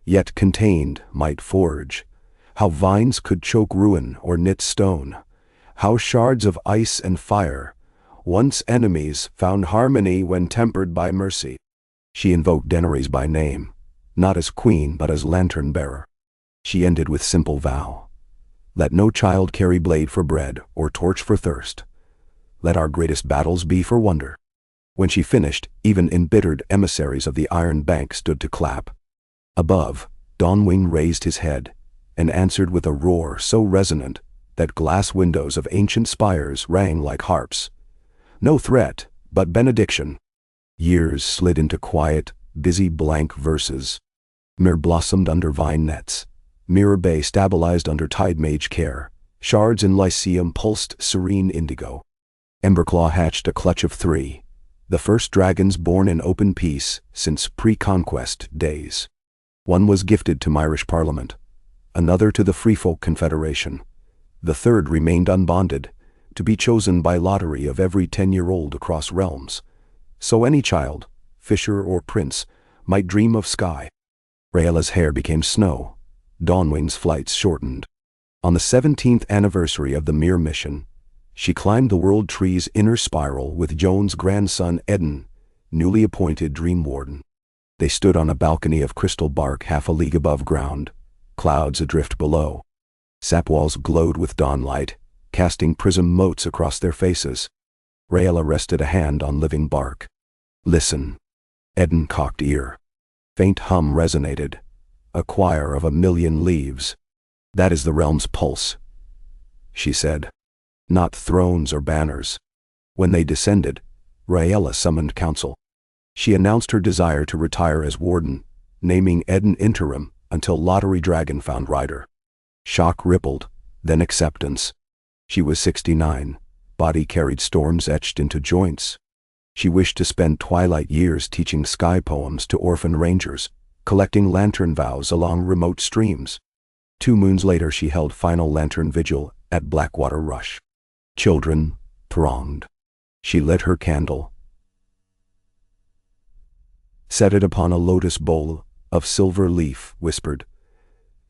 yet contained might forge, how vines could choke ruin or knit stone, how shards of ice and fire, once enemies, found harmony when tempered by mercy. She invoked Daenerys by name, not as queen but as lantern-bearer. She ended with simple vow. Let no child carry blade for bread or torch for thirst. Let our greatest battles be for wonder. When she finished, even embittered emissaries of the Iron Bank stood to clap. Above, Dawnwing raised his head and answered with a roar so resonant that glass windows of ancient spires rang like harps. No threat, but benediction. Years slid into quiet, busy blank verses. Mir blossomed under vine nets. Mirror Bay stabilized under Tide Mage care. Shards in Lyceum pulsed serene indigo. Emberclaw hatched a clutch of 3, the first dragons born in open peace since pre-conquest days. One was gifted to Myrish Parliament, another to the Freefolk Confederation. The third remained unbonded, to be chosen by lottery of every 10-year-old across realms. So any child, fisher or prince, might dream of sky. Raela's hair became snow. Dawnwing's flights shortened. On the 17th anniversary of the Mir mission, she climbed the World Tree's inner spiral with Joan's grandson Eden, newly appointed Dream Warden. They stood on a balcony of crystal bark half a league above ground, clouds adrift below. Sap walls glowed with dawnlight, casting prism motes across their faces. Raela rested a hand on living bark. Listen. Eden cocked ear. Faint hum resonated, a choir of 1,000,000 leaves. That is the realm's pulse, she said. Not thrones or banners. When they descended, Raela summoned council. She announced her desire to retire as warden, naming Eden interim until Lottery Dragon found rider. Shock rippled, then acceptance. She was 69, body carried storms etched into joints. She wished to spend twilight years teaching sky poems to orphan rangers, collecting lantern vows along remote streams. 2 moons later she held final lantern vigil at Blackwater Rush. Children thronged. She lit her candle, set it upon a lotus bowl of silver leaf, whispered,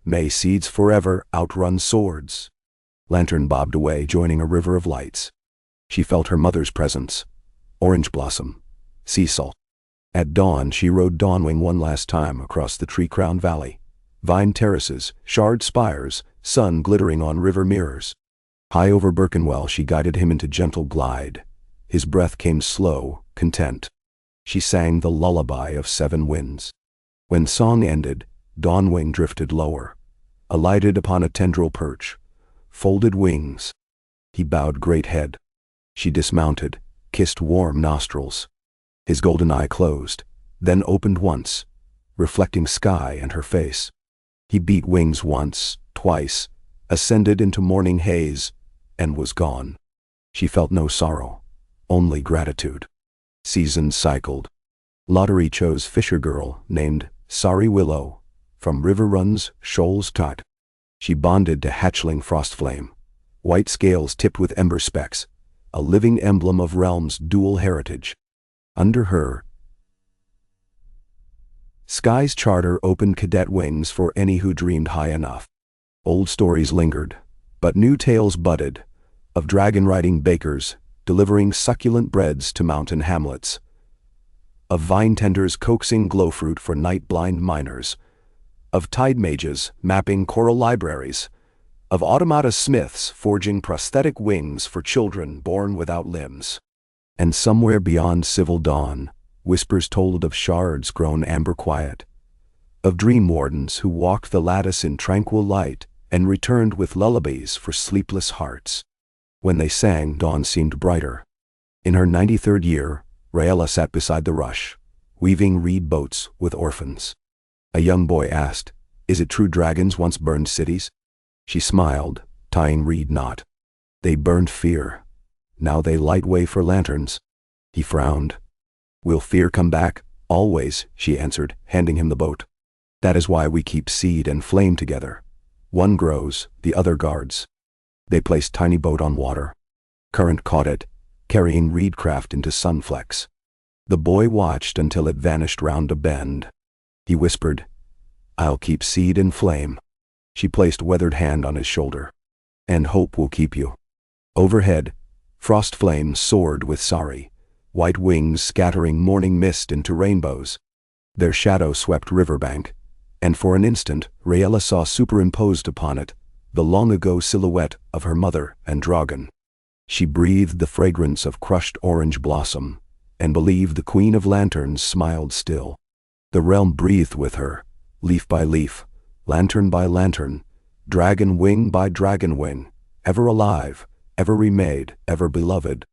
"May seeds forever outrun swords." Lantern bobbed away, joining a river of lights. She felt her mother's presence, orange blossom, sea salt. At dawn she rode Dawnwing one last time across the tree-crowned valley. Vine terraces, shard spires, sun glittering on river mirrors. High over Birkenwell she guided him into gentle glide. His breath came slow, content. She sang the lullaby of 7 winds. When song ended, Dawnwing drifted lower, alighted upon a tendril perch, folded wings. He bowed great head. She dismounted, kissed warm nostrils. His golden eye closed, then opened once, reflecting sky and her face. He beat wings once, twice, ascended into morning haze, and was gone. She felt no sorrow, only gratitude. Seasons cycled. Lottery chose fisher girl named Sorry Willow, from river runs shoals tot. She bonded to hatchling Frostflame, white scales tipped with ember specks, a living emblem of realm's dual heritage. Under her, Sky's charter opened cadet wings for any who dreamed high enough. Old stories lingered, but new tales budded, of dragon-riding bakers delivering succulent breads to mountain hamlets, of vine tenders coaxing glowfruit for night-blind miners, of tide mages mapping coral libraries, of automata smiths forging prosthetic wings for children born without limbs. And somewhere beyond civil dawn, whispers told of shards grown amber quiet, of dream wardens who walked the lattice in tranquil light and returned with lullabies for sleepless hearts. When they sang, dawn seemed brighter. In her 93rd year, Raela sat beside the rush, weaving reed boats with orphans. A young boy asked, "Is it true dragons once burned cities?" She smiled, tying reed knot. "They burned fear. Now they light way for lanterns." He frowned. "Will fear come back?" "Always," she answered, handing him the boat. "That is why we keep seed and flame together. One grows, the other guards." They placed tiny boat on water. Current caught it, carrying reedcraft into sunflecks. The boy watched until it vanished round a bend. He whispered, "I'll keep seed and flame." She placed weathered hand on his shoulder. "And hope will keep you." Overhead, Frostflame soared with Sorry, white wings scattering morning mist into rainbows. Their shadow swept riverbank, and for an instant Raela saw superimposed upon it the long-ago silhouette of her mother and Drogon. She breathed the fragrance of crushed orange blossom, and believed the Queen of Lanterns smiled still. The realm breathed with her, leaf by leaf, lantern by lantern, dragon wing by dragon wing, ever alive, ever remade, ever beloved.